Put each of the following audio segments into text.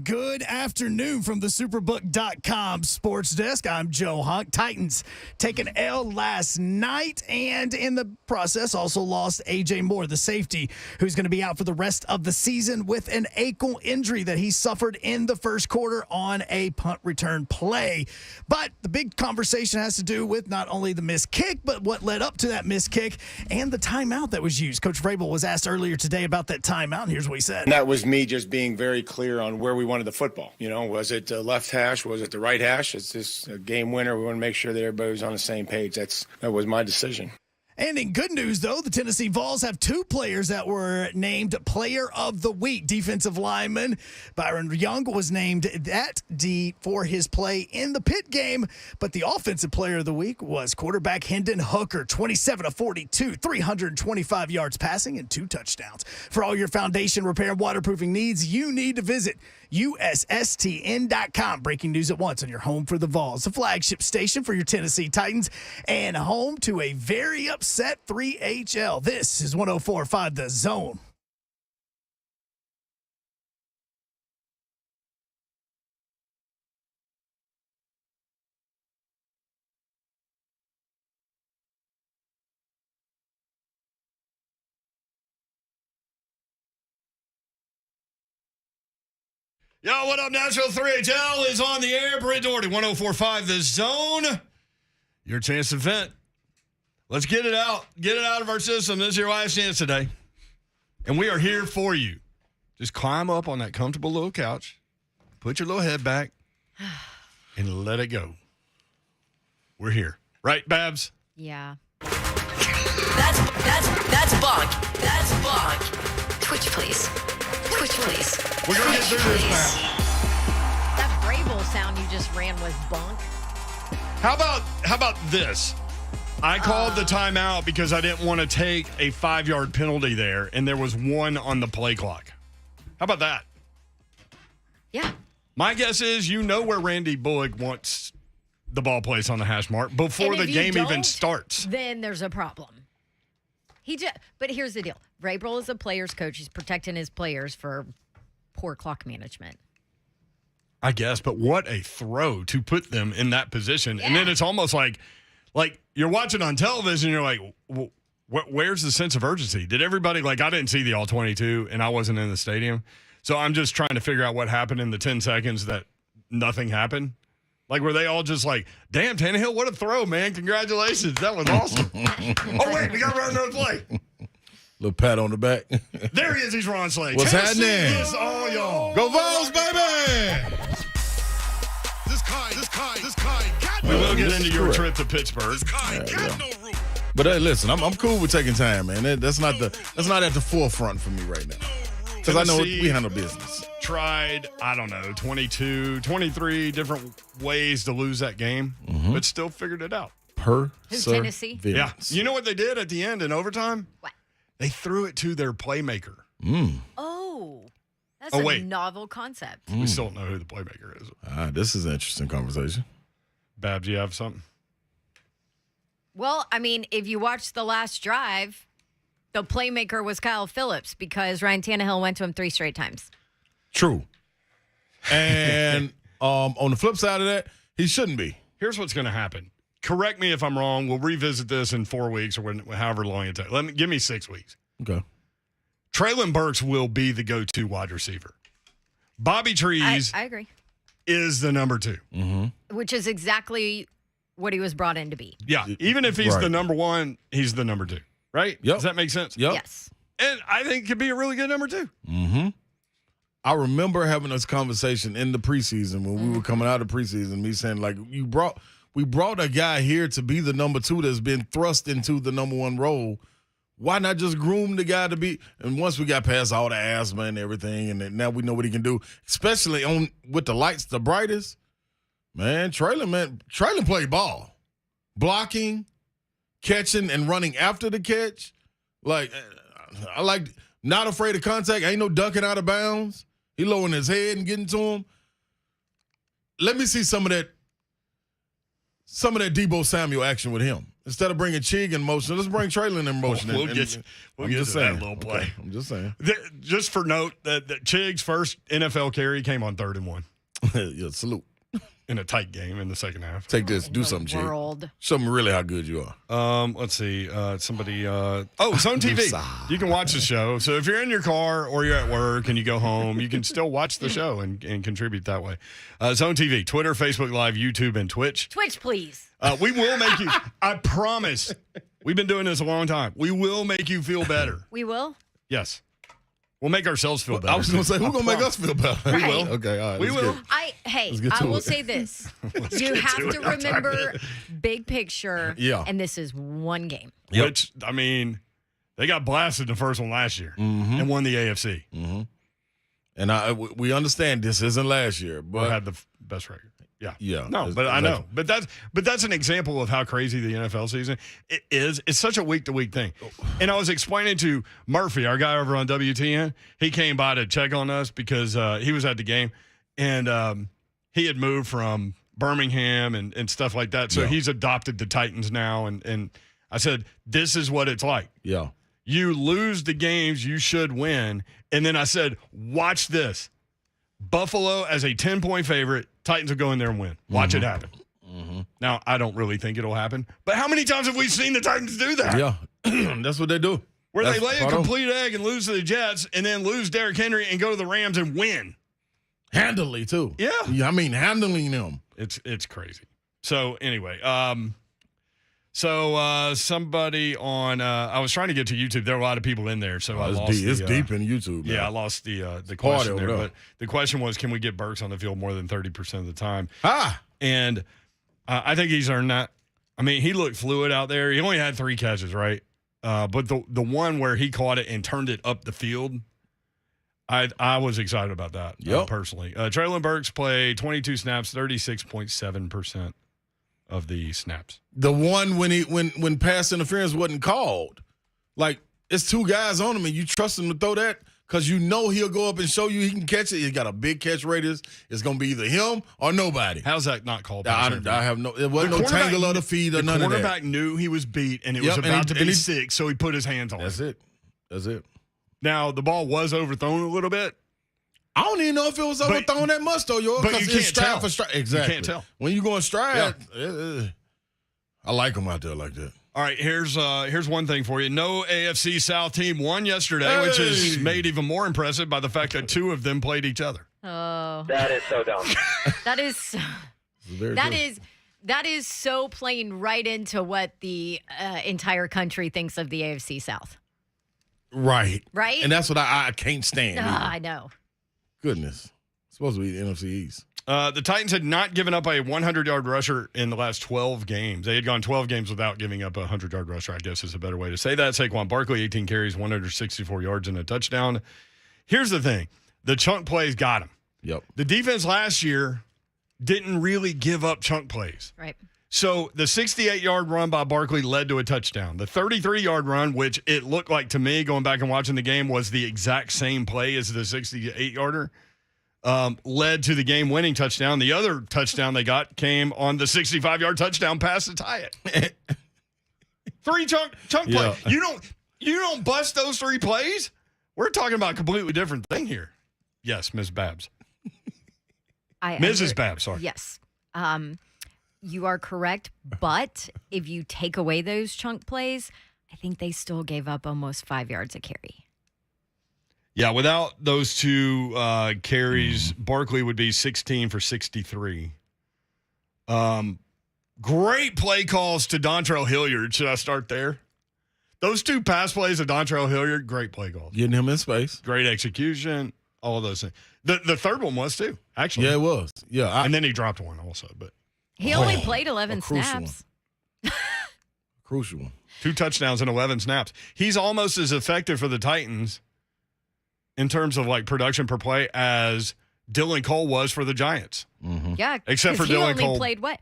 Good afternoon from the Superbook.com sports desk. I'm Joe Hunk. Titans take an L last night, and in the process also lost A.J. Moore, the safety, who's going to be out for the rest of the season with an ankle injury that he suffered in the first quarter on a punt return play. But the big conversation has to do with not only the missed kick, but what led up to that missed kick and the timeout that was used. Coach Vrabel was asked earlier today about that timeout, and here's what he said. And that was me just being very clear on where we wanted the football. You know, was it the left hash? Was it the right hash? It's this a game winner. We want to make sure that everybody was on the same page. That was my decision. And in good news, though, the Tennessee Vols have two players that were named Player of the Week. Defensive lineman Byron Young was named that D for his play in the Pitt game. But the Offensive Player of the Week was quarterback Hendon Hooker, 27 of 42, 325 yards passing and 2 touchdowns. For all your foundation repair and waterproofing needs, you need to visit USSTN.com. Breaking news at once on your home for the Vols, the flagship station for your Tennessee Titans, and home to a very upset 3HL. This is 104.5 The Zone. Yo, what up, Nashville? 3HL is on the air. Brent Doherty, 104.5 The Zone. Your chance to vent. Let's get it out. Get it out of our system. This is your last chance today. And we are here for you. Just climb up on that comfortable little couch, put your little head back, and let it go. We're here. Right, Babs? Yeah. That's bunk. That's bunk. Twitch, please. Twitch, please. We're going to get through this now. That Vrabel sound you just ran was bunk. How about this? I called the timeout because I didn't want to take a 5-yard penalty there, and there was one on the play clock. How about that? Yeah. My guess is you know where Randy Bullock wants the ball placed on the hash mark before the game even starts. Then there's a problem. But here's the deal. Vrabel is a player's coach. He's protecting his players for poor clock management. I guess, but what a throw to put them in that position. Yeah. And then it's almost like you're watching on television, you're like, where's the sense of urgency? Did everybody, I didn't see the All-22, and I wasn't in the stadium. So I'm just trying to figure out what happened in the 10 seconds that nothing happened. Were they all just like, damn, Tannehill, what a throw, man. Congratulations. That was awesome. Oh, wait, we got to run another play. Little pat on the back. There he is. He's Ron Slade. What's Tennessee happening? is all y'all. Go Vols, baby! This kind got We will get into your trip to Pittsburgh. no room. But hey, listen, I'm cool with taking time, man. That's not at the forefront for me right now. Because I know we handle business. Tried, 22, 23 different ways to lose that game, but still figured it out. Who's Tennessee? Yeah. You know what they did at the end in overtime? What? They threw it to their playmaker. Oh, that's a novel concept. We still don't know who the playmaker is. This is an interesting conversation. Babs, you have something? Well, if you watch the last drive, the playmaker was Kyle Phillips because Ryan Tannehill went to him 3 straight times. True. And on the flip side of that, he shouldn't be. Here's what's going to happen. Correct me if I'm wrong. We'll revisit this in 4 weeks or however long it takes. Give me 6 weeks. Okay. Traylon Burks will be the go-to wide receiver. Bobby Trees I agree. is the number 2. Mm-hmm. Which is exactly what he was brought in to be. Yeah. Even if he's Right. the number 1, he's the number 2. Right? Yep. Does that make sense? Yep. Yes. And I think could be a really good number 2. Mm-hmm. I remember having this conversation in the preseason when we were coming out of preseason, me saying, we brought a guy here to be the number 2 that's been thrust into the number 1 role. Why not just groom the guy to be? And once we got past all the asthma and everything, and then now we know what he can do, especially with the lights the brightest, man, Traylon played ball. Blocking, catching, and running after the catch. Not afraid of contact. Ain't no ducking out of bounds. He lowering his head and getting to him. Let me see some of that Debo Samuel action with him. Instead of bringing Chig in motion, let's bring Traylon in motion. We'll get to that little play. Okay, I'm just saying. Just for note, that Chig's first NFL carry came on 3rd and 1 Yeah, salute. in a tight game in the second half. Take this. Do something, Chig. World. Show me really how good you are. Let's see. Somebody. Zone TV. You can watch the show. So if you're in your car or you're at work and you go home, you can still watch the show and contribute that way. Zone TV, Twitter, Facebook Live, YouTube, and Twitch. Twitch, please. We will make you. I promise. We've been doing this a long time. We will make you feel better. We will? Yes. We'll make ourselves feel better. I was going to say, who's going to make us feel better? We will. Okay, all right. We let's will. get- I will say this. You have to remember big picture. Yeah. And this is one game. Which, I mean, they got blasted the first one last year and won the AFC. And we understand this isn't last year, But but had the best record. Yeah. Yeah. No, but I know. But that's an example of how crazy the NFL season is. It's such a week-to-week thing. And I was explaining to Murphy, our guy over on WTN, he came by to check on us because he was at the game. And he had moved from Birmingham and stuff like that. So he's adopted the Titans now. And I said, this is what it's like. yeah. You lose the games you should win. And then I said, watch this. Buffalo as a 10-point favorite, Titans will go in there and win. Watch it happen. Now, I don't really think it'll happen. But how many times have we seen the Titans do that? Yeah. That's what they do. Where That's they lay a spot on. complete egg and lose to the Jets and then lose Derrick Henry and go to the Rams and win. Handily, too. Yeah. I mean, handling them. It's crazy. So, anyway, somebody on I was trying to get to YouTube. There were a lot of people in there, so I lost It's deep in YouTube. Yeah, I man. lost the party question over there. there. But the question was, can we get Burks on the field more than 30% of the time? Ah. And I think he's earned that. I mean, he looked fluid out there. He only had 3 catches, right? But the one where he caught it and turned it up the field, I was excited about that personally. Traylon Burks played 22 snaps, 36.7% of the snaps. The one when pass interference wasn't called. Like, it's 2 guys on him, and you trust him to throw that because you know he'll go up and show you he can catch it. He's got a big catch radius. It's going to be either him or nobody. How's that not called? I have no – it wasn't no tangle of the feet or none of that. The quarterback knew he was beat, and it was about to be 6, so he put his hands on it. That's it. Now, the ball was overthrown a little bit. I don't even know if it was overthrown that much, though, yo. But you can't tell. Exactly. You can't tell. When you go in stride, I like them out there like that. All right, here's one thing for you. No AFC South team won yesterday, which is made even more impressive by the fact that 2 of them played each other. Oh. That is so dumb. That is that is so playing right into what the entire country thinks of the AFC South. Right. Right? And that's what I can't stand. I know. Goodness. It's supposed to be the NFC East. The Titans had not given up a 100-yard rusher in the last 12 games. They had gone 12 games without giving up a 100-yard rusher, I guess is a better way to say that. Saquon Barkley, 18 carries, 164 yards, and a touchdown. Here's the thing. The chunk plays got him. Yep. The defense last year didn't really give up chunk plays. Right. So the 68-yard run by Barkley led to a touchdown. The 33-yard run, which it looked like to me going back and watching the game, was the exact same play as the 68-yarder, led to the game-winning touchdown. The other touchdown they got came on the 65-yard touchdown pass to tie it. 3 chunk plays. You don't bust those 3 plays? We're talking about a completely different thing here. Yes, Ms. Babs. Mrs. Babs, sorry. Yes. You are correct, but if you take away those chunk plays, I think they still gave up almost 5 yards a carry. Yeah, without those 2 carries, Barkley would be 16 for 63. Great play calls to Dontrell Hilliard. Should I start there? Those 2 pass plays of Dontrell Hilliard, great play calls. Getting him in space. Great execution, all of those things. The third one was too, actually. Yeah, it was. Yeah. And then he dropped one also, but He only played 11 snaps. Crucial one. 2 touchdowns and 11 snaps. He's almost as effective for the Titans in terms of like production per play as Dylan Cole was for the Giants. Yeah, Except for he Dylan only Cole. played what?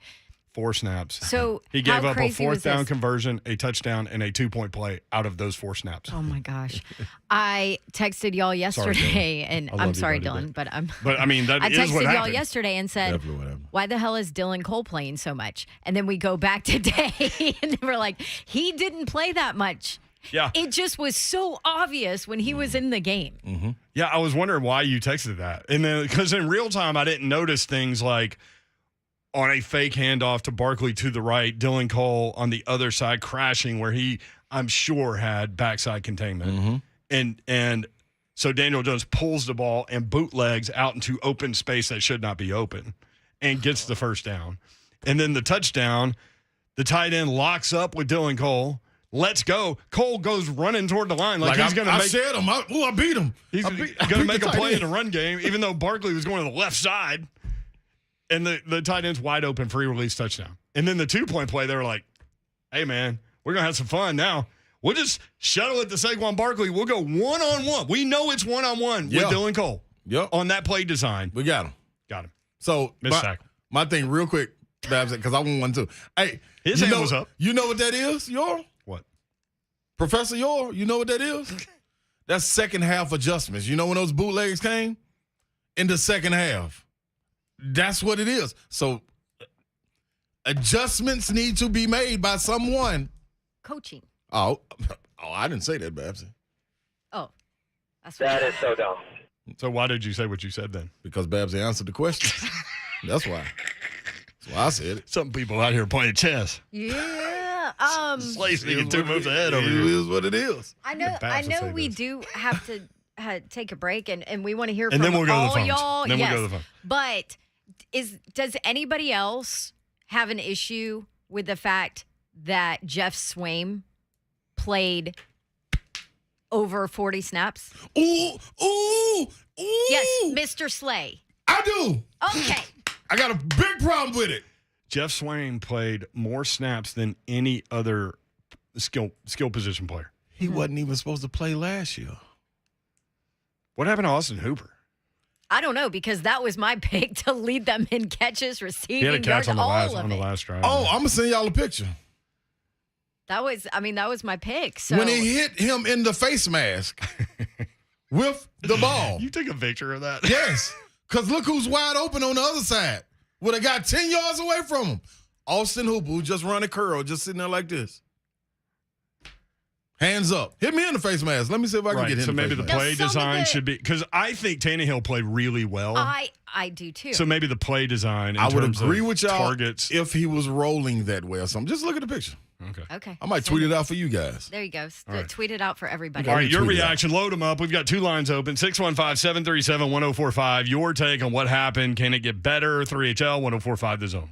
4 snaps. So He gave how up a crazy was 4th down this? conversion, a touchdown, and a 2-point play out of those 4 snaps. Oh my gosh. I texted y'all yesterday and I love I'm you, sorry, buddy, Dylan, but I'm But, I mean, that I is texted what y'all happened. yesterday and said, Definitely what happened. why the hell is Dylan Cole playing so much? And then we go back today and we're like, he didn't play that much. Yeah. It just was so obvious when he was in the game. Yeah, I was wondering why you texted that. And then, because in real time, I didn't notice things like on a fake handoff to Barkley to the right, Dylan Cole on the other side crashing where he, I'm sure, had backside containment. And so Daniel Jones pulls the ball and bootlegs out into open space that should not be open and gets the first down. And then the touchdown, the tight end locks up with Dylan Cole. Let's go. Cole goes running toward the line like he's going to I make. said him. I beat him. He's I going beat to make the a tight play in end. the run game, even though Barkley was going to the left side. And the tight end's wide open, free release touchdown. And then the 2-point play, they were like, hey, man, we're going to have some fun now. We'll just shuttle it to Saquon Barkley. We'll go one-on-one. We know it's one-on-one with Dylan Cole on that play design. We got him. Got him. So Missed tackle. my thing real quick, Babs, because I want one too. Hey, His you hand know, was up. You know what that is, Yor? What? Professor Yor, you know what that is? That's second half adjustments. You know when those bootlegs came? In the second half. That's what it is. So adjustments need to be made by someone. Coaching. Oh, I didn't say that, Babs. Oh, that's what That is so dumb. So why did you say what you said then? Because Babs answered the question. That's why. That's why I said it. Some people out here playing chess. Yeah. Slay's thinking 2 moves ahead over It here. is what it is. I know. Babs I would know. say We this. do have to take a break, and we want to hear And from then we'll go to the all phones. y'all. Then we'll yes. go to the phone. But does anybody else have an issue with the fact that Jeff Swaim played over 40 snaps? Ooh. Yes, Mr. Slay. I do. Okay. I got a big problem with it. Jeff Swain played more snaps than any other skill position player. He wasn't even supposed to play last year. What happened to Austin Hooper? I don't know, because that was my pick to lead them in catches, He receiving had a catch yards, on the all last of on the it. last drive. Oh, I'm gonna send y'all a picture. That was my pick. So When he hit him in the face mask with the ball. You took a picture of that? Yes. Because look who's wide open on the other side. Would have got 10 yards away from him. Austin Hooper, who just run a curl, just sitting there like this. Hands up. Hit me in the face mask. Let me see if I can get hit So in the maybe face the mask. play Now, some of design the- should be, because I think Tannehill played really well. I do too. So maybe the play design. In I would terms agree of with y'all targets. if he was rolling that way or something. Just look at the picture. Okay. I might tweet it out for you guys. There you go. right. Tweet it out for everybody. All right, your tweet it out. reaction, load them up. We've got 2 lines open, 615-737-1045. Your take on what happened. Can it get better? 3HL, 1045 The Zone.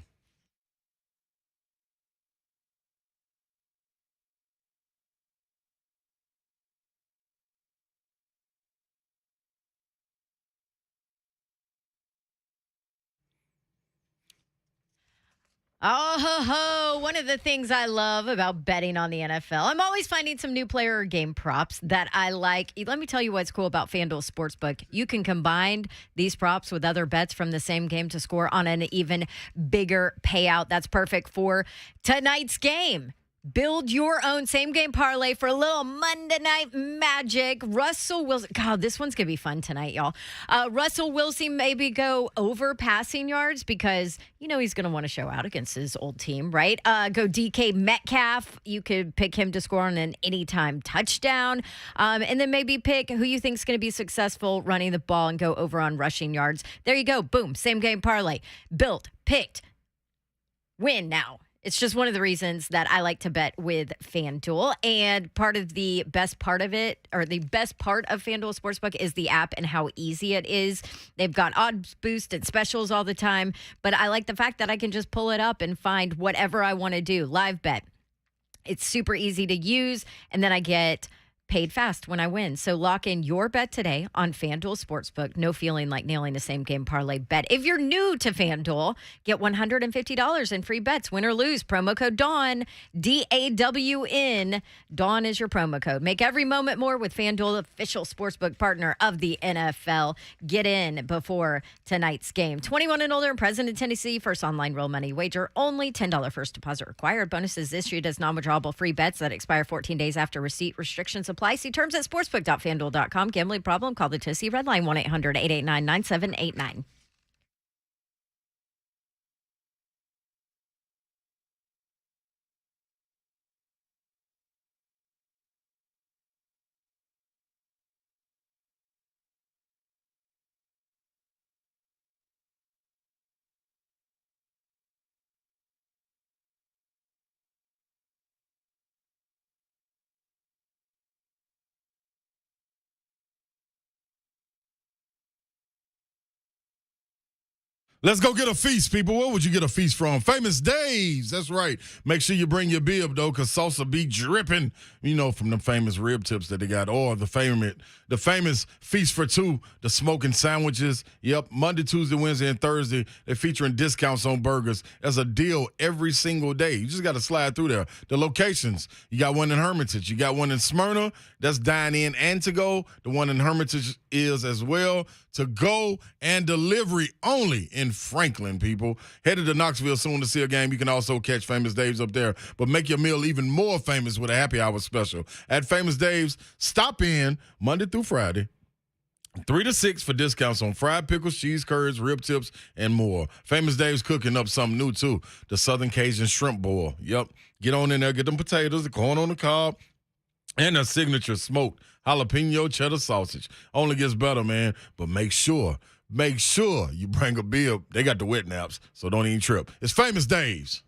Oh, ho, ho. One of the things I love about betting on the NFL, I'm always finding some new player or game props that I like. Let me tell you what's cool about FanDuel Sportsbook. You can combine these props with other bets from the same game to score on an even bigger payout. That's perfect for tonight's game. Build your own same-game parlay for a little Monday Night Magic. Russell Wilson. God, this one's going to be fun tonight, y'all. Russell Wilson maybe go over passing yards because, you know, he's going to want to show out against his old team, right? Go DK Metcalf. You could pick him to score on an anytime touchdown. And then maybe pick who you think is going to be successful running the ball and go over on rushing yards. There you go. Boom. Same-game parlay. Built, picked, win now. It's just one of the reasons that I like to bet with FanDuel. And part of the best part of it, or the best part of FanDuel Sportsbook, is the app and how easy it is. They've got odds boost and specials all the time. But I like the fact that I can just pull it up and find whatever I want to do. Live bet. It's super easy to use. And then I get paid fast when I win. So lock in your bet today on FanDuel Sportsbook. No feeling like nailing a same game parlay bet. If you're new to FanDuel, get $150 in free bets, win or lose. Promo code DAWN, DAWN. DAWN is your promo code. Make every moment more with FanDuel, official sportsbook partner of the NFL. Get in before tonight's game. 21 and older and present in Tennessee. First online real money wager only. $10 first deposit required. Bonuses issued as non-withdrawable free bets that expire 14 days after receipt. Restrictions apply. See terms at sportsbook.fanduel.com. Gambling problem? Call the Tennessee Red Line 1-800-889-9789. Let's go get a feast, people. Where would you get a feast from? Famous Dave's. That's right. Make sure you bring your bib, though, because salsa be dripping, from the famous rib tips that they got. Or the famous Feast for Two, the smoking sandwiches. Yep, Monday, Tuesday, Wednesday, and Thursday. They're featuring discounts on burgers as a deal every single day. You just got to slide through there. The locations, you got one in Hermitage. You got one in Smyrna. That's dine-in and to-go. The one in Hermitage is as well. To go and delivery only in Franklin, people. Headed to Knoxville soon to see a game. You can also catch Famous Dave's up there. But make your meal even more famous with a happy hour special. At Famous Dave's, stop in Monday through Friday, 3 to 6 for discounts on fried pickles, cheese curds, rib tips, and more. Famous Dave's cooking up something new, too. The Southern Cajun Shrimp Boil. Yep. Get on in there, get them potatoes, the corn on the cob, and a signature smoked jalapeno cheddar sausage. Only gets better, man. But make sure you bring a bib. They got the wet naps, so don't even trip. It's Famous Dave's.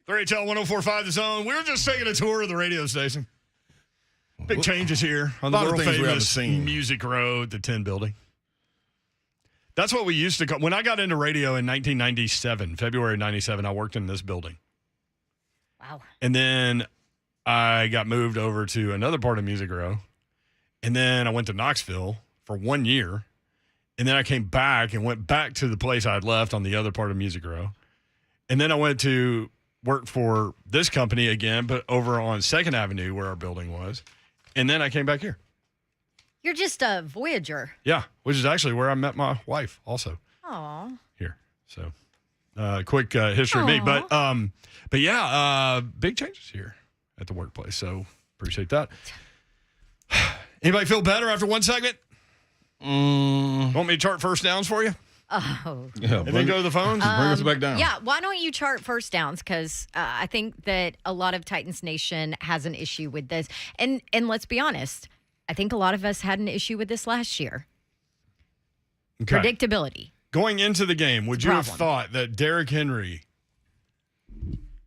3HL 1045 The Zone. We were just taking a tour of the radio station. Big changes here on the lot of world things we haven't famous seen. Music Row, the 10 building. That's what we used to call. When I got into radio in 1997, February 97, I worked in this building. Wow. And then I got moved over to another part of Music Row. And then I went to Knoxville for 1 year. And then I came back and went back to the place I had left on the other part of Music Row. And then I went to work for this company again, but over on 2nd Avenue where our building was. And then I came back here. You're just a Voyager. Yeah, which is actually where I met my wife also. Aw. Here. So, quick history of me. But yeah, big changes here at the workplace. So, appreciate that. Anybody feel better after one segment? Want me to chart first downs for you? Oh. Yeah, And then go to the phones? bring us back down. Yeah, why don't you chart first downs? Because I think that a lot of Titans Nation has an issue with this. And let's be honest, I think a lot of us had an issue with this last year. Okay. Predictability. Going into the game, would you have Problem. thought that Derrick Henry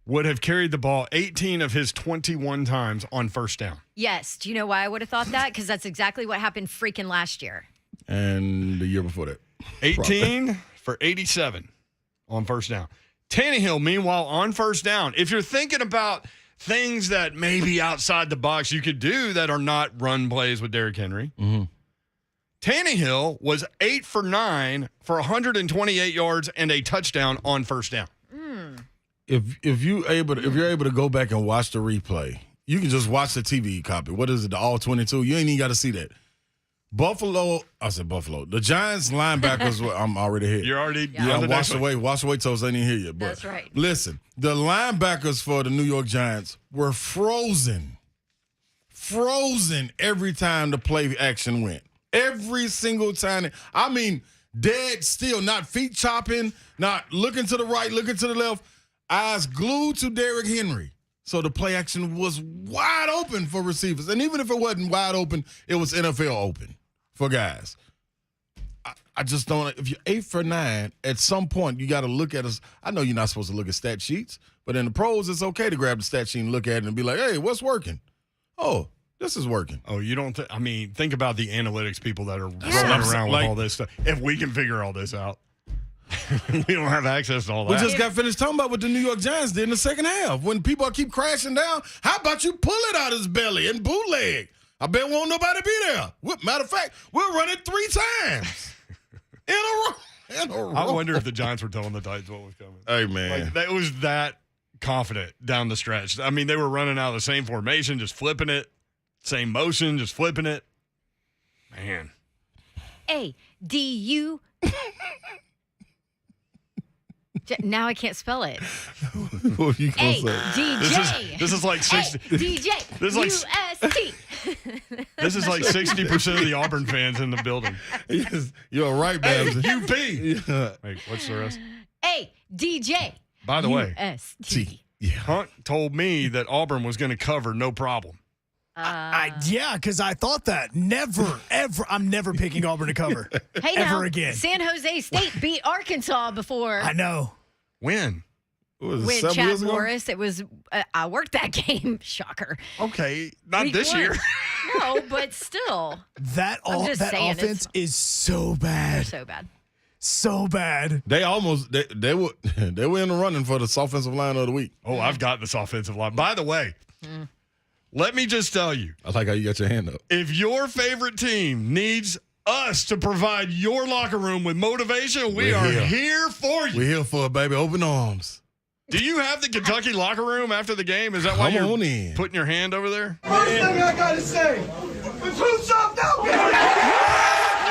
would have carried the ball 18 of his 21 times on first down? Yes. Do you know why I would have thought that? Because that's exactly what happened freaking last year. And the year before that. 18 for 87 on first down. Tannehill, meanwhile, on first down. If you're thinking about things that maybe outside the box you could do that are not run plays with Derrick Henry, Tannehill was 8 for 9 for 128 yards and a touchdown on first down. If you're able to go back and watch the replay, you can just watch the TV copy. What is it? The all 22. You ain't even got to see that. Buffalo. The Giants linebackers. I'm already here. You're already Yeah, on the next one. watch away, toes. I didn't hear you. But That's right. Listen, the linebackers for the New York Giants were frozen every time the play action went. Every single time. I mean, dead still, not feet chopping, not looking to the right, looking to the left, eyes glued to Derrick Henry. So the play action was wide open for receivers. And even if it wasn't wide open, it was NFL open for guys. I just don't. If you're 8 for 9, at some point you got to look at us. I know you're not supposed to look at stat sheets, but in the pros, it's okay to grab the stat sheet and look at it and be like, hey, what's working? Oh, this is working. Oh, you don't I mean, think about the analytics people that are rolling Yeah. around with Like- all this stuff. If we can figure all this out, we don't have access to all We that. just got finished talking about what the New York Giants did in the second half. When people keep crashing down, how about you pull it out his belly and bootleg? I bet won't nobody be there. Matter of fact, we'll run it 3 times in a row. I wonder if the Giants were telling the Titans what was coming. Hey, man. Like, that was that confident down the stretch. I mean, they were running out of the same formation, just flipping it, same motion, just flipping it. Man. A-D-U. Now I can't spell it. What you gonna say? A-D-J. This is like 60. A-D-J. This is like- U-S-T. This is like 60% of the Auburn fans in the building. You're right, Babs. UP. Yeah. Wait, what's the rest? A-D-J. By the way, U-S-T. Yeah. Hunt told me that Auburn was going to cover no problem. Yeah, because I thought that. Never, ever. I'm never picking Auburn to cover. Hey, ever now, again. San Jose State beat Arkansas before. I know. When? What was it, With 7 Chad years ago? Morris. It was, I worked that game. Shocker. Okay, not Week this one. year. No, but still. That just that saying, offense it's- is so They're bad. so bad. So bad. They almost they were in the running for the offensive line of the week. Oh, I've got this offensive line. By the way, let me just tell you, I like how you got your hand up. if your favorite team needs us to provide your locker room with motivation, we We're are here. here for you. We're here for it, baby. Open arms. Do you have the Kentucky locker room after the game? Is that why Come you're on in. putting your hand over there? First thing I gotta say, it's too soft out there.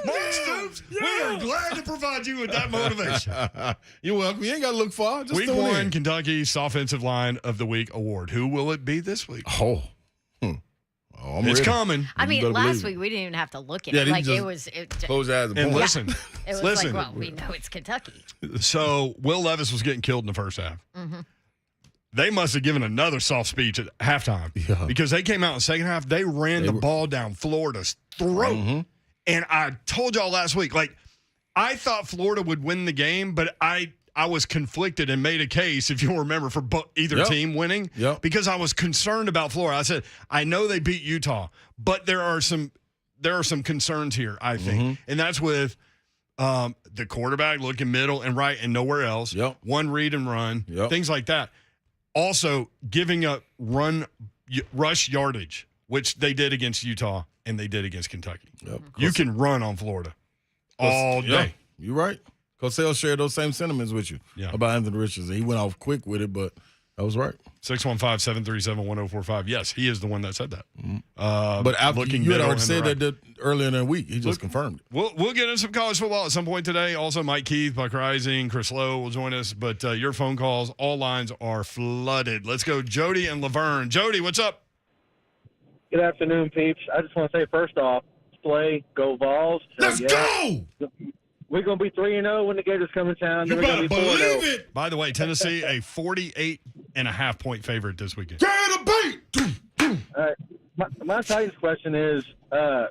Mark Stoops, we are glad to provide you with that motivation. You're welcome. You ain't got to look far. Just Week tune 1, in. Kentucky's Offensive Line of the Week award. Who will it be this week? Oh. Oh, I'm It's ready. coming. I mean, better last believe it. week we didn't even have to look at Yeah, it. you Like just it was Close your eyes and And point. listen, it was listen. like, well, we know it's Kentucky. So Will Levis was getting killed in the first half. They must have given another soft speech at halftime Yeah. because they came out in the second half. They ran the ball down Florida's throat. And I told y'all last week, like, I thought Florida would win the game, but I I was conflicted and made a case, if you'll remember, for either team winning because I was concerned about Florida. I said, I know they beat Utah, but there are some concerns here, I think. And that's with the quarterback looking middle and right and nowhere else. One read and run, things like that. Also, giving up rush yardage, which they did against Utah and they did against Kentucky. You can run on Florida all day. You're right. Cosell shared those same sentiments with you about Anthony Richardson. He went off quick with it, but that was right. 615-737-1045. Yes, he is the one that said that. But after you had already said that earlier in the week. He just confirmed it. We'll get into some college football at some point today. Also, Mike Keith, Buck Reising, Chris Lowe will join us. But your phone calls, all lines are flooded. Let's go, Jody and Laverne. Jody, what's up? Good afternoon, peeps. I just want to say, first off, go Vols. Let's go! We're going to be 3-0 when the Gators come to town. You better believe it. By the way, Tennessee, a 48.5-point favorite this weekend. Get a beat! All right. My Titans question is, I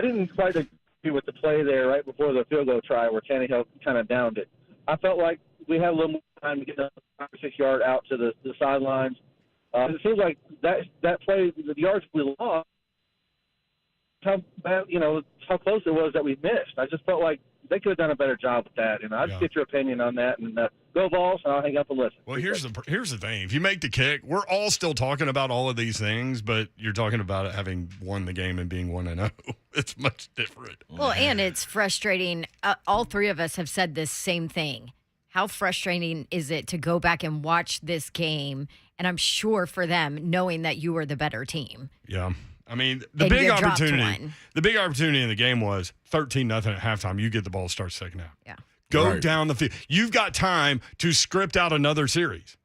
didn't quite agree with the play there right before the field goal try where Tannehill kind of downed it. I felt like we had a little more time to get the 5 or 6 yard out to the sidelines. It seems like that play, the yards we lost, how close it was that we missed. I just felt like they could have done a better job with that. And I'll just get your opinion on that. And go Vols, and I'll hang up and listen. Well, here's the thing. If you make the kick, we're all still talking about all of these things, but you're talking about it having won the game and being 1-0. It's much different. Well, and it's frustrating. All three of us have said this same thing. How frustrating is it to go back and watch this game? And I'm sure for them, knowing that you were the better team. Yeah. I mean, the big opportunity in the game was 13-0 at halftime. You get the ball to start second half. Yeah. Go down the field. You've got time to script out another series.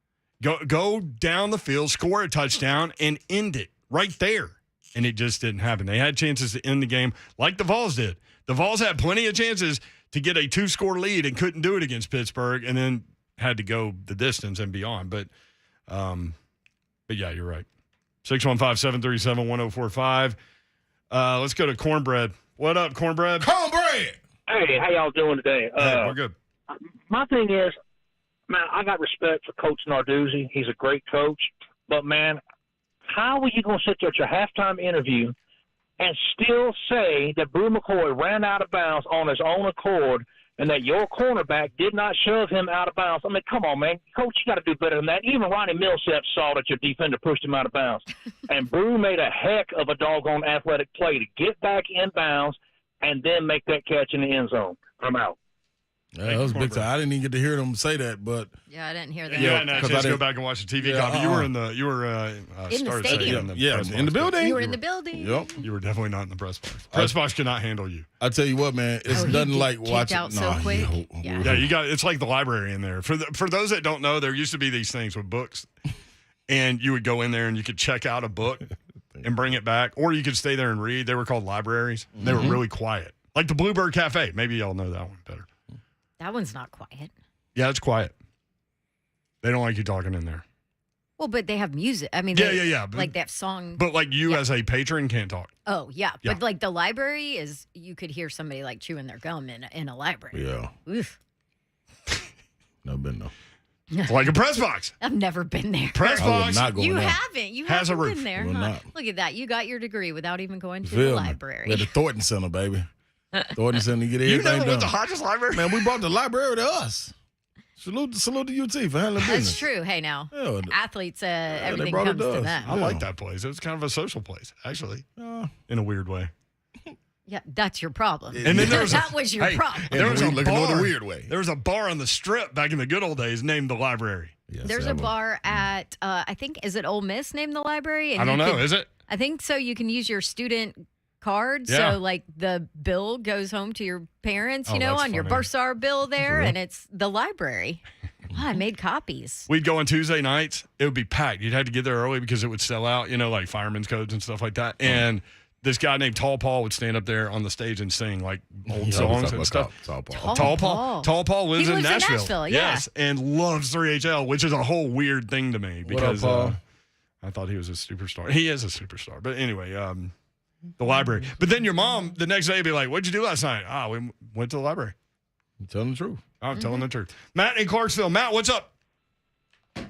Go down the field, score a touchdown, and end it right there. And it just didn't happen. They had chances to end the game like the Vols did. The Vols had plenty of chances to get a 2-score lead and couldn't do it against Pittsburgh, and then had to go the distance and beyond. But yeah, you're right. 615-737-1045. Let's go to Cornbread. What up, Cornbread? Cornbread! Hey, how y'all doing today? Hey, we're good. My thing is, man, I got respect for Coach Narduzzi. He's a great coach. But, man, how are you going to sit there at your halftime interview and still say that Brew McCoy ran out of bounds on his own accord and that your cornerback did not shove him out of bounds? I mean, come on, man. Coach, you got to do better than that. Even Ronnie Millsap saw that your defender pushed him out of bounds. And Brew made a heck of a doggone athletic play to get back in bounds and then make that catch in the end zone. I'm out. Yeah, that was big time. I didn't even get to hear them say that, but yeah, I didn't hear that. Yeah, no, just go back and watch the TV copy. You were in the stadium. In the building. You were in the building. Yep. You were definitely not in the press box. Press box could not handle you. I tell you what, man, it's nothing like watching. Out so quick. Yeah, you got. It's like the library in there. For those that don't know, there used to be these things with books, and you would go in there and you could check out a book and bring it back, or you could stay there and read. They were called libraries. They were really quiet, like the Bluebird Cafe. Maybe y'all know that one better. That one's not quiet. Yeah, it's quiet. They don't like you talking in there. Well, but they have music. I mean, yeah. Like that song. But like you as a patron can't talk. Oh, yeah. But like the library is, you could hear somebody like chewing their gum in a library. Yeah. Oof. Never been though. Like a press box. I've never been there. Press box. You haven't. You has haven't a roof. been there, Will huh? not. Look at that. You got your degree without even going to Feel the me? library. We had the Thornton Center, baby. Thornton Center, you get everything done. You never went to Hodges Library? Man, we brought the library to us. Salute to UT for handling business. That's true. Hey, now, Yeah, athletes, everything brought it comes to to us. them. I like that place. It was kind of a social place, actually, in a weird way. Yeah, that's your problem. And then there was that was your problem. There was a looking bar. the weird way. There was a bar on the Strip back in the good old days named the Library. Yes, There's a bar at, I think, is it Ole Miss named the library? And I don't know. Is it? I think so. You can use your student card. Yeah. So, like, the bill goes home to your parents, Oh, you know, that's on your funny. bursar bill there, and it's the library. Oh, I made copies. We'd go on Tuesday nights. It would be packed. You'd have to get there early because it would sell out, you know, like fireman's codes and stuff like that. And this guy named Tall Paul would stand up there on the stage and sing like old songs and stuff. Tall Paul. Tall Paul lives in Nashville. Yeah. Yes, and loves 3HL, which is a whole weird thing to me because What up, Paul? I thought he was a superstar. He is a superstar. But anyway, the library. But then your mom the next day would be like, "What'd you do last night?" We went to the library. I'm telling the truth. I'm telling the truth. Matt in Clarksville. Matt, what's up?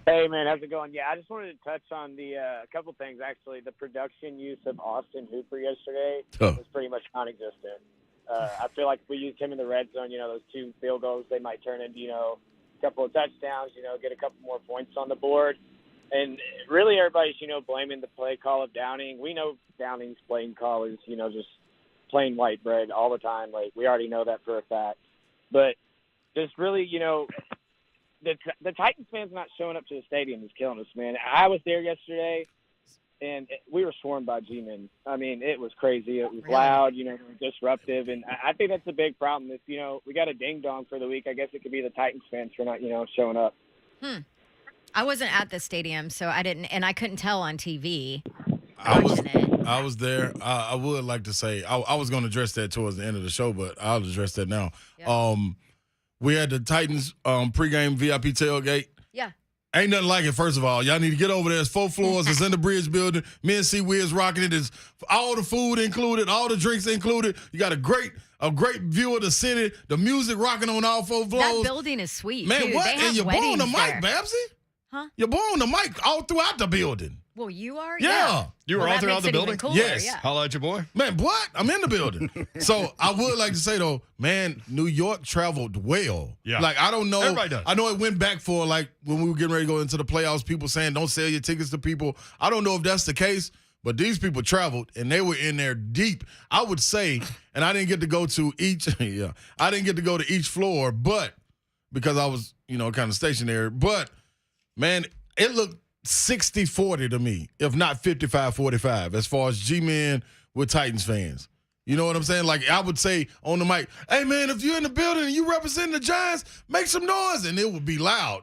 Hey, man, how's it going? Yeah, I just wanted to touch on the a couple things, actually. The production use of Austin Hooper yesterday was pretty much non-existent. I feel like if we used him in the red zone, those 2 field goals, they might turn into, a couple of touchdowns, get a couple more points on the board. And really everybody's, blaming the play call of Downing. We know Downing's playing call is, just plain white bread all the time. Like, we already know that for a fact. But just really, the Titans fans not showing up to the stadium is killing us, man. I was there yesterday, and we were swarmed by G-men. I mean, it was crazy. It was loud, disruptive, and I think that's a big problem. If, we got a ding-dong for the week, I guess it could be the Titans fans for not, showing up. I wasn't at the stadium, so I didn't, and I couldn't tell on TV. I was there. I would like to say, I was going to address that towards the end of the show, but I'll address that now. Yeah. We had the Titans pregame VIP tailgate. Yeah. Ain't nothing like it, first of all. Y'all need to get over there. It's 4 floors. It's in the Bridge building. Me and C-Wiz rocking it. It's all the food included, all the drinks included. You got a great view of the city, the music rocking on all 4 floors. That building is sweet, man, too. what? They have And you're blowing the mic, there. Babsy? Huh? You're blowing the mic all throughout the building. Well, you are? Yeah. You were all throughout the building? Cooler, yes. Yeah. Holla at your boy. Man, what? I'm in the building. So I would like to say, though, man, New York traveled well. Yeah. Like, I don't know. Everybody does. I know it went back for, like, when we were getting ready to go into the playoffs, people saying don't sell your tickets to people. I don't know if that's the case, but these people traveled, and they were in there deep. I would say, and I didn't get to go to each, I didn't get to go to each floor, but because I was, kind of stationary. But, man, it looked 60-40 to me, if not 55-45, as far as G-Men with Titans fans. You know what I'm saying? Like, I would say on the mic, hey, man, if you're in the building and you represent the Giants, make some noise, and it would be loud.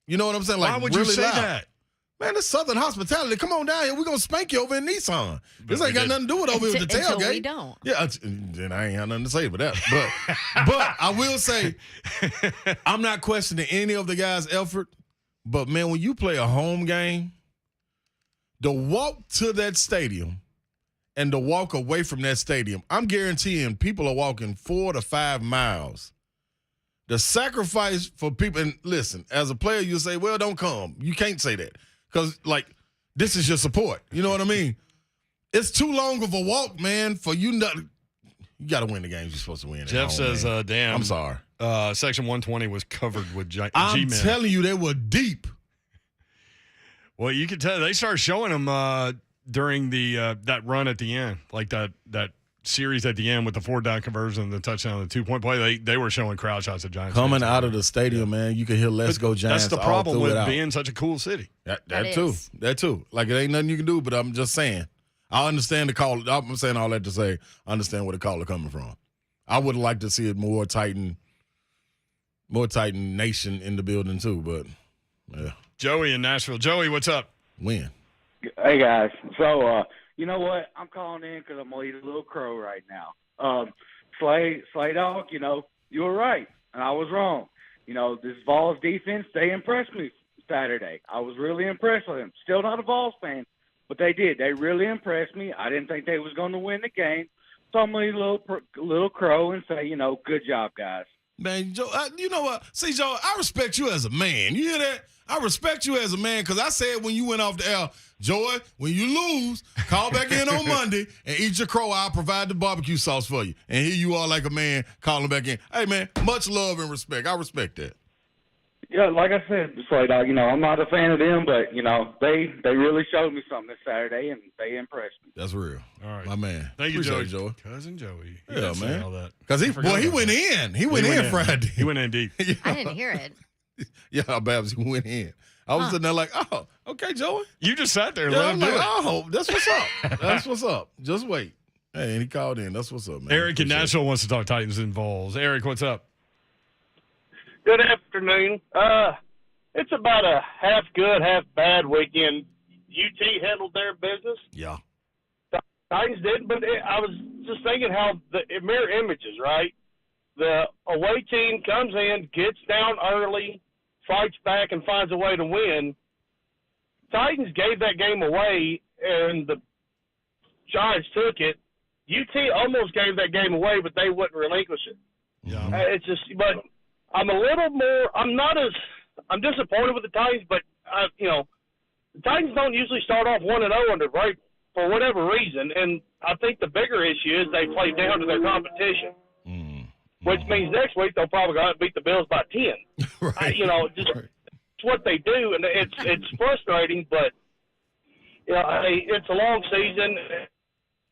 You know what I'm saying? Like, why would really you say loud. that? Man, it's Southern hospitality. Come on down here. We're going to spank you over in Nissan. This ain't got nothing to do with over here with the tailgate. Until we don't. Yeah, then I ain't have nothing to say about that. But I will say, I'm not questioning any of the guys' effort. But, man, when you play a home game, the walk to that stadium and the walk away from that stadium, I'm guaranteeing people are walking 4 to 5 miles. The sacrifice for people, and listen, as a player, you'll say, well, don't come. You can't say that because, like, this is your support. You know what I mean? It's too long of a walk, man, for you not. You got to win the games you're supposed to win. Jeff says, damn. I'm sorry. Section 120 was covered with G-men. I'm telling you, they were deep. Well, you could tell they started showing them during the that run at the end, like that series at the end with the 4-down conversion and the touchdown and the 2-point play. They were showing crowd shots of Giants coming fans. out of the stadium, man. You can hear "Let's Go Giants." That's the problem all with being such a cool city. That too. Like, it ain't nothing you can do. But I'm just saying, I understand the call. I'm saying all that to say, I understand where the call is coming from. I would like to see it more Titan nation in the building too. But yeah. Joey in Nashville. Joey, what's up? Win. Hey, guys. So, you know what? I'm calling in because I'm going to eat a little crow right now. Slay Dog, you were right, and I was wrong. This Vols defense, they impressed me Saturday. I was really impressed with them. Still not a Vols fan, but they did. They really impressed me. I didn't think they was going to win the game. So I'm going to eat a little crow and say, good job, guys. Man, Joe, you know what? See, Joe, I respect you as a man. You hear that? I respect you as a man because I said when you went off the air, Joey, when you lose, call back in on Monday and eat your crow. I'll provide the barbecue sauce for you. And here you are like a man calling back in. Hey, man, much love and respect. I respect that. Yeah, like I said, Slay Dog, I'm not a fan of them, but, they really showed me something this Saturday, and they impressed me. That's real. All right. My man. Thank you, Appreciate Joey. It, Joey. Cousin Joey. Yeah, man. All that. Because he went in. He went in Friday. He went in deep. Yeah. I didn't hear it. Yeah, Babs, he went in. I was sitting there like, oh, okay, Joey. You just sat there and Yeah, let I'm him do like, it. oh, that's what's up. That's what's up. Just wait. Hey, and he called in. That's what's up, man. Eric in Appreciate Nashville wants to talk Titans and Vols. Eric, what's up? Good afternoon. It's about a half good, half bad weekend. UT handled their business. Yeah. Titans did, but I was just thinking how the mirror images, right? The away team comes in, gets down early, fights back, and finds a way to win. Titans gave that game away, and the Giants took it. UT almost gave that game away, but they wouldn't relinquish it. Yeah. It's just, but I'm a little more. I'm disappointed with the Titans, but the Titans don't usually start off 1-0 under Vrabel for whatever reason, and I think the bigger issue is they play down to their competition, which means next week they'll probably go out and beat the Bills by 10. Right. It's what they do, and it's frustrating, but hey, it's a long season.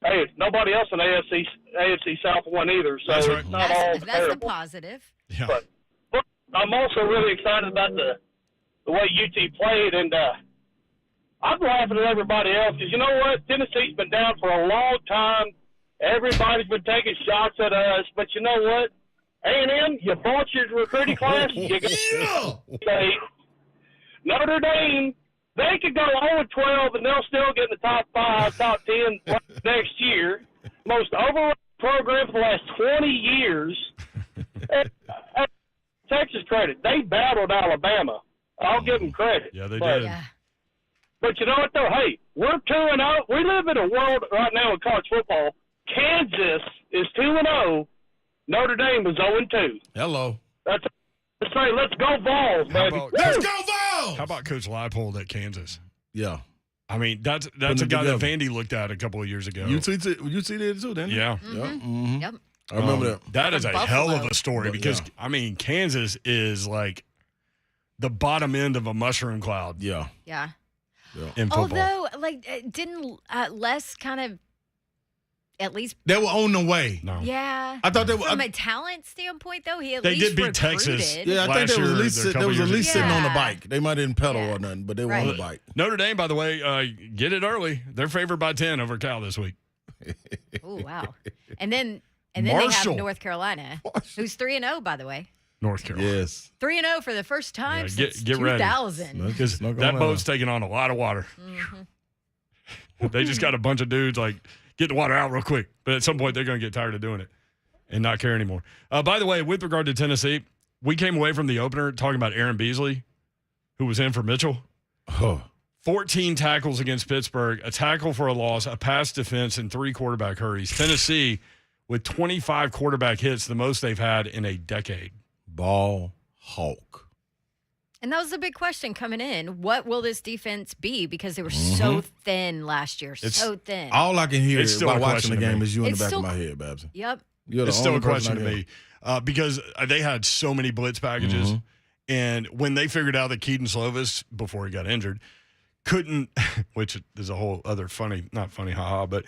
Hey, nobody else in AFC South won either, so That's right. it's not all That's the terrible. positive. Yeah. But I'm also really excited about the way UT played, and I'm laughing at everybody else because you know what? Tennessee's been down for a long time. Everybody's been taking shots at us, but you know what? A&M, you bought your recruiting class. You got say Notre Dame. They could go 0-12 and they'll still get in the top 5, top 10 next year. Most overrated program for the last 20 years. Texas credit. They battled Alabama. I'll give them credit. Yeah, they did. Yeah. But you know what, though? Hey, we're 2-0. We live in a world right now in college football. Kansas is 2-0. Notre Dame is 0-2. Hello. That's say, let's go Vols, baby. Let's go Vols! How about Coach Leipold at Kansas? Yeah. I mean, that's a guy that Vandy looked at a couple of years ago. You see it too, didn't you? Yeah. Yep. I remember that. That is a Buffalo. hell of a story because, I mean, Kansas is like the bottom end of a mushroom cloud Yeah. Yeah. in football. Although, didn't Les kind of at least They were on the way. No. Yeah. I thought they were. From a talent standpoint, though, he at They least did beat recruited. Texas. Yeah, I think last they was year, at least a couple they was at years least ago. sitting on the Yeah. bike. They might didn't pedal Yeah. or nothing, but they were Right. on the bike. Notre Dame, by the way, get it early. They're favored by 10 over Cal this week. Oh, wow. And then they have Marshall. North Carolina, who's 3-0, by the way. North Carolina. Yes. 3-0 for the first time Yeah, since get ready. 2000. Because Not that going boat's on. taking on a lot of water. Mm-hmm. They just got a bunch of dudes like, get the water out real quick. But at some point, they're going to get tired of doing it and not care anymore. By the way, with regard to Tennessee, we came away from the opener talking about Aaron Beasley, who was in for Mitchell. Oh. 14 tackles against Pittsburgh, a tackle for a loss, a pass defense, and 3 quarterback hurries. Tennessee with 25 quarterback hits, the most they've had in a decade. Ball hawk. And that was the big question coming in. What will this defense be? Because they were so thin last year. So thin. All I can hear It's still while a watching question the to game me. is you in It's the back still- of my head, Babs. Yep. You're It's the still a only question person to I me because they had so many blitz packages. And when they figured out that Keaton Slovis, before he got injured, couldn't, which is a whole other funny, not funny, haha, but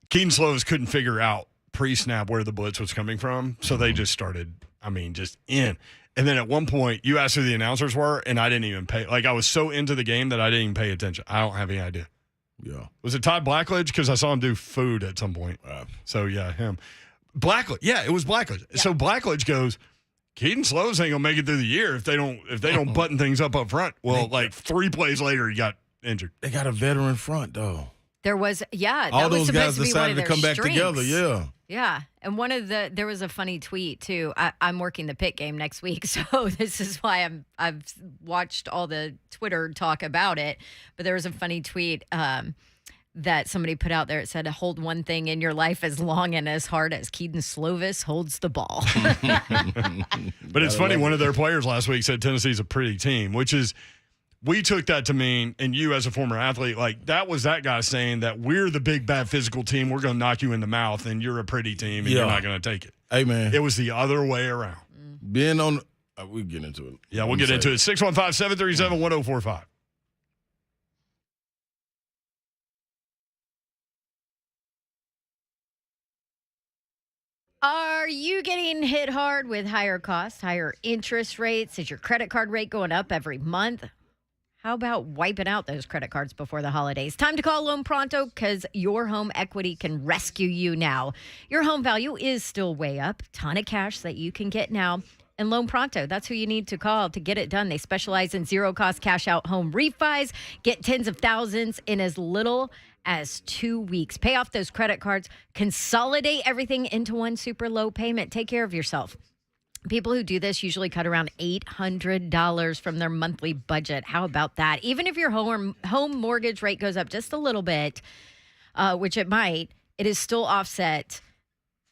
Keaton Slovis couldn't figure out pre-snap where the blitz was coming from. So they just started, just in. And then at one point, you asked who the announcers were, and I didn't even pay. Like, I was so into the game that I didn't even pay attention. I don't have any idea. Yeah. Was it Todd Blackledge? Because I saw him do food at some point. So, yeah, him. Blackledge. Yeah, it was Blackledge. Yeah. So Blackledge goes, Keaton Slovis ain't going to make it through the year if they don't button things up front. Well, like 3 plays later, he got injured. They got a veteran front, though. There was, that All was those supposed guys to be one decided of to their come back strengths. together. Yeah. Yeah. And there was a funny tweet too. I'm working the pit game next week, so this is why I've watched all the Twitter talk about it. But there was a funny tweet that somebody put out there. It said, "Hold one thing in your life as long and as hard as Keaton Slovis holds the ball." But it's funny. One of their players last week said Tennessee's a pretty team, which is. We took that to mean, and you as a former athlete, like that was that guy saying that we're the big, bad physical team. We're going to knock you in the mouth, and you're a pretty team, and you're not going to take it. Hey, man. It was the other way around. Being on – we'll get into it. Yeah, we'll get into it. 615-737-1045. Are you getting hit hard with higher costs, higher interest rates? Is your credit card rate going up every month? How about wiping out those credit cards before the holidays? Time to call Loan Pronto because your home equity can rescue you now. Your home value is still way up. Ton of cash that you can get now. And Loan Pronto, that's who you need to call to get it done. They specialize in zero-cost cash-out home refis. Get tens of thousands in as little as 2 weeks. Pay off those credit cards. Consolidate everything into one super low payment. Take care of yourself. People who do this usually cut around $800 from their monthly budget. How about that? Even if your home mortgage rate goes up just a little bit, which it might, it is still offset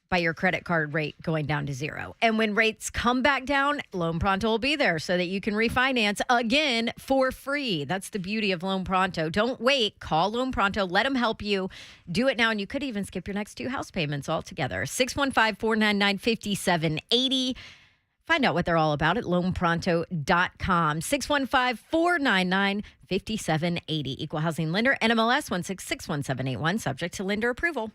by your credit card rate going down to 0. And when rates come back down, Loan Pronto will be there so that you can refinance again for free. That's the beauty of Loan Pronto. Don't wait. Call Loan Pronto. Let them help you. Do it now, and you could even skip your next 2 house payments altogether. 615-499-5780. Find out what they're all about at loanpronto.com. 615-499-5780. Equal housing lender, NMLS 1661781, subject to lender approval.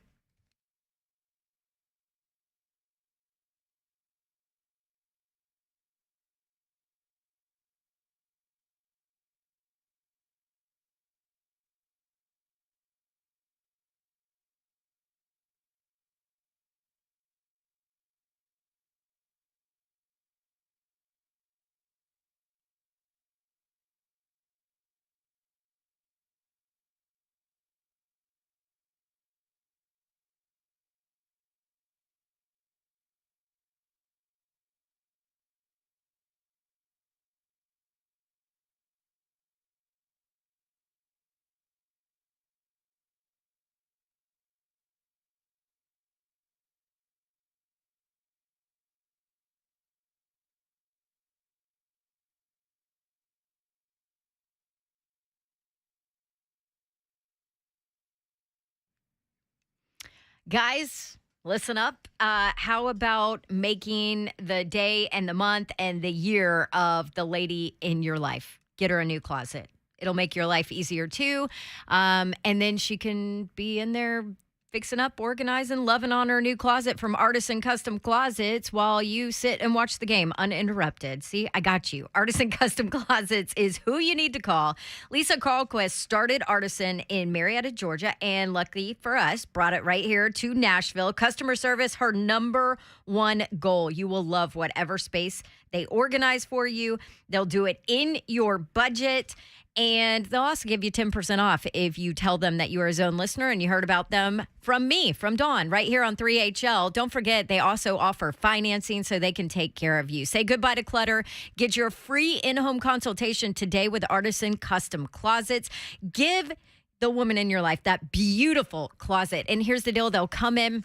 Guys, listen up. How about making the day and the month and the year of the lady in your life? Get her a new closet. It'll make your life easier too. And then she can be in there fixing up, organizing, loving on her new closet from Artisan Custom Closets while you sit and watch the game uninterrupted. See, I got you. Artisan Custom Closets is who you need to call. Lisa Carlquist started Artisan in Marietta, Georgia, and lucky for us, brought it right here to Nashville. Customer service, her number one goal. You will love whatever space they organize for you. They'll do it in your budget. And they'll also give you 10% off if you tell them that you are a Zone listener and you heard about them from me, from Dawn, right here on 3HL. Don't forget, they also offer financing so they can take care of you. Say goodbye to clutter. Get your free in-home consultation today with Artisan Custom Closets. Give the woman in your life that beautiful closet. And here's the deal. They'll come in.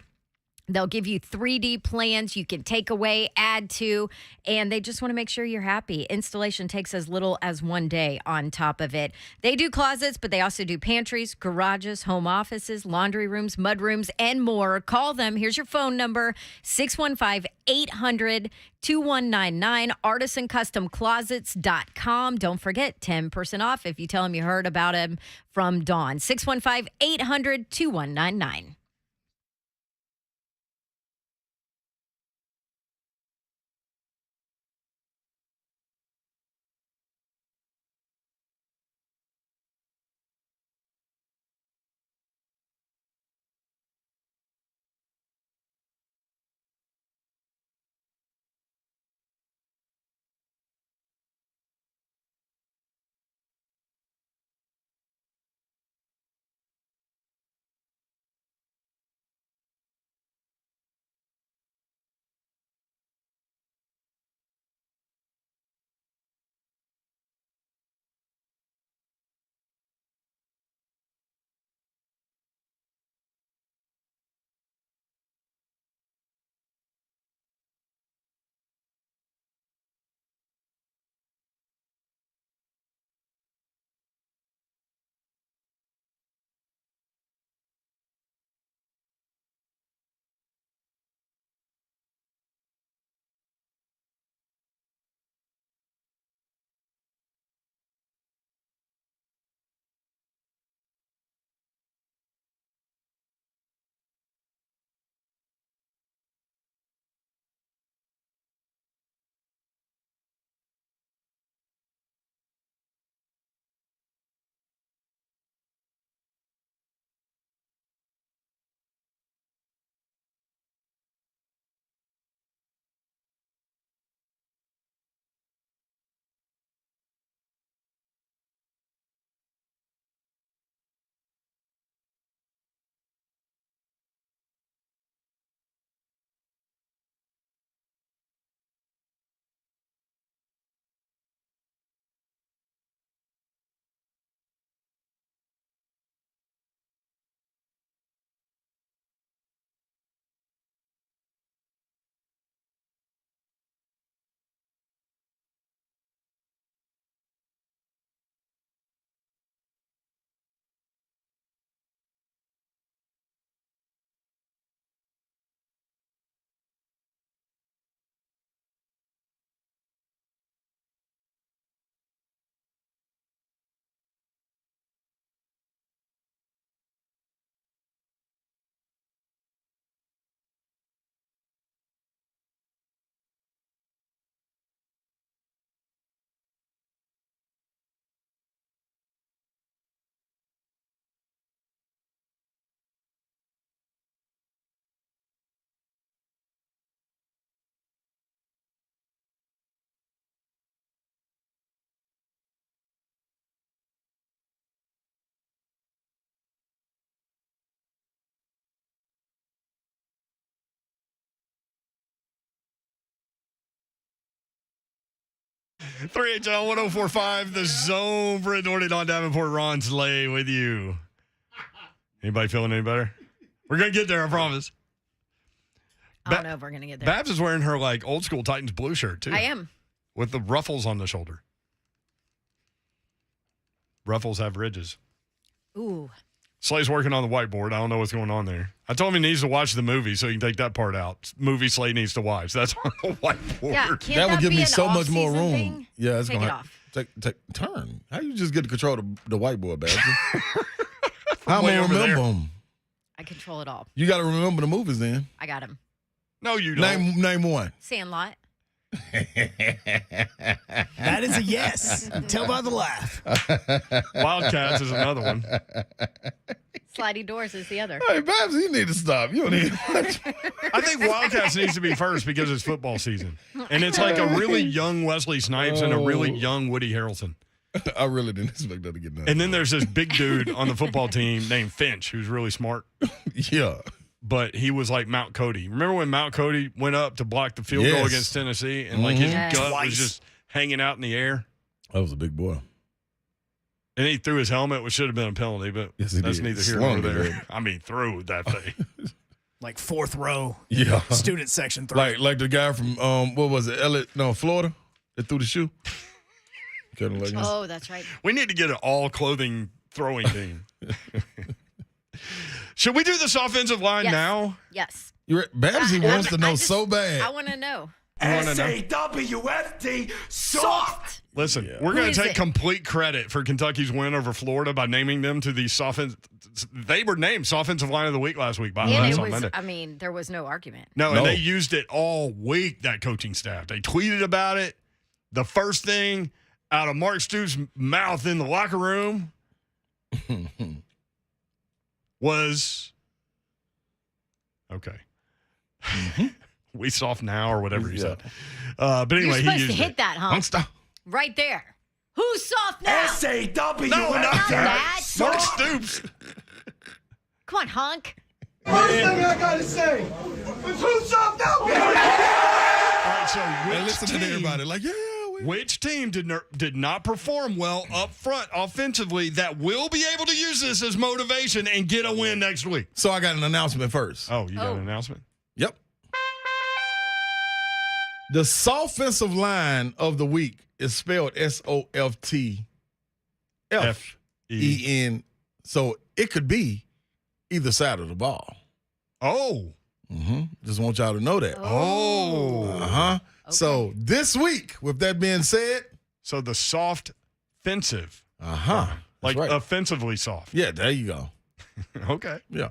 They'll give you 3D plans you can take away, add to, and they just want to make sure you're happy. Installation takes as little as 1 day on top of it. They do closets, but they also do pantries, garages, home offices, laundry rooms, mud rooms, and more. Call them. Here's your phone number, 615-800-2199, artisancustomclosets.com. Don't forget, 10% off if you tell them you heard about him from Dawn. 615-800-2199. 3HL 1045, The Zone. Brent Doherty, Don Davenport, Ron Slay with you. Anybody feeling any better? We're going to get there, I promise. I don't know if we're going to get there. Babs is wearing her like old school Titans blue shirt too. I am. With the ruffles on the shoulder. Ruffles have ridges. Ooh. Slay's working on the whiteboard. I don't know what's going on there. I told him he needs to watch the movie so he can take that part out. Movie Slay needs to watch. That's on the whiteboard. Yeah, can't That would give be me an so much more off-season room. thing? Yeah, it's Take going it to off. turn. How you just get to control the whiteboard, Babs? How am I Way going to over remember there. them? I control it all. You got to remember the movies then. I got him. No, you don't. Name one. Sandlot. That is a yes. Tell by the laugh. Wildcats is another one. Sliding Doors is the other. Hey, Babs, you need to stop. You don't need I think Wildcats needs to be first because it's football season. And it's like a really young Wesley Snipes and a really young Woody Harrelson. I really didn't expect that to get done. And then there's this big dude on the football team named Finch who's really smart. Yeah. But he was like Mount Cody. Remember when Mount Cody went up to block the field goal against Tennessee and like his gut was just hanging out in the air? That was a big boy. And he threw his helmet, which should have been a penalty, but Yes, he that's did. neither here Slung nor it, there. man. I mean, threw that thing. Like fourth row. Yeah. Student section 3. Like the guy from what was it? Florida that threw the shoe. Oh, that's right. We need to get an all clothing throwing team. Should we do this offensive line now? Yes. Babsy wants to know so bad. I want to know. SAWFT soft. Listen, we're going is to take it? complete credit for Kentucky's win over Florida by naming them to the they were named offensive line of the week last week. By the way, And that's it on was, Monday. I mean, there was no argument. No, and they used it all week, that coaching staff. They tweeted about it. The first thing out of Mark Stoops' mouth in the locker room was, okay. We soft now or whatever he said. But anyway, You're he supposed used to hit it. that, huh? Right there. Who's soft now? SAWFT. No, not that. that. Mark Stoops. Come on, honk. First thing I gotta say is who's soft out there? All right, so And listen to everybody. Like, which team did not perform well up front offensively that will be able to use this as motivation and get a win next week? So I got an announcement first. Oh, you got an announcement? Yep. The offensive line of the week is spelled SOFTFEN. So it could be either side of the ball. Oh. Just want y'all to know that. Oh. Okay. So this week, with that being said. So the soft offensive. Like right. Offensively soft. Yeah, there you go. Okay. Yeah.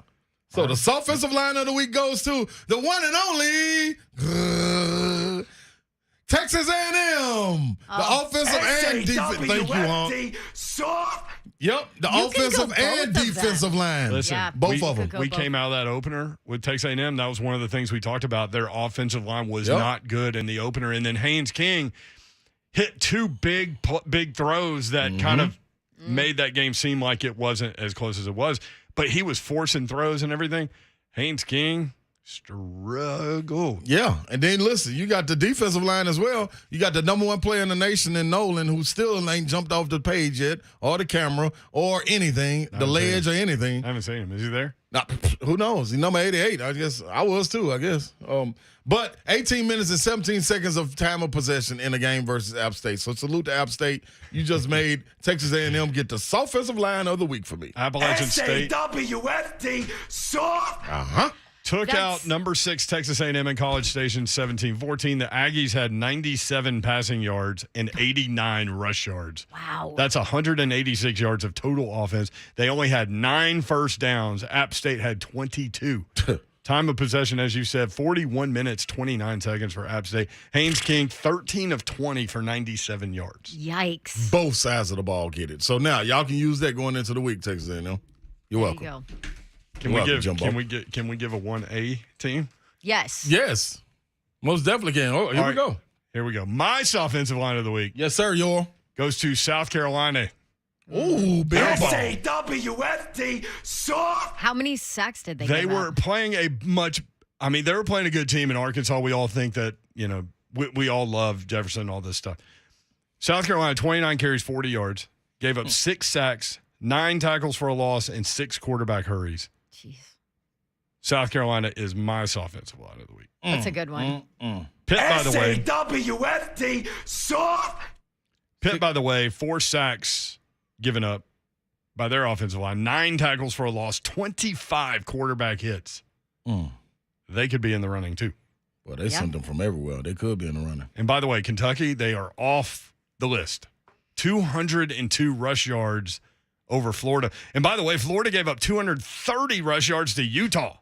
So the offensive line of the week goes to the one and only Texas A&M. The offensive and defense. Thank you, Hon. Yep, the offensive and defensive line. Listen, both of them. We came out of that opener with Texas A&M. That was one of the things we talked about. Their offensive line was not good in the opener. And then Haynes King hit two big throws that kind of made that game seem like it wasn't as close as it was. But he was forcing throws and everything. Haynes King struggled. Yeah, and then listen, you got the defensive line as well. You got the number one player in the nation in Nolan, who still ain't jumped off the page yet, or the camera, or anything, the ledge or anything. I haven't seen him. Is he there? Who knows? He's number 88. I guess I was too. I guess. But 18 minutes and 17 seconds of time of possession in a game versus App State. So salute to App State. You just made Texas A&M get the offensive line of the week for me. Appalachian State. SAWFT soft. Took out number 6 Texas A&M in College Station 17-14. The Aggies had 97 passing yards and 89 rush yards. Wow. That's 186 yards of total offense. They only had 9 first downs. App State had 22. Time of possession, as you said, 41 minutes, 29 seconds for App State. Haynes King, 13 of 20 for 97 yards. Yikes. Both sides of the ball get it. So now y'all can use that going into the week, Texas A&M. You're welcome. There you go. Can we give a 1A team? Yes. Yes. Most definitely can. Oh, here we go. Here we go. My offensive line of the week. Yes, sir, y'all. Goes to South Carolina. Ooh, big ball. SAWFT soft. How many sacks did they They give were up? playing they were playing a good team in Arkansas. We all think that, we all love Jefferson and all this stuff. South Carolina, 29 carries, 40 yards, gave up 6 sacks, 9 tackles for a loss, and 6 quarterback hurries. Jeez. South Carolina is my offensive line of the week. That's a good one. Pitt, by the way. SAWFT, soft. Pitt, by the way, 4 sacks given up by their offensive line, 9 tackles for a loss, 25 quarterback hits. They could be in the running, too. Well, they sent them from everywhere. They could be in the running. And by the way, Kentucky, they are off the list. 202 rush yards over Florida. And by the way, Florida gave up 230 rush yards to Utah.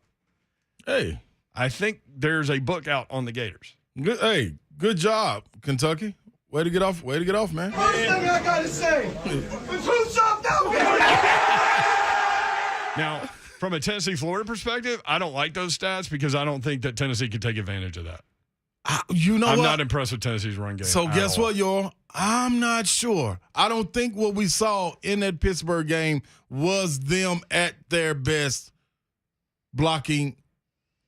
Hey. I think there's a book out on the Gators. Good job, Kentucky. Way to get off, man. First thing I gotta say, it's too soft out here. Now, from a Tennessee-Florida perspective, I don't like those stats because I don't think that Tennessee can take advantage of that. I'm not impressed with Tennessee's run game. So guess what, y'all? I'm not sure. I don't think what we saw in that Pittsburgh game was them at their best blocking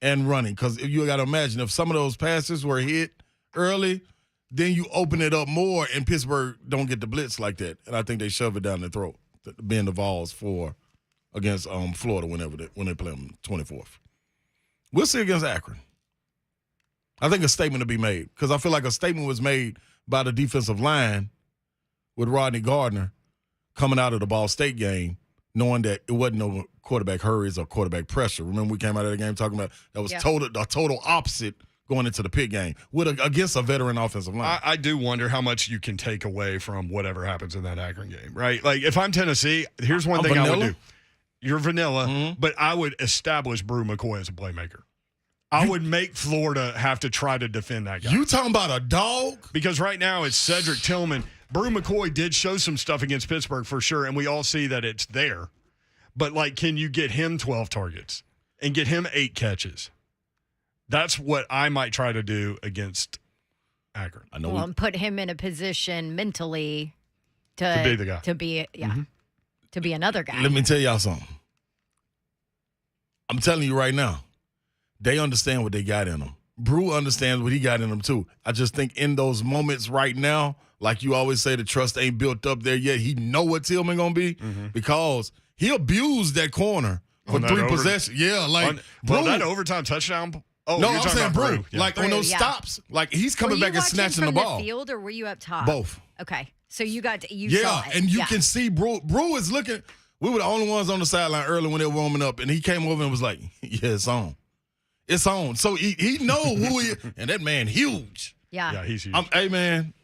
and running. Because you got to imagine, if some of those passes were hit early, then you open it up more, and Pittsburgh don't get the blitz like that. And I think they shove it down their throat, being the Vols against Florida when they play them 24th. We'll see against Akron. I think a statement to be made, because I feel like a statement was made by the defensive line with Rodney Gardner coming out of the Ball State game, knowing that it wasn't no quarterback hurries or quarterback pressure. Remember, we came out of the game talking about that was the total opposite going into the Pitt game against a veteran offensive line. I do wonder how much you can take away from whatever happens in that Akron game, right? Like, if I'm Tennessee, here's one thing I would do. You're vanilla, but I would establish Brew McCoy as a playmaker. I would make Florida have to try to defend that guy. You talking about a dog? Because right now it's Cedric Tillman. Brew McCoy did show some stuff against Pittsburgh for sure, and we all see that it's there. But, like, can you get him 12 targets and get him 8 catches? That's what I might try to do against Akron. I know. Well, and put him in a position mentally to be the guy. To be another guy. Let me tell y'all something. I'm telling you right now, they understand what they got in them. Brew understands what he got in them, too. I just think in those moments right now, like you always say, the trust ain't built up there yet. He know what Tillman going to be because he abused that corner for 3 possessions. Yeah, like Brew, that overtime touchdown. Oh, no, I'm saying Brew. Yeah. Like on those stops, like he's coming back and snatching the ball. Were you watching from the field or were you up top? Both. Okay, so you saw it. Yeah, and you can see Brew. Brew is looking. We were the only ones on the sideline early when they were warming up, and he came over and was like, "Yeah, it's on. It's on." So he know who he is, and that man huge. Yeah, he's huge. Hey man,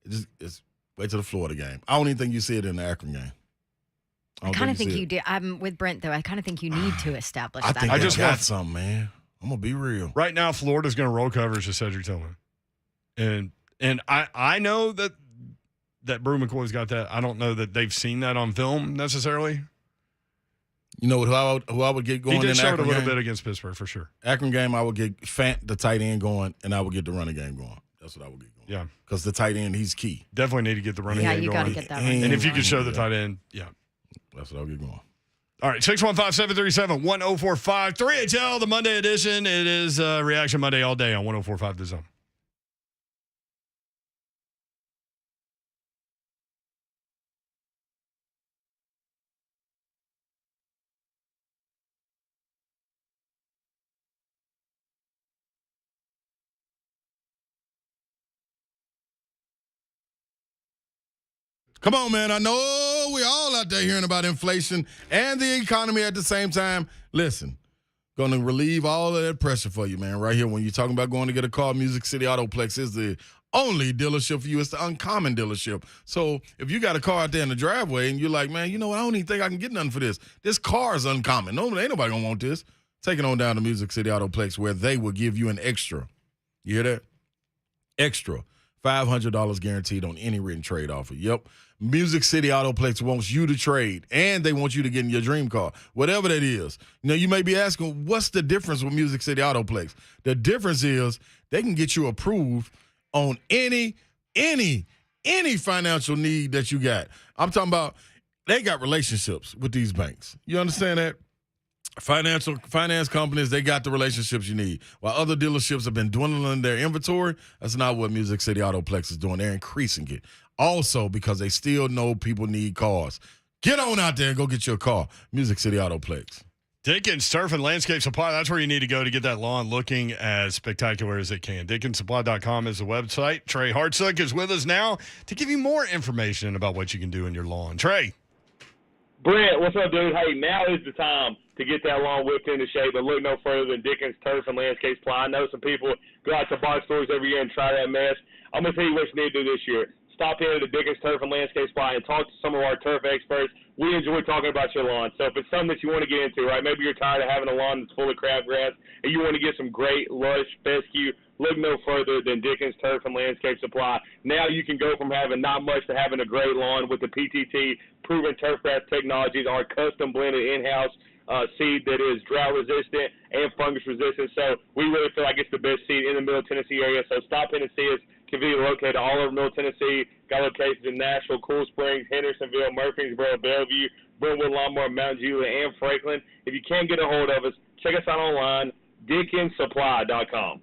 just wait till the Florida game. I don't even think you see it in the Akron game. I kind of think you do. I'm with Brent though. I kind of think you need to establish that. I just got something, man. I'm gonna be real. Right now, Florida's going to roll coverage to Cedric Tillman, and I know that Brew McCoy's got that. I don't know that they've seen that on film necessarily. You know who I would get going? He did in show it a little game? bit against Pittsburgh for sure. Akron game, I would get Fant, the tight end, going, and I would get the running game going. That's what I would get going. Yeah, because the tight end, he's key. Definitely need to get the running game going. Yeah, you got to get that running And if you going. could show the tight end, that's what I'll get going. All right, 615-737-1045. 3HL, the Monday edition. It is Reaction Monday all day on 1045 The Zone. Come on, man. I know we all out there hearing about inflation and the economy at the same time. Listen, going to relieve all of that pressure for you, man, right here. When you're talking about going to get a car, Music City Autoplex is the only dealership for you. It's the uncommon dealership. So if you got a car out there in the driveway and you're like, man, you know what? I don't even think I can get nothing for this. This car is uncommon. No, ain't nobody going to want this. Take it on down to Music City Autoplex where they will give you an extra. You hear that? Extra. $500 guaranteed on any written trade offer. Yep. Music City Autoplex wants you to trade, and they want you to get in your dream car, whatever that is. Now, you may be asking, what's the difference with Music City Autoplex? The difference is they can get you approved on any financial need that you got. I'm talking about they got relationships with these banks. You understand that? Finance companies, they got the relationships you need. While other dealerships have been dwindling their inventory, that's not what Music City Autoplex is doing. They're increasing it. Also, because they still know people need cars. Get on out there and go get your car. Music City Autoplex. Dickens Turf and Landscape Supply, that's where you need to go to get that lawn looking as spectacular as it can. DickensSupply.com is the website. Trey Hartsook is with us now to give you more information about what you can do in your lawn. Trey. Brent, what's up, dude? Hey, now is the time to get that lawn whipped into shape, but look no further than Dickens Turf and Landscape Supply. I know some people go out to box stores every year and try that mess. I'm going to tell you what you need to do this year. Stop in at the Dickens Turf and Landscape Supply and talk to some of our turf experts. We enjoy talking about your lawn. So if it's something that you want to get into, right, maybe you're tired of having a lawn that's full of crabgrass and you want to get some great, lush fescue, look no further than Dickens Turf and Landscape Supply. Now you can go from having not much to having a great lawn with the PTT proven turfgrass technologies, our custom blended in-house seed that is drought resistant and fungus resistant. So we really feel like it's the best seed in the Middle Tennessee area. So stop in and see us. Conveniently located all over Middle Tennessee. Got locations in Nashville, Cool Springs, Hendersonville, Murfreesboro, Bellevue, Brentwood, Lawnmower, Mount Juliet, and Franklin. If you can't get a hold of us, check us out online, DickensSupply.com.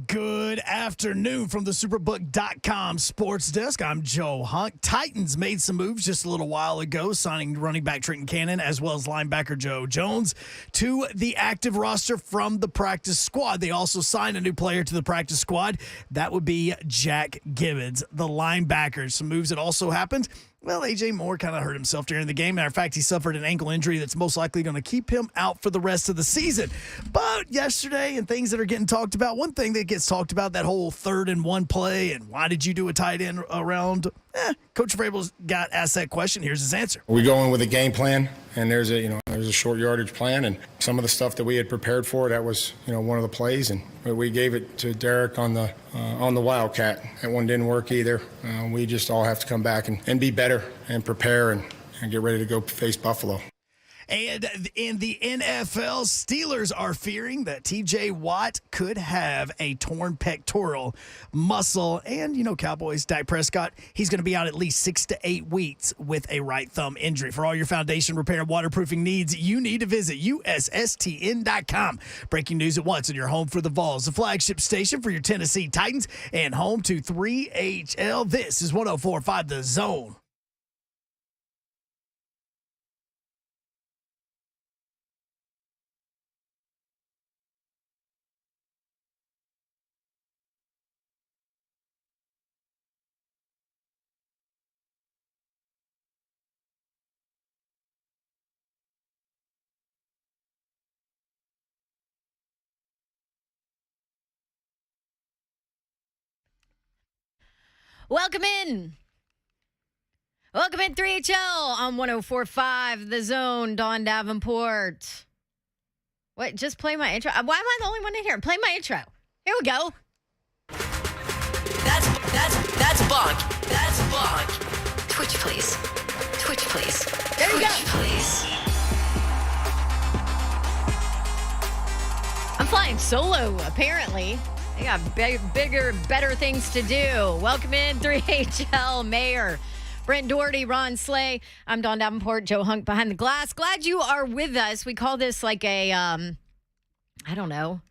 Good afternoon from the Superbook.com sports desk. I'm Joe Hunk. Titans made some moves just a little while ago, signing running back Trenton Cannon as well as linebacker Joe Jones to the active roster from the practice squad. They also signed a new player to the practice squad. That would be Jack Gibbons, the linebacker. Some moves that also happened. Well, A.J. Moore kind of hurt himself during the game. Matter of fact, he suffered an ankle injury that's most likely going to keep him out for the rest of the season. But yesterday, and things that are getting talked about, one thing that gets talked about, that whole 3rd and 1 play, and why did you do a tight end around? Coach Vrabel's got asked that question. Here's his answer. We go in with a game plan, and there's a short yardage plan, and some of the stuff that we had prepared for, that was one of the plays, and we gave it to Derek on the Wildcat. That one didn't work either. We just all have to come back and be better and prepare and get ready to go face Buffalo. And in the NFL, Steelers are fearing that TJ Watt could have a torn pectoral muscle. And, Cowboys, Dak Prescott, he's going to be out at least 6 to 8 weeks with a right thumb injury. For all your foundation repair and waterproofing needs, you need to visit USSTN.com. Breaking news at once on your home for the Vols, the flagship station for your Tennessee Titans, and home to 3HL. This is 104.5 The Zone. Welcome in. Welcome in 3HL on 104.5 The Zone. Dawn Davenport. What? Just play my intro. Why am I the only one in here? Play my intro. Here we go. That's Bonk. That's Bonk. Twitch, please. Twitch, please. There you go. Twitch, please. I'm flying solo, apparently. They got bigger, better things to do. Welcome in 3HL Mayor Brent Doherty, Ron Slay. I'm Dawn Davenport, Joe Hunk behind the glass. Glad you are with us. We call this like a, I don't know,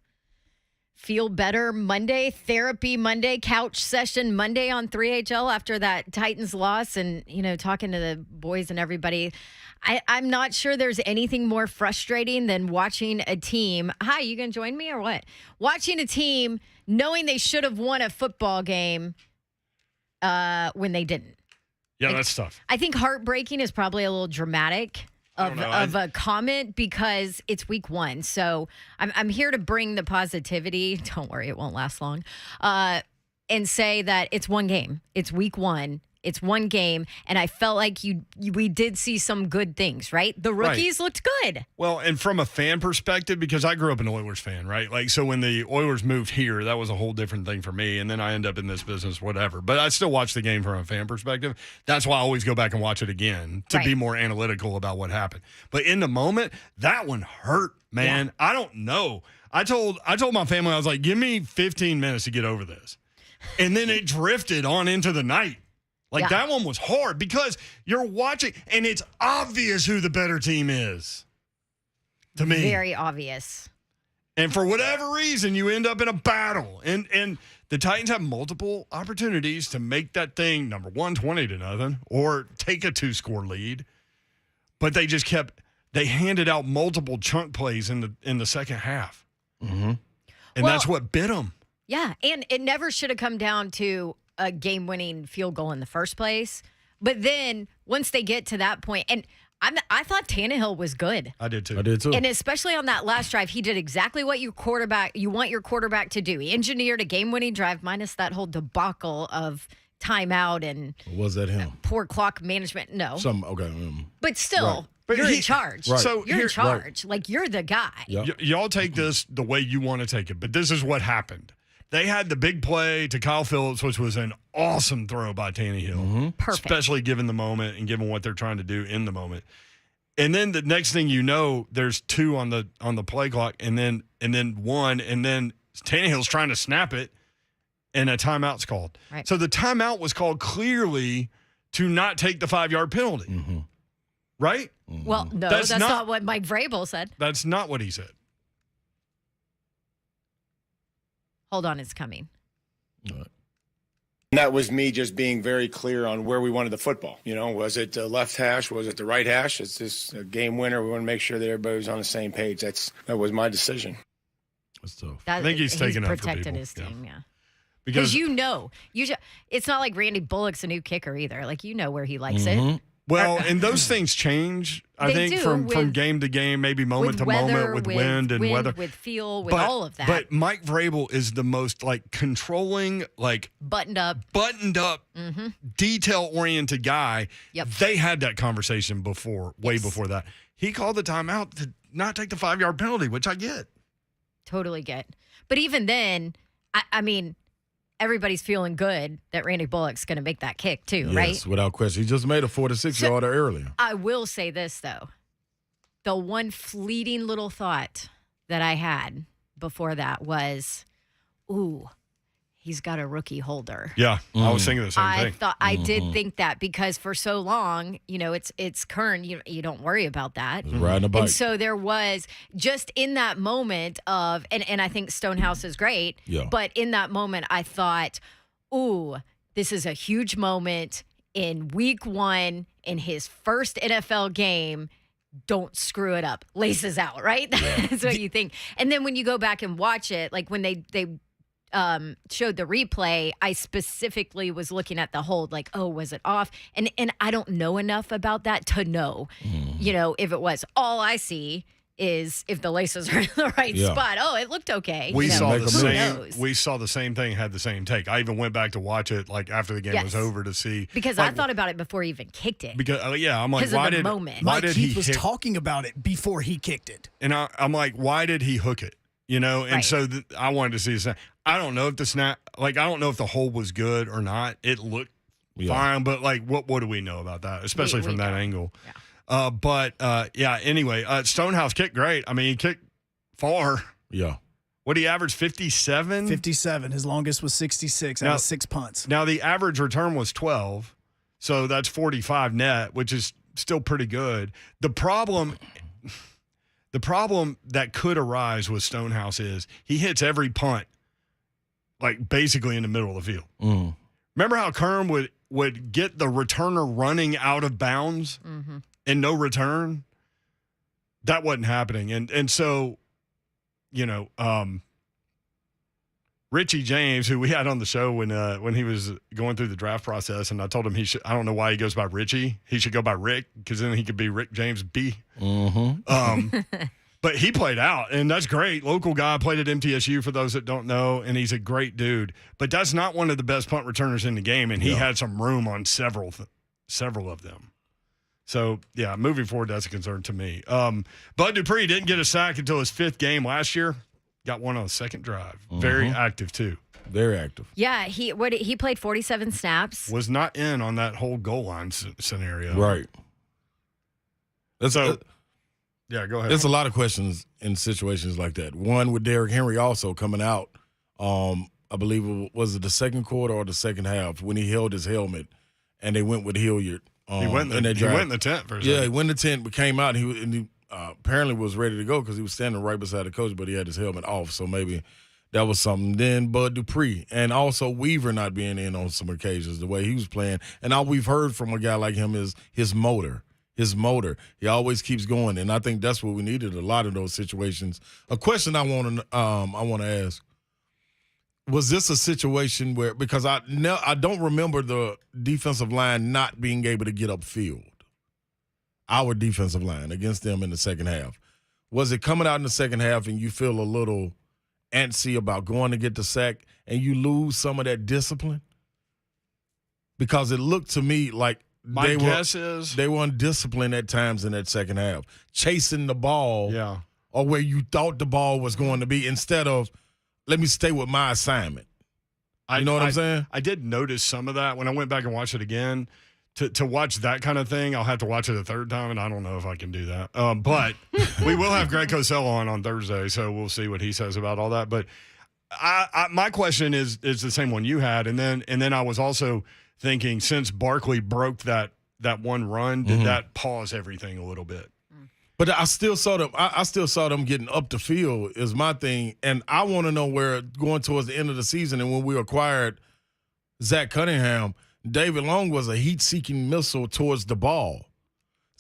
feel better Monday, therapy Monday, couch session Monday on 3HL after that Titans loss and, talking to the boys and everybody. I'm not sure there's anything more frustrating than watching a team. Hi, you going to join me or what? Watching a team knowing they should have won a football game when they didn't. Yeah, that's tough. I think heartbreaking is probably a little dramatic of a comment because it's week one. So I'm here to bring the positivity. Don't worry, it won't last long. And say that it's one game. It's week one. It's one game, and I felt like we did see some good things, right? The rookies looked good. Well, and from a fan perspective, because I grew up an Oilers fan, right? Like, so when the Oilers moved here, that was a whole different thing for me, and then I end up in this business, whatever. But I still watch the game from a fan perspective. That's why I always go back and watch it again to be more analytical about what happened. But in the moment, that one hurt, man. Yeah. I don't know. I told my family, I was like, give me 15 minutes to get over this. And then it drifted on into the night. That one was hard because you're watching, and it's obvious who the better team is, to me. Very obvious. And for whatever reason, you end up in a battle. And the Titans have multiple opportunities to make that thing, number one, 20-0, or take a 2-score lead. But they just they handed out multiple chunk plays in the second half. Mm-hmm. And that's what bit them. Yeah, and it never should have come down to a game-winning field goal in the first place. But then once they get to that point, and I thought Tannehill was good. I did too. And especially on that last drive, he did exactly what you want your quarterback to do. He engineered a game-winning drive minus that whole debacle of timeout and was that him? Poor clock management. No. Okay. But still, you're in charge. Right. So you're in charge. Like, you're the guy. Yep. Y'all take this the way you want to take it, but this is what happened. They had the big play to Kyle Phillips, which was an awesome throw by Tannehill. Mm-hmm. Perfect. Especially given the moment and given what they're trying to do in the moment. And then the next thing you know, there's 2 on the play clock, and then 1, and then Tannehill's trying to snap it, and a timeout's called. Right. So the timeout was called clearly to not take the 5-yard penalty. Mm-hmm. Right? Mm-hmm. Well, no, that's not what Mike Vrabel said. That's not what he said. Hold on, it's coming. All right. That was me just being very clear on where we wanted the football. Was it the left hash? Was it the right hash? It's just a game winner. We want to make sure that everybody was on the same page. That was my decision. That's tough. I think he's taking up for protected people. His team, yeah. Because it's not like Randy Bullock's a new kicker either. Like, where he likes Mm-hmm. it. Well, and those things change, I think, from game to game, maybe moment to moment, with wind and weather. With feel, with all of that. But Mike Vrabel is the most, controlling, buttoned up, mm-hmm. detail-oriented guy. Yep. They had that conversation way before that. He called the timeout to not take the 5-yard penalty, which I get. Totally get. But even then, I mean, everybody's feeling good that Randy Bullock's going to make that kick too, right? Yes, without question. He just made a 4-6 yarder earlier. I will say this, though. the one fleeting little thought that I had before that was, ooh, he's got a rookie holder. Yeah, I was thinking the same thing. I did think that because for so long, it's Kern. You don't worry about that. Riding a bike. And so there was just in that moment of, and I think Stonehouse is great. Yeah. But in that moment, I thought, ooh, this is a huge moment in week 1 in his first NFL game. Don't screw it up. Laces out, right? That's what you think. And then when you go back and watch it, like when they showed the replay, I specifically was looking at the hold, like, oh, was it off? And I don't know enough about that to know, if it was. All I see is if the laces are in the right spot. Oh, it looked okay. We saw the same thing, had the same take. I even went back to watch it like after the game was over to see. Because I thought about it before he even kicked it. Because I'm like, why did moment. Why Mike did Keith he was talking about it before he kicked it. And I'm like, why did he hook it? And Right. so I wanted to see the snap. I don't know if the snap, I don't know if the hold was good or not. It looked fine, but what do we know about that, especially from that angle? Yeah. Anyway, Stonehouse kicked great. I mean, he kicked far. Yeah. What did he average, 57? 57. His longest was 66 out of 6 punts. Now, the average return was 12, so that's 45 net, which is still pretty good. The problem that could arise with Stonehouse is he hits every punt, basically in the middle of the field. Mm. Remember how Kern would get the returner running out of bounds and no return? That wasn't happening. And so, Richie James, who we had on the show when he was going through the draft process, and I told him I don't know why he goes by Richie. He should go by Rick, because then he could be Rick James B. But he played out, and that's great. Local guy, played at MTSU for those that don't know, and he's a great dude. But that's not one of the best punt returners in the game, and he had some room on several of them. So, yeah, moving forward, that's a concern to me. Bud Dupree didn't get a sack until his 5th game last year. Got one on the second drive. Very active, too. Very active. Yeah, he played 47 snaps. Was not in on that whole goal line scenario. Right. Yeah, go ahead. There's a lot of questions in situations like that. One with Derrick Henry also coming out, I believe was it the second quarter or the second half when he held his helmet and they went with Hilliard. He went in the tent for a second. Yeah, he went in the tent but came out and he apparently was ready to go because he was standing right beside the coach, but he had his helmet off, so maybe that was something. Then Bud Dupree and also Weaver not being in on some occasions, the way he was playing. And all we've heard from a guy like him is his motor. He always keeps going, and I think that's what we needed. A lot of those situations. A question I want to ask: was this a situation where, because I don't remember the defensive line not being able to get upfield, our defensive line against them in the second half? Was it coming out in the second half and you feel a little antsy about going to get the sack and you lose some of that discipline? Because it looked to me like my guess is they were undisciplined at times in that second half, chasing the ball, or where you thought the ball was going to be, instead of let me stay with my assignment. You know what I'm saying? I did notice some of that when I went back and watched it again. To watch that kind of thing, I'll have to watch it a third time, and I don't know if I can do that. But we will have Greg Cosell on Thursday, so we'll see what he says about all that. But my question is the same one you had, and then I was also thinking, since Barkley broke that one run, did that pause everything a little bit? But I still saw them. I still saw them getting up the field is my thing, and I want to know where going towards the end of the season and when we acquired Zach Cunningham, David Long was a heat-seeking missile towards the ball.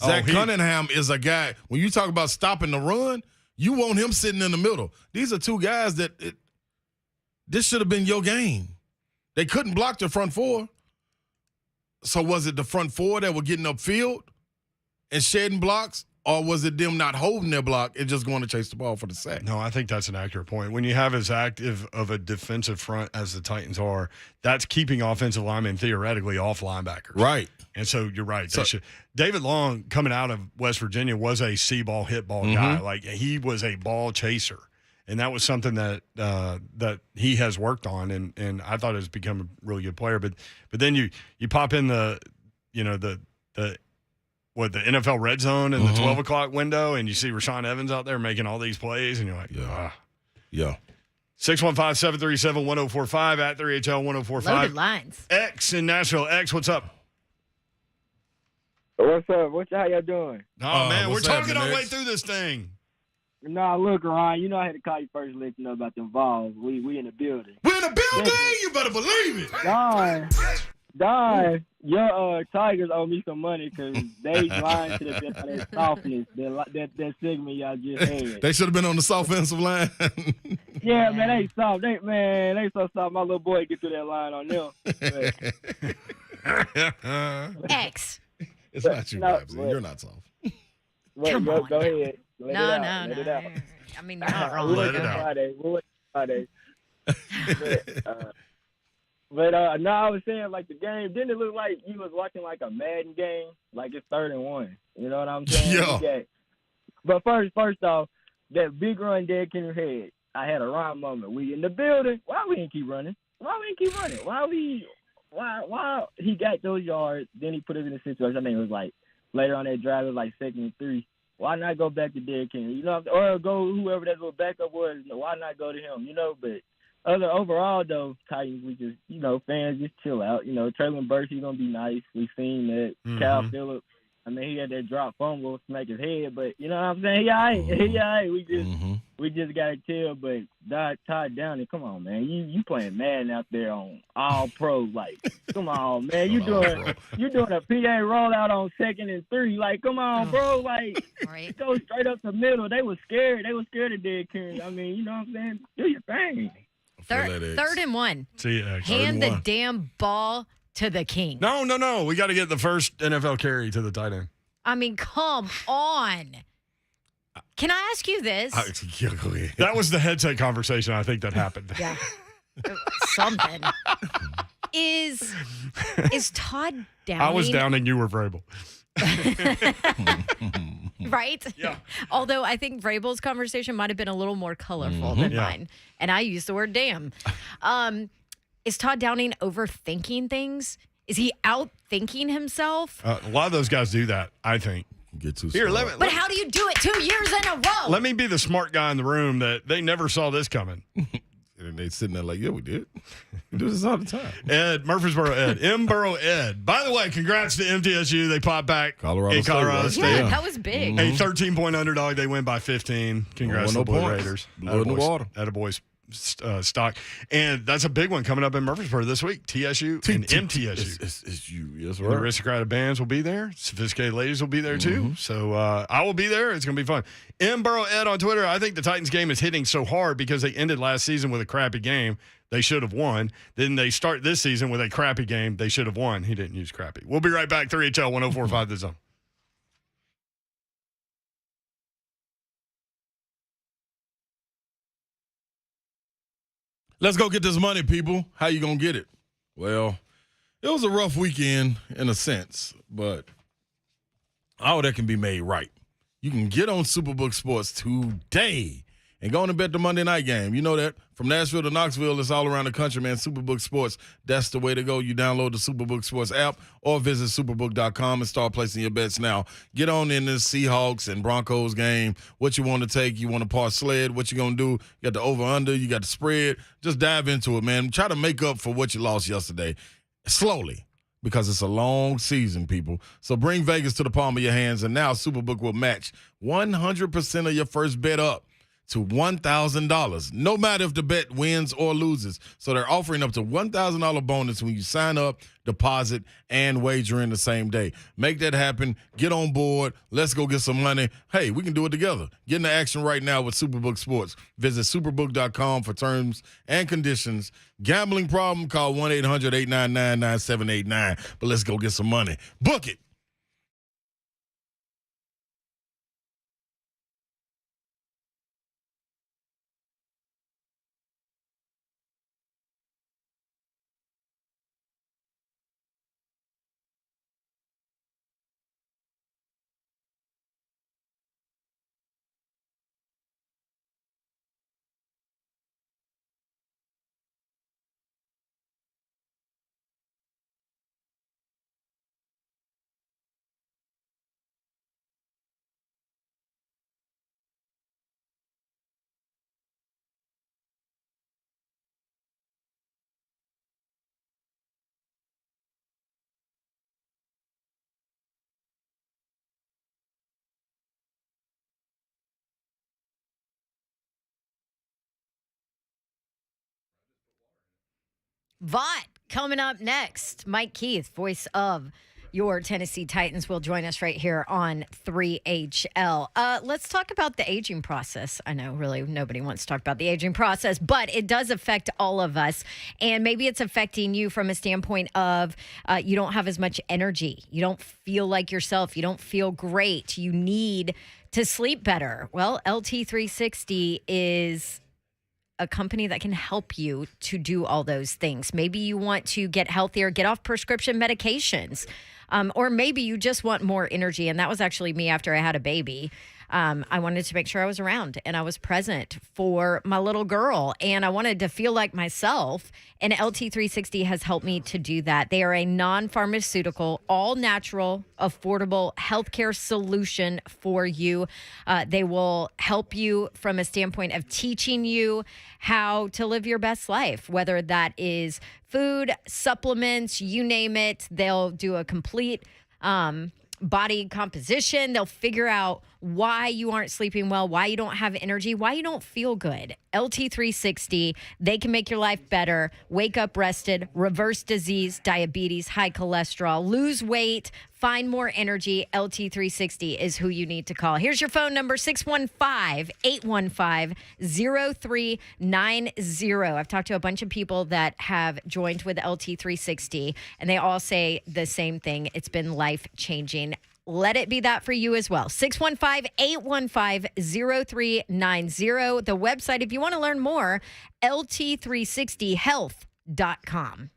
Zach Cunningham is a guy, when you talk about stopping the run, you want him sitting in the middle. These are two guys that this should have been your game. They couldn't block the front four. So was it the front four that were getting upfield and shedding blocks, or was it them not holding their block and just going to chase the ball for the sack? No, I think that's an accurate point. When you have as active of a defensive front as the Titans are, that's keeping offensive linemen theoretically off linebackers. Right. And so you're right. David Long, coming out of West Virginia, was a see-ball, hit-ball guy. Like, he was a ball chaser. And that was something that that he has worked on, and I thought has become a really good player. But then you pop in the the NFL Red Zone in the 12 o'clock window, and you see Rashaan Evans out there making all these plays, and you're like, Yeah. 615-737-1045 at 3HL1045. Loaded lines. X in Nashville. X, what's up? What's up? How y'all doing? Oh, man, we're what's talking happening, our way X? through this thing. Nah, look, Ryan, you know I had to call you first to let you know about them Vols. We in the building. We're in the building. You better believe it. Don, your Tigers owe me some money because they lying to that softness, that segment y'all just had. They should have been on the offensive line. Yeah, man, they soft. They so soft. My little boy get through that line on them. X. It's not you, Babsy. You're not soft. Come on. Go ahead. Let No. it out. I mean, you're not wrong. We'll Let wait it till out. Friday. But no, I was saying, like, the game, didn't it look like you was watching, like, a Madden game? Like, it's 3rd and 1. You know what I'm saying? Yeah. But first off, that big run Derrick Henry had, I had a Ryan moment. We in the building. Why we didn't keep running? Why he got those yards, then he put us in a situation, I think it was, like, later on that drive, it was, like, 2nd and 3. Why not go back to Derrick Henry? You know, or go whoever that little backup was. Why not go to him? You know, but overall though, Titans, we just, you know, fans just chill out. You know, Traylon Burks, he's gonna be nice. We've seen that. Cal Phillips, I mean, he had that drop fumble, smack his head, but you know what I'm saying? He all right. We just gotta chill. But Todd Downing, come on, man, you playing Madden out there on All Pro, like, come on, man, you doing a PA rollout on 2nd and 3, like, come on, bro, like, Right. go straight up the middle. They were scared of Derrick Henry. I mean, you know what I'm saying? Do your thing. Third and 1. See, X. Hand the damn ball to the king. No. We got to get the first NFL carry to the tight end. I mean, come on. Can I ask you this? That was the headset conversation I think that happened. Yeah. Something. Is Todd Downing? I was downing, you were Vrabel. Right? Yeah. Although I think Vrabel's conversation might have been a little more colorful than mine. And I used the word damn. Is Todd Downing overthinking things? Is he outthinking himself? A lot of those guys do that, I think. Get too Here, smart. But how do you do it 2 years in a row? Let me be the smart guy in the room that they never saw this coming. And they sitting there like, yeah, we did. We do this all the time. Ed, Murfreesboro Ed. M-Borough Ed. By the way, congrats to MTSU. They popped back Colorado in Colorado State, State. Yeah, that was big. A 13-point underdog. They win by 15. Congrats to the Blue Raiders. Blood in the water. Attaboys stock. And that's a big one coming up in Murfreesboro this week. TSU and MTSU. It's you. Yes, The right. aristocratic bands will be there. Sophisticated ladies will be there too. So I will be there. It's going to be fun. M-Borough Ed on Twitter. I think the Titans game is hitting so hard because they ended last season with a crappy game. They should have won. Then they start this season with a crappy game. They should have won. He didn't use crappy. We'll be right back. 3HL 1045 The Zone. Let's go get this money, people. How you gonna get it? Well, it was a rough weekend in a sense, but all that can be made right. You can get on Superbook Sports today and go on and bet the Monday night game. You know that. From Nashville to Knoxville, it's all around the country, man. Superbook Sports, that's the way to go. You download the Superbook Sports app or visit superbook.com and start placing your bets now. Get on in this Seahawks and Broncos game. What you want to take, you want to park sled, what you going to do. You got the over-under, you got the spread. Just dive into it, man. Try to make up for what you lost yesterday slowly, because it's a long season, people. So bring Vegas to the palm of your hands, and now Superbook will match 100% of your first bet up to $1,000, no matter if the bet wins or loses. So they're offering up to $1,000 bonus when you sign up, deposit, and wager in the same day. Make that happen. Get on board. Let's go get some money. Hey, we can do it together. Get into action right now with Superbook Sports. Visit superbook.com for terms and conditions. Gambling problem? Call 1-800-899-9789. But let's go get some money. Book it. VOTT coming up next. Mike Keith, voice of your Tennessee Titans, will join us right here on 3HL. Let's talk about the aging process. I know really nobody wants to talk about the aging process, but it does affect all of us. And maybe it's affecting you from a standpoint of you don't have as much energy. You don't feel like yourself. You don't feel great. You need to sleep better. Well, LT360 is a company that can help you to do all those things. Maybe you want to get healthier, get off prescription medications, or maybe you just want more energy. And that was actually me after I had a baby. I wanted to make sure I was around and I was present for my little girl, and I wanted to feel like myself. And LT360 has helped me to do that. They are a non-pharmaceutical, all-natural, affordable healthcare solution for you. They will help you from a standpoint of teaching you how to live your best life, whether that is food, supplements, you name it. They'll do a complete body composition. They'll figure out why you aren't sleeping well, why you don't have energy, why you don't feel good. LT360, they can make your life better, wake up rested, reverse disease, diabetes, high cholesterol, lose weight, find more energy. LT360 is who you need to call. Here's your phone number, 615-815-0390. I've talked to a bunch of people that have joined with LT360, and they all say the same thing. It's been life-changing. Let it be that for you as well. 615-815-0390. The website, if you want to learn more, lt360health.com.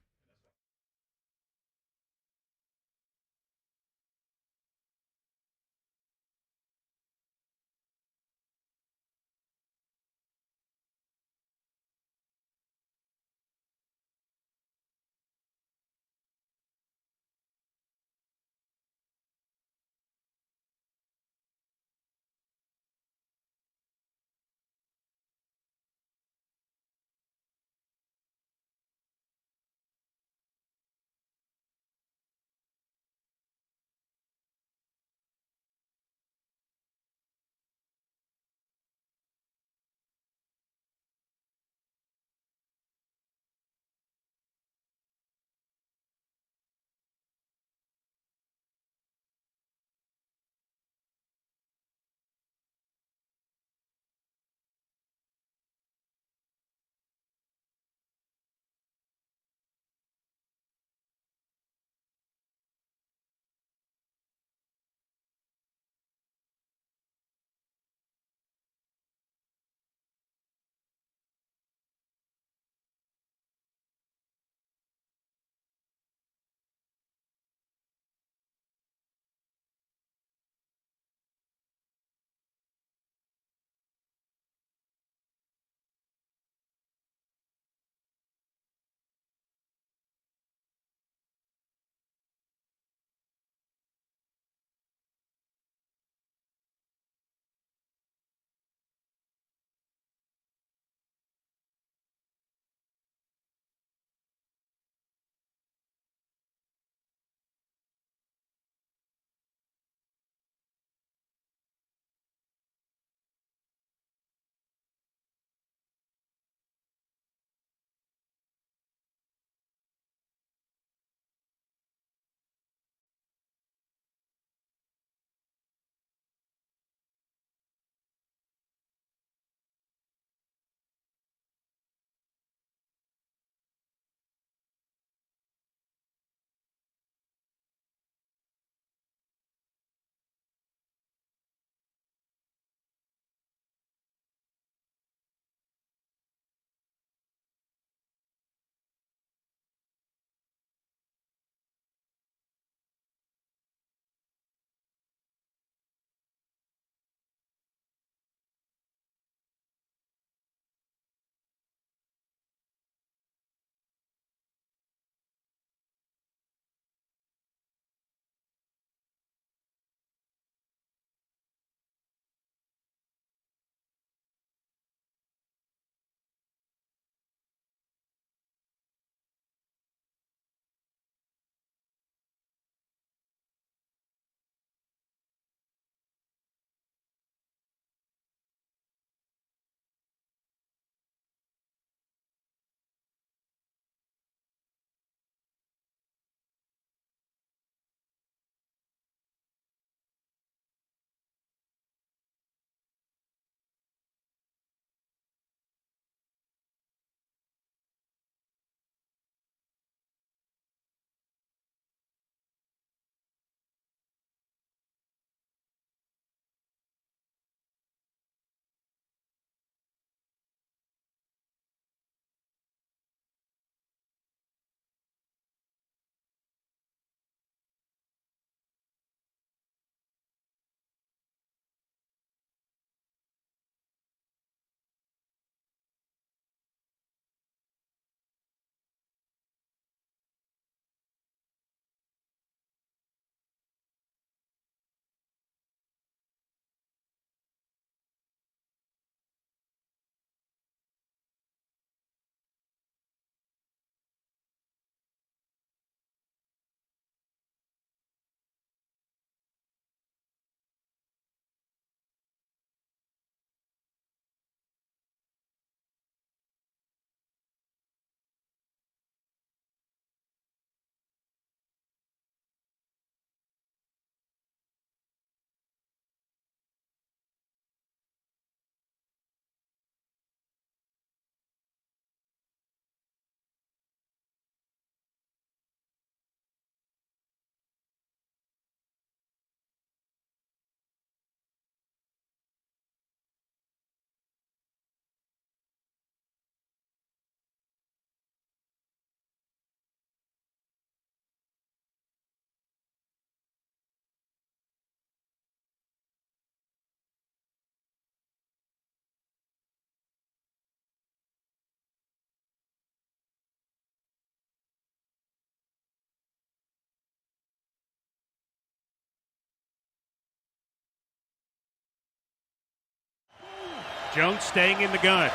Jones staying in the gun.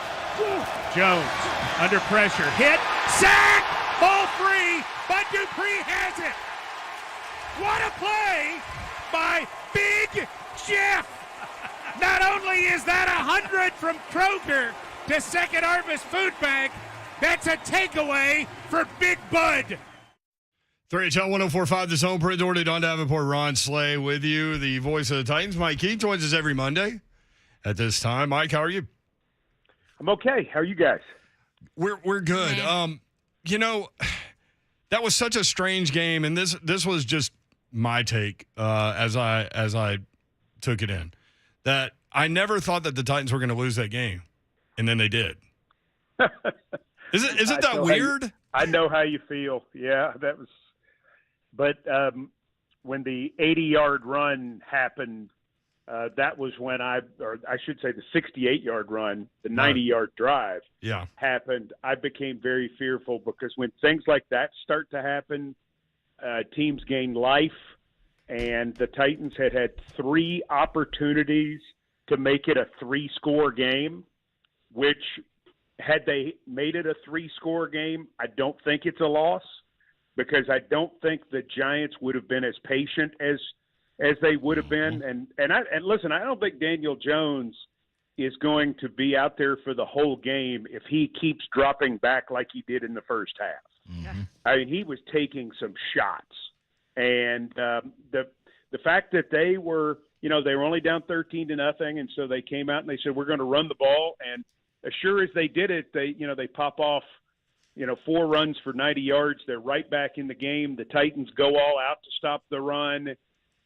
Jones under pressure. Hit. Sack. Ball free. But Dupree has it. What a play by Big Jeff. Not only is that 100 from Kroger to Second Harvest Food Bank, that's a takeaway for Big Bud. 3HL 104.5 The Zone. Britt Doherty, Don Davenport, Ron Slay with you. The voice of the Titans, Mike Keith, joins us every Monday at this time. Mike, how are you? I'm okay. How are you guys? We're good. That was such a strange game, and this was just my take as I took it in. That I never thought that the Titans were going to lose that game, and then they did. Isn't that weird? I know how you feel. Yeah, that was. But when the 80-yard run happened, that was when I should say the 68-yard run, the 90-yard drive happened. I became very fearful because when things like that start to happen, teams gain life. And the Titans had 3 opportunities to make it a 3-score game, which had they made it a 3-score game, I don't think it's a loss because I don't think the Giants would have been as patient as they would have been. And listen, I don't think Daniel Jones is going to be out there for the whole game if he keeps dropping back like he did in the first half. Mm-hmm. I mean, he was taking some shots. And the fact that they were only down 13-0, and so they came out and they said we're going to run the ball. And as sure as they did it, they pop off 4 runs for 90 yards. They're right back in the game. The Titans go all out to stop the run,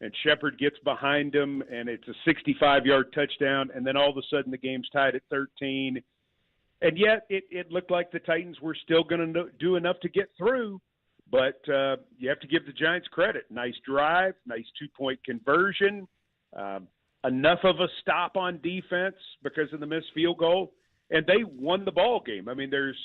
and Shepard gets behind them, and it's a 65-yard touchdown. And then all of a sudden the game's tied at 13. And yet it looked like the Titans were still going to do enough to get through. But you have to give the Giants credit. Nice drive, nice 2-point conversion, enough of a stop on defense because of the missed field goal, and they won the ball game. I mean, there's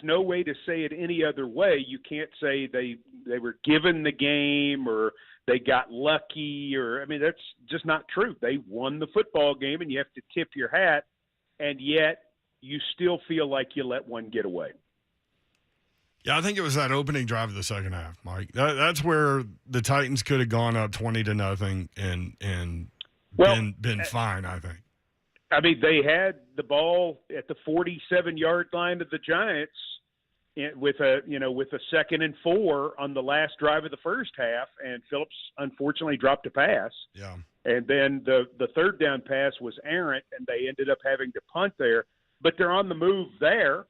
no way to say it any other way. You can't say they were given the game or they got lucky that's just not true. They won the football game, and you have to tip your hat, and yet you still feel like you let one get away. Yeah, I think it was that opening drive of the second half, Mike. That's where the Titans could have gone up 20-0 and been fine, I think. I mean, they had the ball at the 47-yard line of the Giants with a 2nd and 4 on the last drive of the first half, and Phillips unfortunately dropped a pass. Yeah. And then the third down pass was errant, and they ended up having to punt there. But they're on the move there.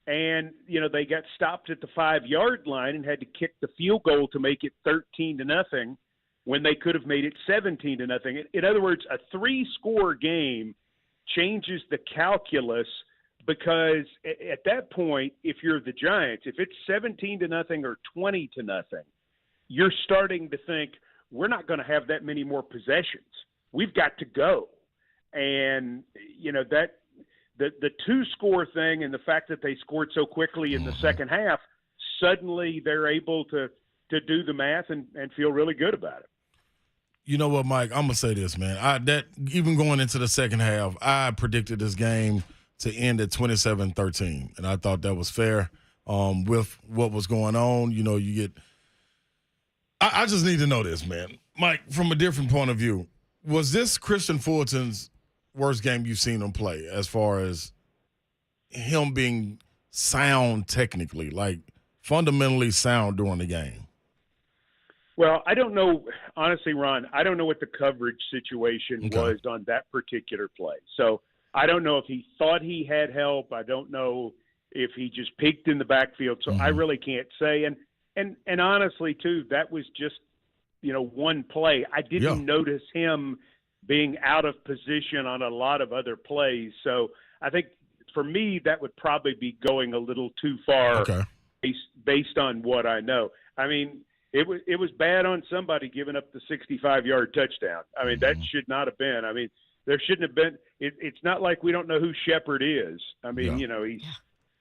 And, they got stopped at the 5-yard line and had to kick the field goal to make it 13-0 when they could have made it 17-0. In other words, a 3-score game changes the calculus because at that point, if you're the Giants, if it's 17-0 or 20-0, you're starting to think we're not going to have that many more possessions. We've got to go. And, that – The 2-score thing and the fact that they scored so quickly in the second half, suddenly they're able to do the math and feel really good about it. You know what, Mike? I'm going to say this, man. Even going into the second half, I predicted this game to end at 27-13, and I thought that was fair with what was going on. You get – I just need to know this, man. Mike, from a different point of view, was this Christian Fulton's worst game you've seen him play as far as him being sound technically, like fundamentally sound during the game? Well, I don't know. Honestly, Ron, I don't know what the coverage situation was on that particular play. So I don't know if he thought he had help. I don't know if he just peeked in the backfield. So I really can't say. And honestly, too, that was just, one play. I didn't notice him being out of position on a lot of other plays. So I think for me, that would probably be going a little too far based on what I know. I mean, it was bad on somebody giving up the 65-yard touchdown. I mean, that should not have been. I mean, there shouldn't have been. It's not like we don't know who Shepard is. I mean,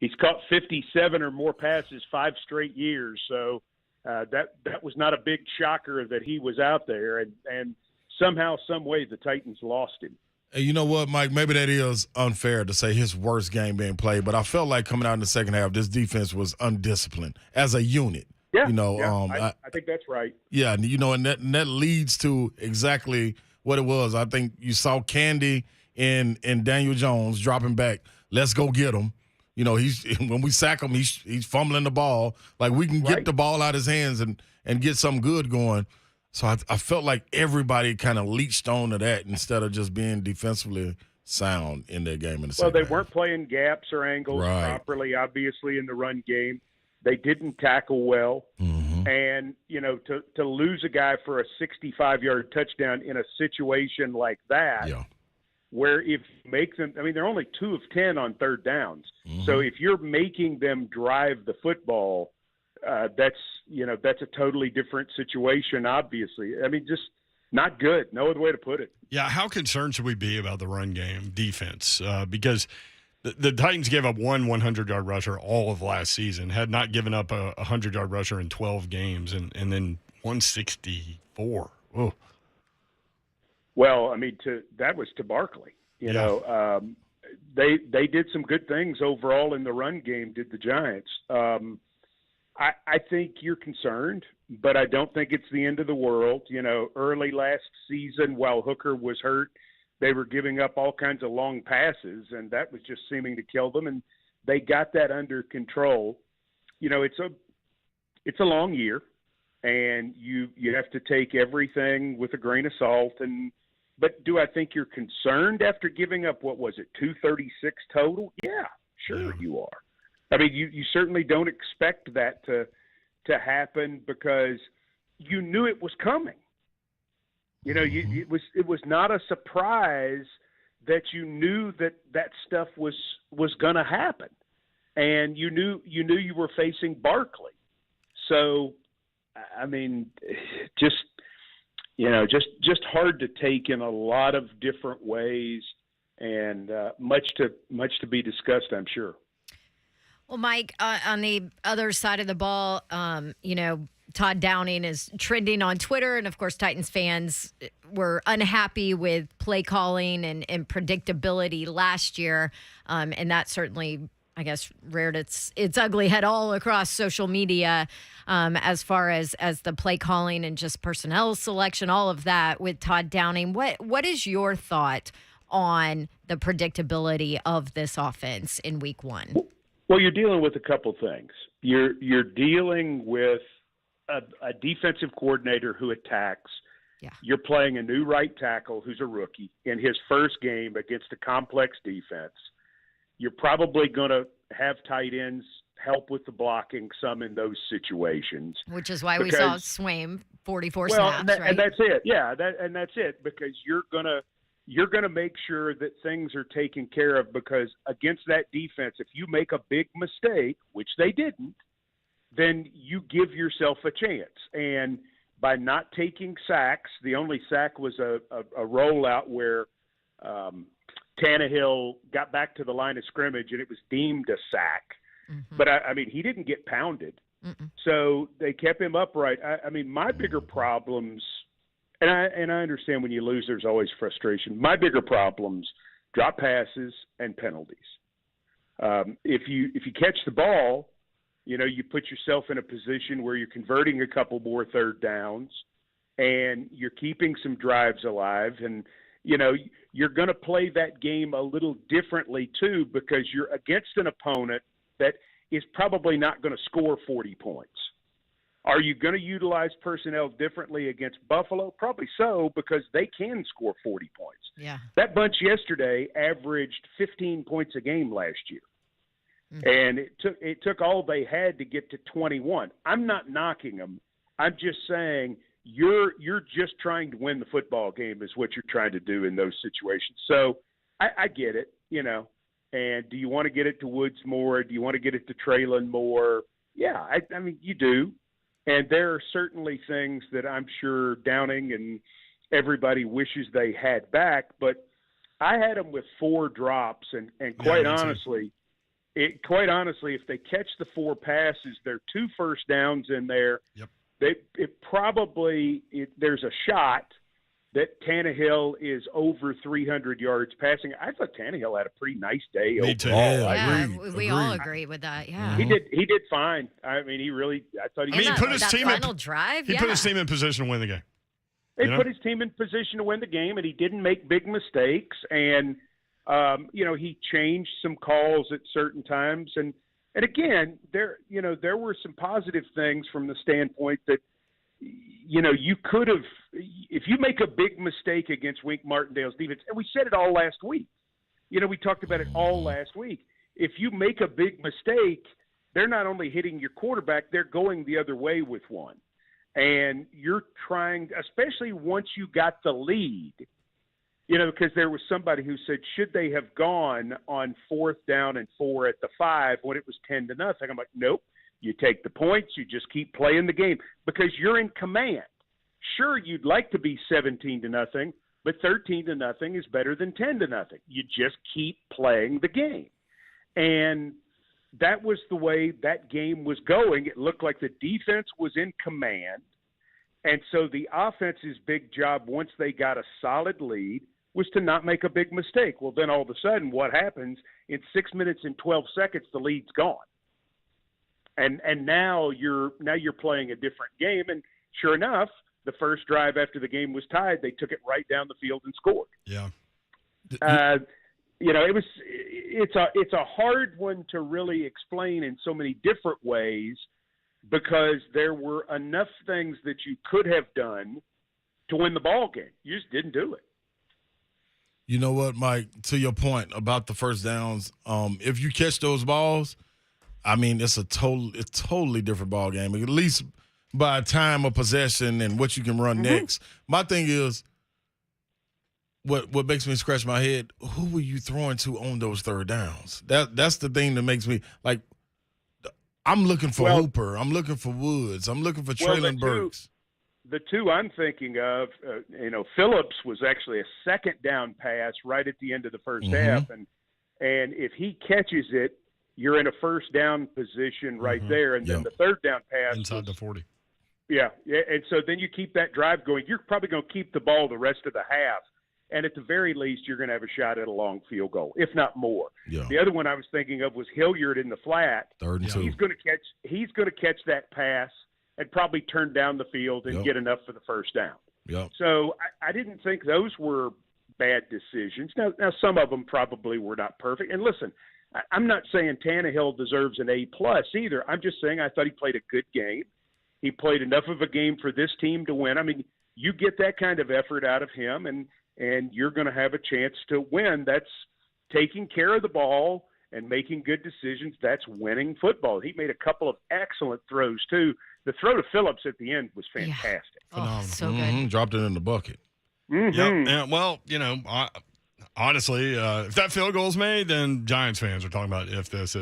he's caught 57 or more passes 5 straight years. So that was not a big shocker that he was out there. And somehow, some way, the Titans lost him. You know what, Mike? Maybe that is unfair to say his worst game being played, but I felt like coming out in the second half, this defense was undisciplined as a unit. Yeah, you know, I think that's right. Yeah, you know, and that leads to exactly what it was. I think you saw Candy and Daniel Jones dropping back. Let's go get him. You know, when we sack him, he's fumbling the ball. Like, we can get the ball out of his hands and get something good going. So I felt like everybody kind of leached on to that instead of just being defensively sound in their game in the second Well, they half. weren't playing gaps or angles properly, obviously, in the run game. They didn't tackle well. Mm-hmm. And, you know, to lose a guy for a 65-yard touchdown in a situation like that, where if you make them – I mean, they're only 2 of 10 on third downs. Mm-hmm. So if you're making them drive the football, that's a totally different situation, obviously. I mean, just not good. No other way to put it. Yeah, how concerned should we be about the run game defense? Because the Titans gave up one 100-yard rusher all of last season, had not given up a 100-yard rusher in 12 games, and then 164. Oh. Well, I mean, that was to Barkley. You know, they did some good things overall in the run game, did the Giants. I think you're concerned, but I don't think it's the end of the world. You know, early last season while Hooker was hurt, they were giving up all kinds of long passes, and that was just seeming to kill them, and they got that under control. You know, it's a long year, and you have to take everything with a grain of salt. But do I think you're concerned after giving up, what was it, 236 total? Yeah, sure you are. I mean, you certainly don't expect that to happen because you knew it was coming. You know, it was not a surprise that you knew that stuff was going to happen, and you knew you were facing Barkley. So, I mean, just hard to take in a lot of different ways, and much to be discussed, I'm sure. Well, Mike, on the other side of the ball, you know, Todd Downing is trending on Twitter, and of course, Titans fans were unhappy with play calling and predictability last year, and that certainly, I guess, reared its ugly head all across social media, as far as the play calling and just personnel selection, all of that with Todd Downing. What is your thought on the predictability of this offense in Week 1? Well, you're dealing with a couple things. You're dealing with a defensive coordinator who attacks. Yeah. You're playing a new right tackle who's a rookie in his first game against a complex defense. You're probably going to have tight ends help with the blocking some in those situations. Which is why we saw Swaim 44 snaps, right? And that's it. Yeah, that's it, because you're gonna make sure that things are taken care of, because against that defense, if you make a big mistake, which they didn't, then you give yourself a chance. And by not taking sacks, the only sack was a rollout where Tannehill got back to the line of scrimmage and it was deemed a sack. Mm-hmm. But I mean, he didn't get pounded. Mm-mm. So they kept him upright. I mean, my bigger problems, and I understand when you lose, there's always frustration. My bigger problems, drop passes and penalties. If you catch the ball, you know, you put yourself in a position where you're converting a couple more third downs and you're keeping some drives alive. And, you know, you're going to play that game a little differently too, because you're against an opponent that is probably not going to score 40 points. Are you going to utilize personnel differently against Buffalo? Probably so, because they can score 40 points. Yeah. That bunch yesterday averaged 15 points a game last year. Mm-hmm. And it took all they had to get to 21. I'm not knocking them. I'm just saying you're just trying to win the football game is what you're trying to do in those situations. So I get it, you know. And do you want to get it to Woods more? Do you want to get it to Treylon more? Yeah, I mean, you do. And there are certainly things that I'm sure Downing and everybody wishes they had back. But I had them with 4 drops, and quite honestly, if they catch the 4 passes, there are 2 first downs in there. Yep. There's a shot that Tannehill is over 300 yards passing. I thought Tannehill had a pretty nice day. Me too. Yeah, we all agree with that. Yeah. He did fine. I mean, I thought he put his team final drive. He put his team in position to win the game. He put his team in position to win the game, and he didn't make big mistakes. And he changed some calls at certain times. And again, there were some positive things from the standpoint that, you could have, if you make a big mistake against Wink Martindale's defense, and we said it all last week. We talked about it all last week. If you make a big mistake, they're not only hitting your quarterback, they're going the other way with one. And you're trying, especially once you got the lead, because there was somebody who said, should they have gone on 4th down and 4 at the 5 when it was 10-0? I'm like, nope. You take the points. You just keep playing the game because you're in command. Sure, you'd like to be 17-0, but 13-0 is better than 10-0. You just keep playing the game. And that was the way that game was going. It looked like the defense was in command. And so the offense's big job, once they got a solid lead, was to not make a big mistake. Well, then all of a sudden what happens, in 6 minutes and 12 seconds, the lead's gone. And now you're playing a different game. And sure enough, the first drive after the game was tied, they took it right down the field and scored. Yeah. It's a hard one to really explain in so many different ways because there were enough things that you could have done to win the ball game. You just didn't do it. You know what, Mike, to your point about the first downs, if you catch those balls, I mean, it's a totally different ball game, at least by time of possession and what you can run next. My thing is, what makes me scratch my head, who were you throwing to on those third downs? That's the thing that makes me, like, I'm looking for Hooper. I'm looking for Woods. I'm looking for Traylon Burks. The two I'm thinking of, Phillips was actually a second down pass right at the end of the first half. And if he catches it, you're in a first down position right there. And then the third down pass inside the 40. Yeah. And so then you keep that drive going. You're probably going to keep the ball the rest of the half. And at the very least, you're going to have a shot at a long field goal, if not more. Yeah. The other one I was thinking of was Hilliard in the flat. 3rd and 2. He's going to catch that pass and probably turn down the field and get enough for the first down. Yep. So I didn't think those were bad decisions. Now, some of them probably were not perfect. And listen, I'm not saying Tannehill deserves an A+ either. I'm just saying I thought he played a good game. He played enough of a game for this team to win. I mean, you get that kind of effort out of him, and you're going to have a chance to win. That's taking care of the ball and making good decisions. That's winning football. He made a couple of excellent throws, too. The throw to Phillips at the end was fantastic. Oh, so good. Dropped it in the bucket. Yep. And, well, honestly, if that field goal's made, then Giants fans are talking about if this.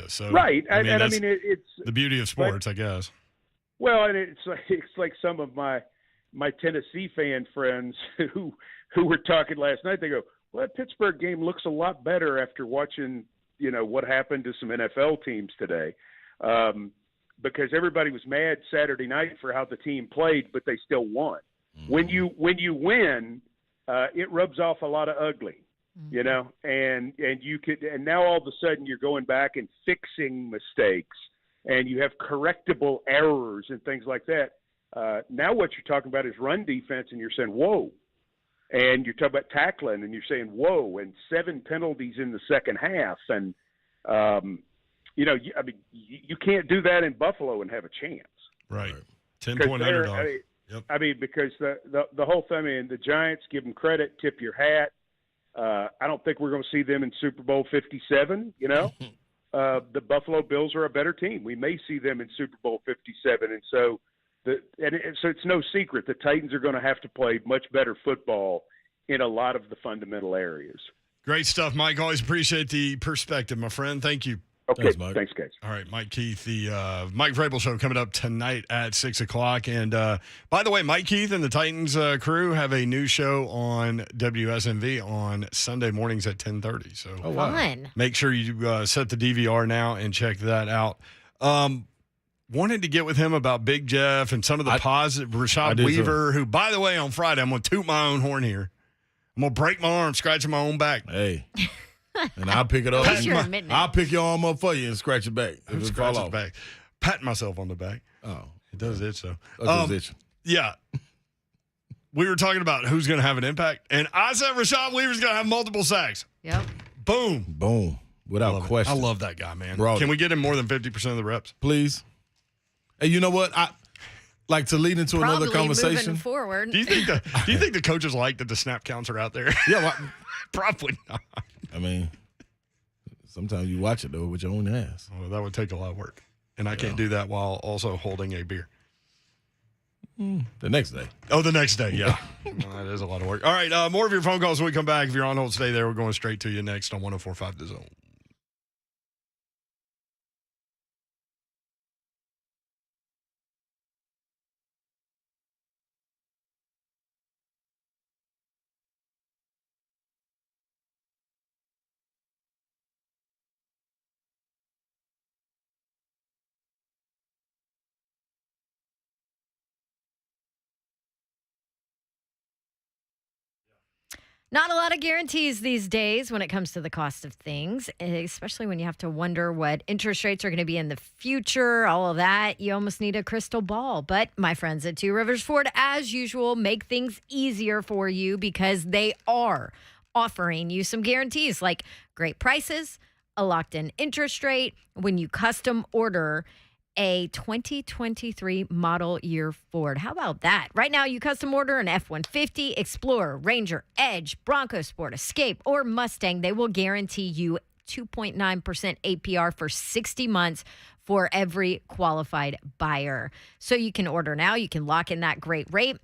So right. It's the beauty of sports, I guess. Well, and it's like some of my Tennessee fan friends who were talking last night. They go, "Well, that Pittsburgh game looks a lot better after watching, what happened to some NFL teams today." Because everybody was mad Saturday night for how the team played, but they still won. When you win, it rubs off a lot of ugly, and you could, and now all of a sudden you're going back and fixing mistakes, and you have correctable errors and things like that. Now what you're talking about is run defense, and you're saying, whoa. And you're talking about tackling, and you're saying, whoa, and 7 penalties in the second half. And, you can't do that in Buffalo and have a chance. Right. 10-point underdog. Because the whole thing, the Giants, give them credit, tip your hat. I don't think we're going to see them in Super Bowl 57, The Buffalo Bills are a better team. We may see them in Super Bowl 57. And so it's no secret the Titans are going to have to play much better football in a lot of the fundamental areas. Great stuff, Mike. Always appreciate the perspective, my friend. Thank you. Okay, thanks, guys. All right, Mike Keith, the Mike Vrabel Show coming up tonight at 6 o'clock. And by the way, Mike Keith and the Titans crew have a new show on WSMV on Sunday mornings at 10:30. So fun. Make sure you set the DVR now and check that out. wanted to get with him about Big Jeff and some of the positive. Rashad Weaver, who, by the way, on Friday, I'm going to toot my own horn here. I'm going to break my arm scratching my own back. Hey. And I'll pick it up. I'll pick your arm up for you and scratch it back. Scratch it back. Patting myself on the back. Oh. It does itch, though. Does itch. Yeah. We were talking about who's going to have an impact, and I said Rashad Weaver's going to have multiple sacks. Yep. Boom. Boom. Without question. I love that guy, man. Bro. Can we get him more than 50% of the reps? Please. Hey, you know what? I like to lead into Probably another conversation. Moving forward. Do you think the coaches like that the snap counts are out there? Yeah, well, probably not. I mean, sometimes you watch it though with your own ass. Well, that would take a lot of work, and I can't do that while also holding a beer. The next day. Oh, the next day, yeah. That is a lot of work. All right, more of your phone calls when we come back. If you're on hold, stay there. We're going straight to you next on 104.5 The Zone. Not a lot of guarantees these days when it comes to the cost of things, especially when you have to wonder what interest rates are going to be in the future, all of that. You almost need a crystal ball. But my friends at Two Rivers Ford, as usual, make things easier for you because they are offering you some guarantees like great prices, a locked-in interest rate when you custom order a 2023 model year Ford. How about that? Right now, you custom order an F-150, Explorer, Ranger, Edge, Bronco Sport, Escape, or Mustang. They will guarantee you 2.9% APR for 60 months for every qualified buyer. So you can order now. You can lock in that great rate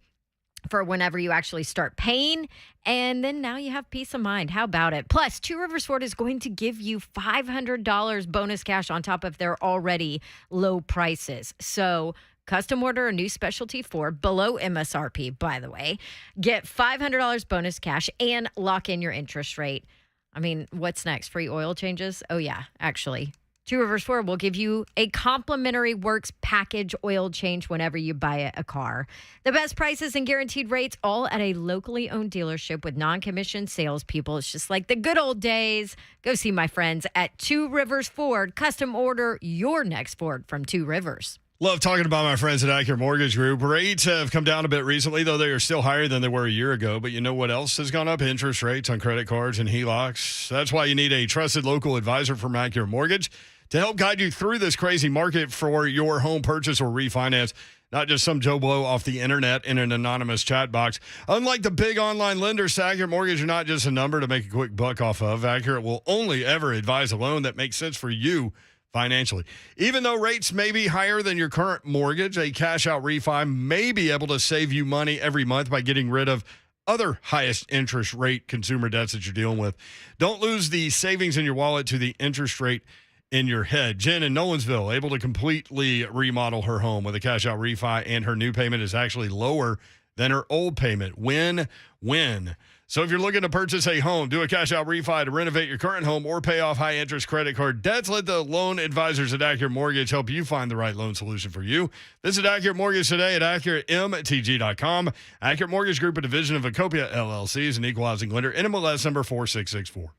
for whenever you actually start paying. And then now you have peace of mind. How about it? Plus, Two Rivers Ford is going to give you $500 bonus cash on top of their already low prices. So custom order a new specialty Ford below MSRP, by the way. Get $500 bonus cash and lock in your interest rate. I mean, what's next? Free oil changes? Oh, yeah, actually. Two Rivers Ford will give you a complimentary works package oil change whenever you buy a car. The best prices and guaranteed rates, all at a locally owned dealership with non-commissioned salespeople. It's just like the good old days. Go see my friends at Two Rivers Ford. Custom order your next Ford from Two Rivers. Love talking about my friends at Accurate Mortgage Group. Rates have come down a bit recently, though they are still higher than they were a year ago. But you know what else has gone up? Interest rates on credit cards and HELOCs. That's why you need a trusted local advisor from Accurate Mortgage to help guide you through this crazy market for your home purchase or refinance, not just some Joe Blow off the internet in an anonymous chat box. Unlike the big online lenders, Accurate Mortgage are not just a number to make a quick buck off of. Accurate will only ever advise a loan that makes sense for you financially. Even though rates may be higher than your current mortgage, a cash-out refi may be able to save you money every month by getting rid of other highest interest rate consumer debts that you're dealing with. Don't lose the savings in your wallet to the interest rate in your head. Jen in Nolensville, able to completely remodel her home with a cash-out refi, and her new payment is actually lower than her old payment. Win-win. So if you're looking to purchase a home, do a cash-out refi to renovate your current home or pay off high-interest credit card debts, let the loan advisors at Accurate Mortgage help you find the right loan solution for you. Visit Accurate Mortgage today at AccurateMTG.com. Accurate Mortgage Group, a division of Acopia LLC, is an equal housing lender. NMLS number 4664.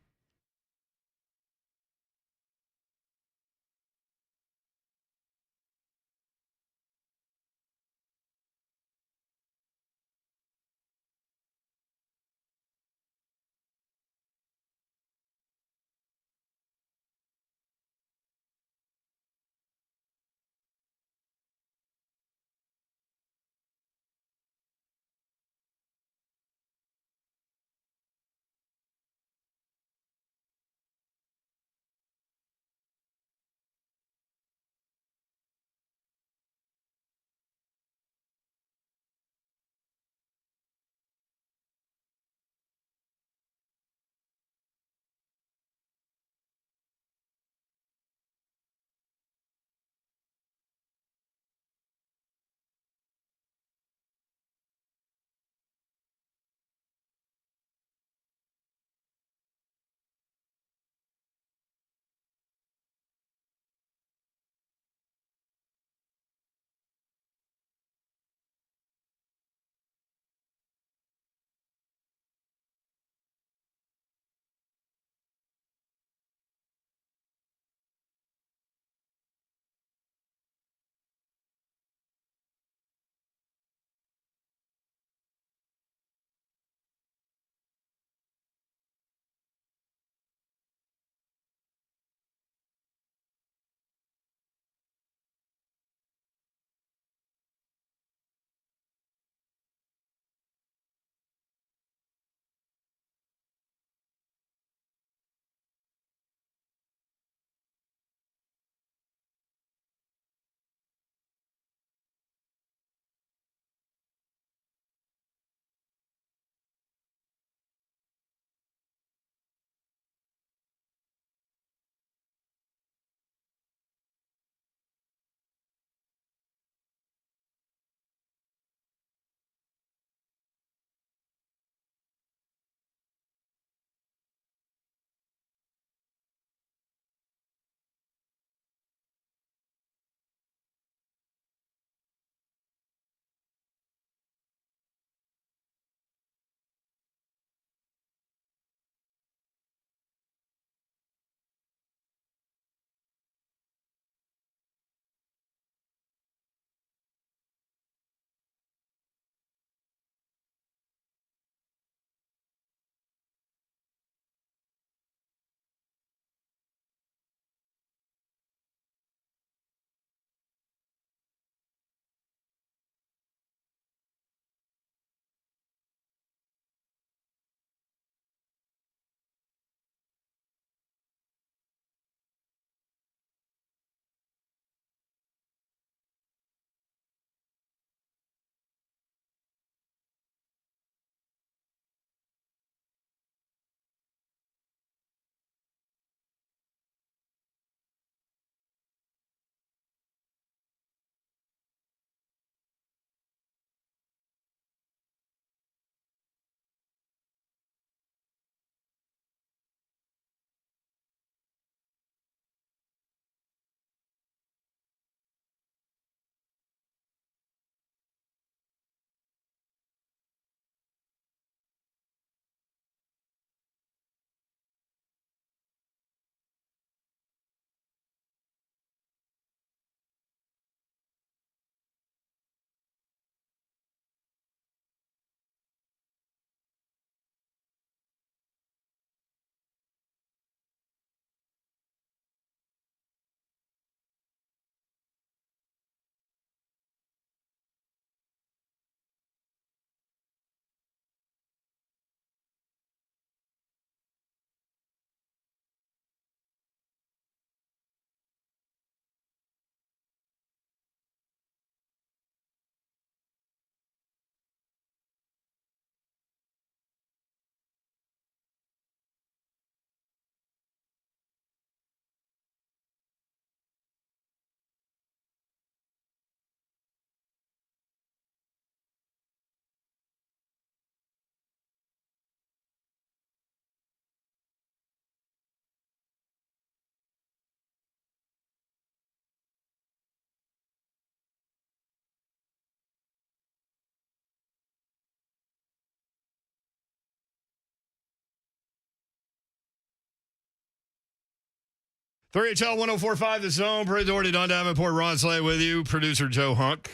3HL 1045 The Zone. Brett Doherty, Don Davenport, Ron Slay with you. Producer Joe Hunk.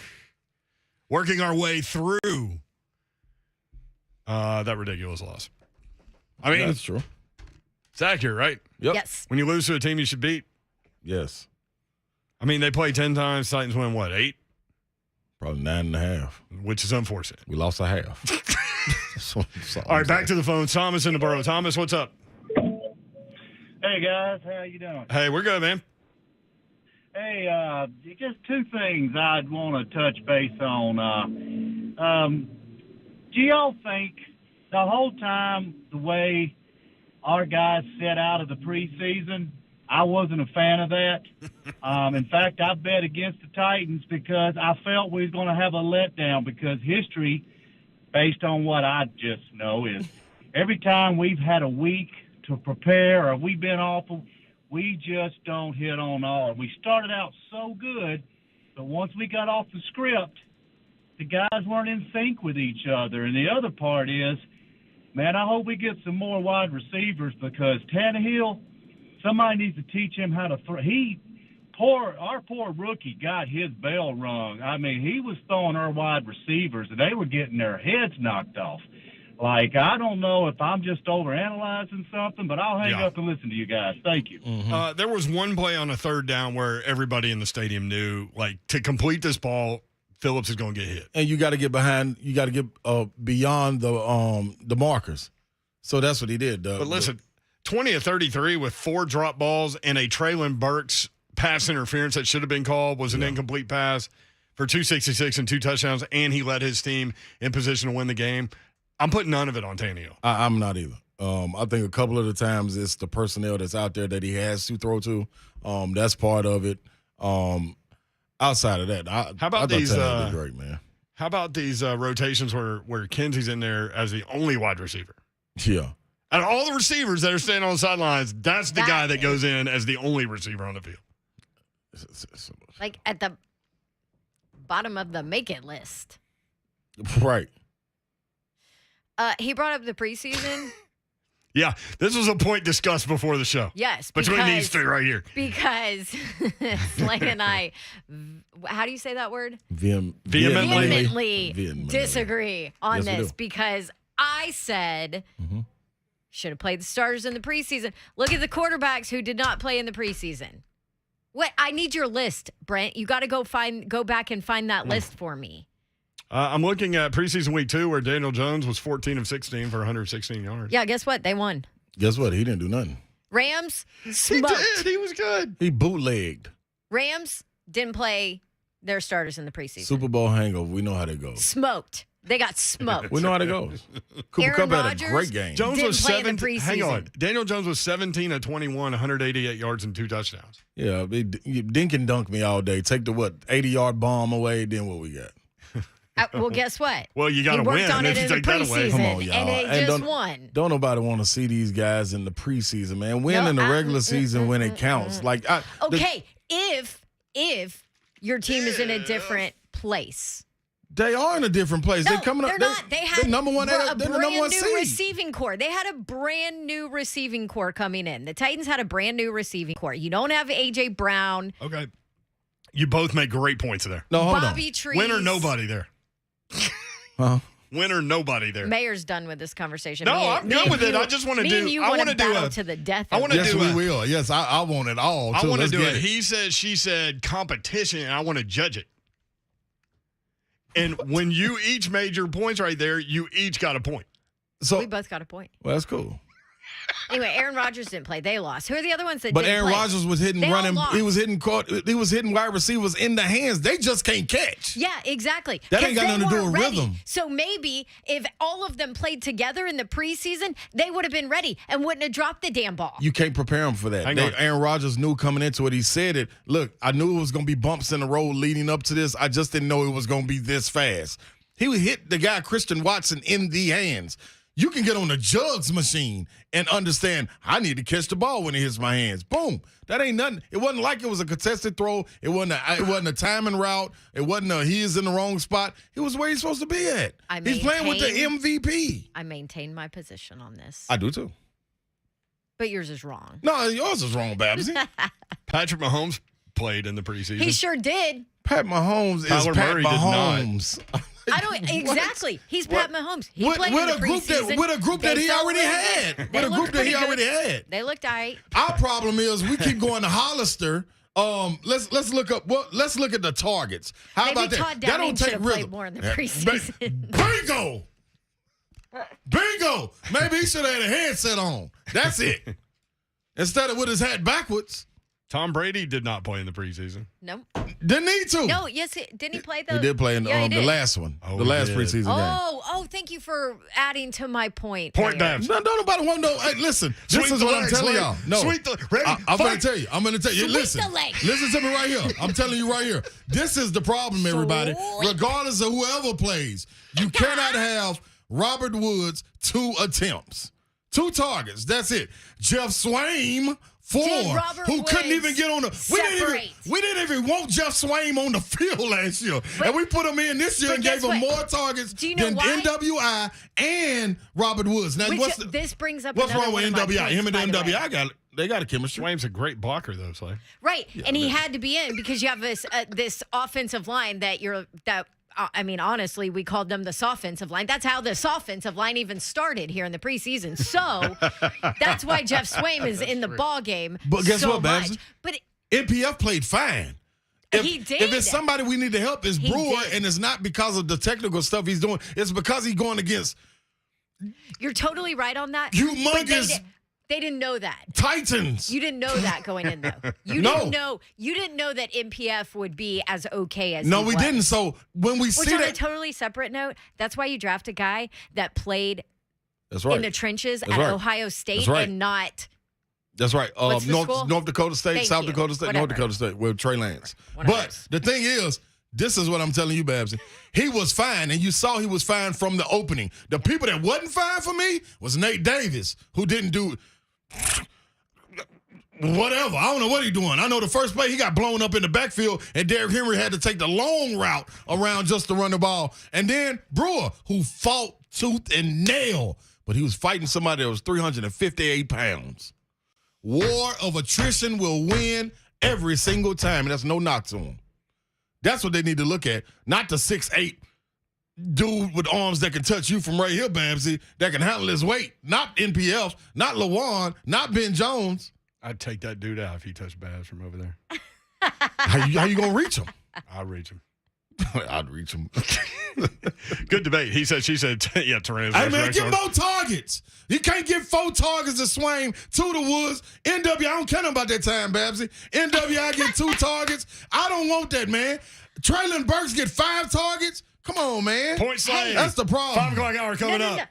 Working our way through that ridiculous loss. I mean, that's true. It's accurate, right? Yep. Yes. When you lose to a team you should beat. Yes. I mean, they play 10 times. Titans win, what, 8? Probably 9.5. Which is unfortunate. We lost a half. All right, back to the phone. Thomas in the borough. Thomas, what's up? Hey, guys. How you doing? Hey, we're good, man. Hey, just two things I'd want to touch base on. Do y'all think the whole time the way our guys set out of the preseason, I wasn't a fan of that. In fact, I bet against the Titans because I felt we was going to have a letdown because history, based on what I just know, is every time we've had a week to prepare or we've been awful, we just don't hit on all. We started out so good, but once we got off the script, the guys weren't in sync with each other. And the other part is, man, I hope we get some more wide receivers because Tannehill, somebody needs to teach him how to throw. Our poor rookie got his bell rung. I mean, he was throwing our wide receivers, and they were getting their heads knocked off. Like, I don't know if I'm just overanalyzing something, but I'll hang up and listen to you guys. Thank you. There was one play on a third down where everybody in the stadium knew, like, to complete this ball, Phillips is going to get hit. And you got to get behind. You got to get beyond the markers. So that's what he did. But listen, 20 of 33 with 4 drop balls and a Traylon Burks pass interference that should have been called was an incomplete pass for 266 and 2 touchdowns, and he led his team in position to win the game. I'm putting none of it on Tannehill. I'm not either. I think a couple of the times it's the personnel that's out there that he has to throw to. That's part of it. Outside of that, how about these? Great, man. How about these rotations where Kenzie's in there as the only wide receiver? Yeah. Out of all the receivers that are standing on the sidelines, that's the guy that goes in as the only receiver on the field. Like at the bottom of the make it list. Right. He brought up the preseason. Yeah, this was a point discussed before the show. Yes. Between these two right here. Because Slay and I, how do you say that word? Vehemently disagree on Yes, we this do. because I said should have played the starters in the preseason. Look at the quarterbacks who did not play in the preseason. What? I need your list, Brent. You got to go back and find that list for me. I'm looking at preseason week 2 where Daniel Jones was 14 of 16 for 116 yards. Yeah, guess what? They won. Guess what? He didn't do nothing. Rams smoked. He did. He was good. He bootlegged. Rams didn't play their starters in the preseason. Super Bowl hangover. We know how that goes. Smoked. They got smoked. We know how that goes. Cooper Aaron Kupp had a Rodgers great game. Jones didn't was play in the 17. Hang on. preseason. Daniel Jones was 17 of 21, 188 yards and 2 touchdowns. Yeah, dink and dunk me all day. Take the 80-yard bomb away. Then what we got? Well, guess what? Well, you got to He worked win on if it you in the take that away. preseason, Come on, y'all. and they just don't, won. Don't nobody want to see these guys in the preseason, man. Win in the regular season when it counts. Like, Okay, if your team is in a different place. They are in a different place. No, they're coming up. they're not. They had they're number one. a They're the number brand one new seed. receiving core. They had a brand new receiving core coming in. The Titans had a brand new receiving core. You don't have A.J. Brown. Okay. You both make great points there. No, hold Bobby on. Trees. Win or nobody there. Huh? Win or nobody there. Mayor's done with this conversation. No, I'm good with it. I just want to do. And you I want want to to do battle a. to the death. I want to Yes, do we a. will. Yes, I want it all. I Too. want to Let's do get it. it. He said, she said, competition, and I want to judge it. And when you each made your points right there, you each got a point. So we both got a point. Well, that's cool. Anyway, Aaron Rodgers didn't play. They lost. Who are the other ones that But didn't Aaron play? Rodgers was hitting They all running. lost. He was hitting wide receivers in the hands. They just can't catch. Yeah, exactly. That ain't 'Cause got they nothing to do weren't with ready. rhythm. So maybe if all of them played together in the preseason, they would have been ready and wouldn't have dropped the damn ball. You can't prepare him for that. Hang on. Aaron Rodgers knew coming into it. He said it. Look, I knew it was going to be bumps in the road leading up to this. I just didn't know it was going to be this fast. He would hit the guy, Christian Watson, in the hands. You can get on the jugs machine and understand, I need to catch the ball when it hits my hands. Boom. That ain't nothing. It wasn't like it was a contested throw. It wasn't a timing route. It wasn't he is in the wrong spot. It was where he's supposed to be at. He's playing with the MVP. I maintain my position on this. I do too. But yours is wrong. No, yours is wrong, Babsy. Patrick Mahomes played in the preseason. He sure did. Pat Mahomes is Tyler Pat Murray did Mahomes. I don't exactly. He's Pat Mahomes. He played in the preseason. With a group that he already had. With a group that he already had. They looked all right. Our problem is we keep going to Hollister. Let's look up. Well, let's look at the targets. How Maybe about that? Todd That Downing don't should take have rhythm. played more in the preseason. Bingo. Maybe he should have had a headset on. That's it. Instead of with his hat backwards. Tom Brady did not play in the preseason. No. Didn't need to. No, yes, didn't he play the? He did play in the last one. Oh, the last he did. preseason game. Oh, thank you for adding to my point. Point there. Babs. No, nobody want to know. Hey, listen, this is what I'm telling y'all. No, I'm going to tell you. I'm going to tell you. Listen, listen to me right here. I'm telling you right here. This is the problem, everybody. Regardless of whoever plays, you cannot have Robert Woods 2 attempts, 2 targets. That's it. Jeff Swaim 4, who couldn't even get on the. We didn't even want Jeff Swaim on the field last year, and we put him in this year and gave him more targets than NWI and Robert Woods. Now, this brings up what's wrong with another one of my NWI? Him and points, by the way. NWI they got a chemistry. Swaim's a great blocker, though, Slay. Right, and he had to be in because you have this offensive line I mean, honestly, we called them the soffensive line. That's how the soffensive line even started here in the preseason. So that's why Jeff Swaim is in the ball game. But guess what, Babs? But NPF played fine. He did. If it's somebody we need to help, it's Brewer, and it's not because of the technical stuff he's doing. It's because he's going against. You're totally right on that. Humongous. They didn't know that. Titans. You didn't know that going in, though. You didn't know that MPF would be as okay as No, he we was. didn't. So when we see on that. a totally separate note, that's why you draft a guy that played That's right. in the trenches That's at right. Ohio State That's right. and not. That's right. What's the school? North Dakota State, Thank South you. Dakota State, Whatever. North Dakota State with Trey Lance. One of But those. the thing is, this is what I'm telling you, Babsy. He was fine, and you saw he was fine from the opening. The people that wasn't fine for me was Nate Davis, who didn't do whatever. I don't know what he's doing. I know the first play, he got blown up in the backfield, and Derrick Henry had to take the long route around just to run the ball. And then Brewer, who fought tooth and nail, but he was fighting somebody that was 358 pounds. War of attrition will win every single time, and that's no knock to him. That's what they need to look at, not the 6'8" dude with arms that can touch you from right here, Babsy, that can handle his weight. Not NPF, not Lawan, not Ben Jones. I'd take that dude out if he touched Babs from over there. How you gonna reach him? I'll reach him. I'd reach him. Good debate. He said, she said, yeah, Tyrannosaurus Hey, man, Rex get are- more targets. You can't get 4 targets to Swain, 2 to Woods. NW, I don't care about that time, Babsy. NWI get 2 targets. I don't want that, man. Traylon Burks get 5 targets. Come on, man. Point Slade. That's the problem. 5 o'clock hour coming No. up.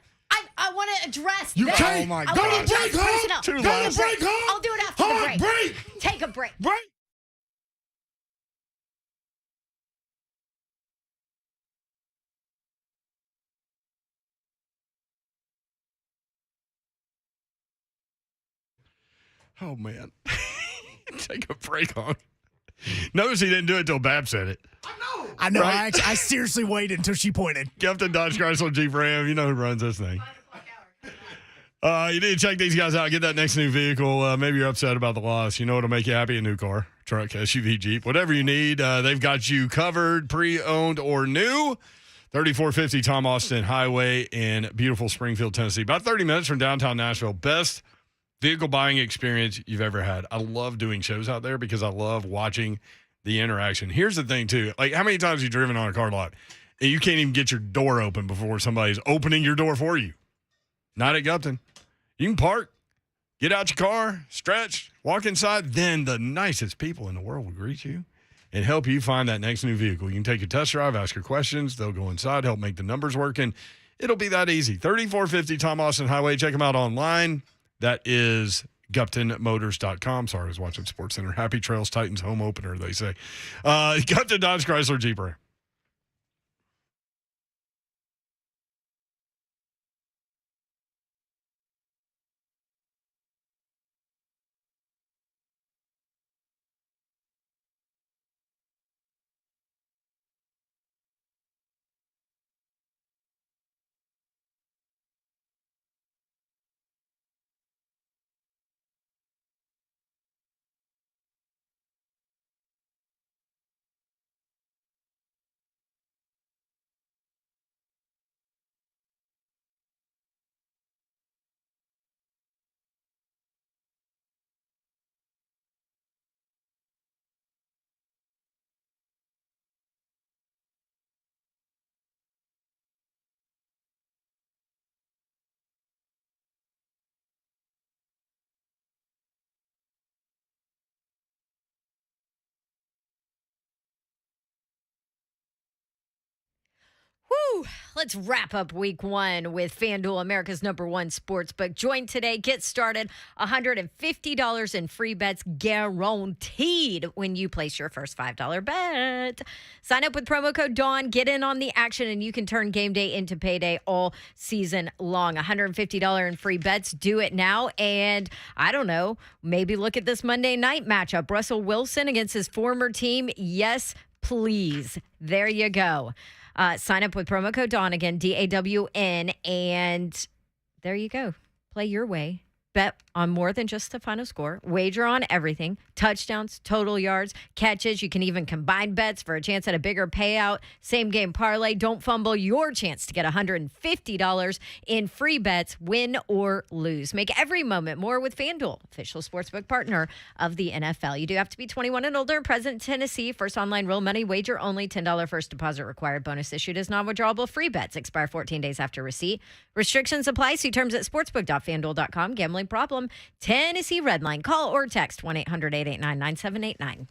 I want to address You this. can't. Oh, my Go God. to break, Personnel. huh? Too Go loud. to break, huh? I'll do it after the Hard break. break. Take a break. Break. Oh, man. Take a break on. Notice he didn't do it until Bab said it. I know. Right? I seriously waited until she pointed. Captain Dodge Chrysler Jeep Ram. You know who runs this thing. You need to check these guys out. Get that next new vehicle. Maybe you're upset about the loss. You know what'll make you happy? A new car, truck, SUV, Jeep, whatever you need. They've got you covered, pre-owned or new. 3450 Tom Austin Highway in beautiful Springfield, Tennessee. About 30 minutes from downtown Nashville. Best vehicle buying experience you've ever had. I love doing shows out there because I love watching the interaction. Here's the thing, too. Like, how many times have you driven on a car lot and you can't even get your door open before somebody's opening your door for you? Not at Gupton. You can park, get out your car, stretch, walk inside. Then the nicest people in the world will greet you and help you find that next new vehicle. You can take a test drive, ask your questions. They'll go inside, help make the numbers work, and it'll be that easy. 3450 Tom Austin Highway. Check them out online. That is GuptonMotors.com. Sorry, I was watching SportsCenter. Happy Trails Titans home opener, they say. Gupton Dodge Chrysler Jeep Ram. Whew. Let's wrap up week one with Fanduel, America's #1 sportsbook. Join today. Get started. $150 in free bets guaranteed when you place your first $5 bet. Sign up with promo code DAWN. Get in on the action, and you can turn game day into payday all season long. $150 in free bets. Do it now. And I don't know, maybe look at this Monday night matchup. Russell Wilson against his former team. Yes, please. There you go. Sign up with promo code DAWN, again, DAWN, and there you go. Play your way. Bet on more than just the final score. Wager on everything. Touchdowns, total yards, catches. You can even combine bets for a chance at a bigger payout. Same game parlay. Don't fumble your chance to get $150 in free bets, win or lose. Make every moment more with Fanduel, official sportsbook partner of the NFL. You do have to be 21 and older, present in Tennessee. First online real money wager only. $10 first deposit required. Bonus issued as non-withdrawable free bets. Expire 14 days after receipt. Restrictions apply. See terms at sportsbook.fanduel.com. Gambling problem? Tennessee Redline. Call or text 1-800-889-9789.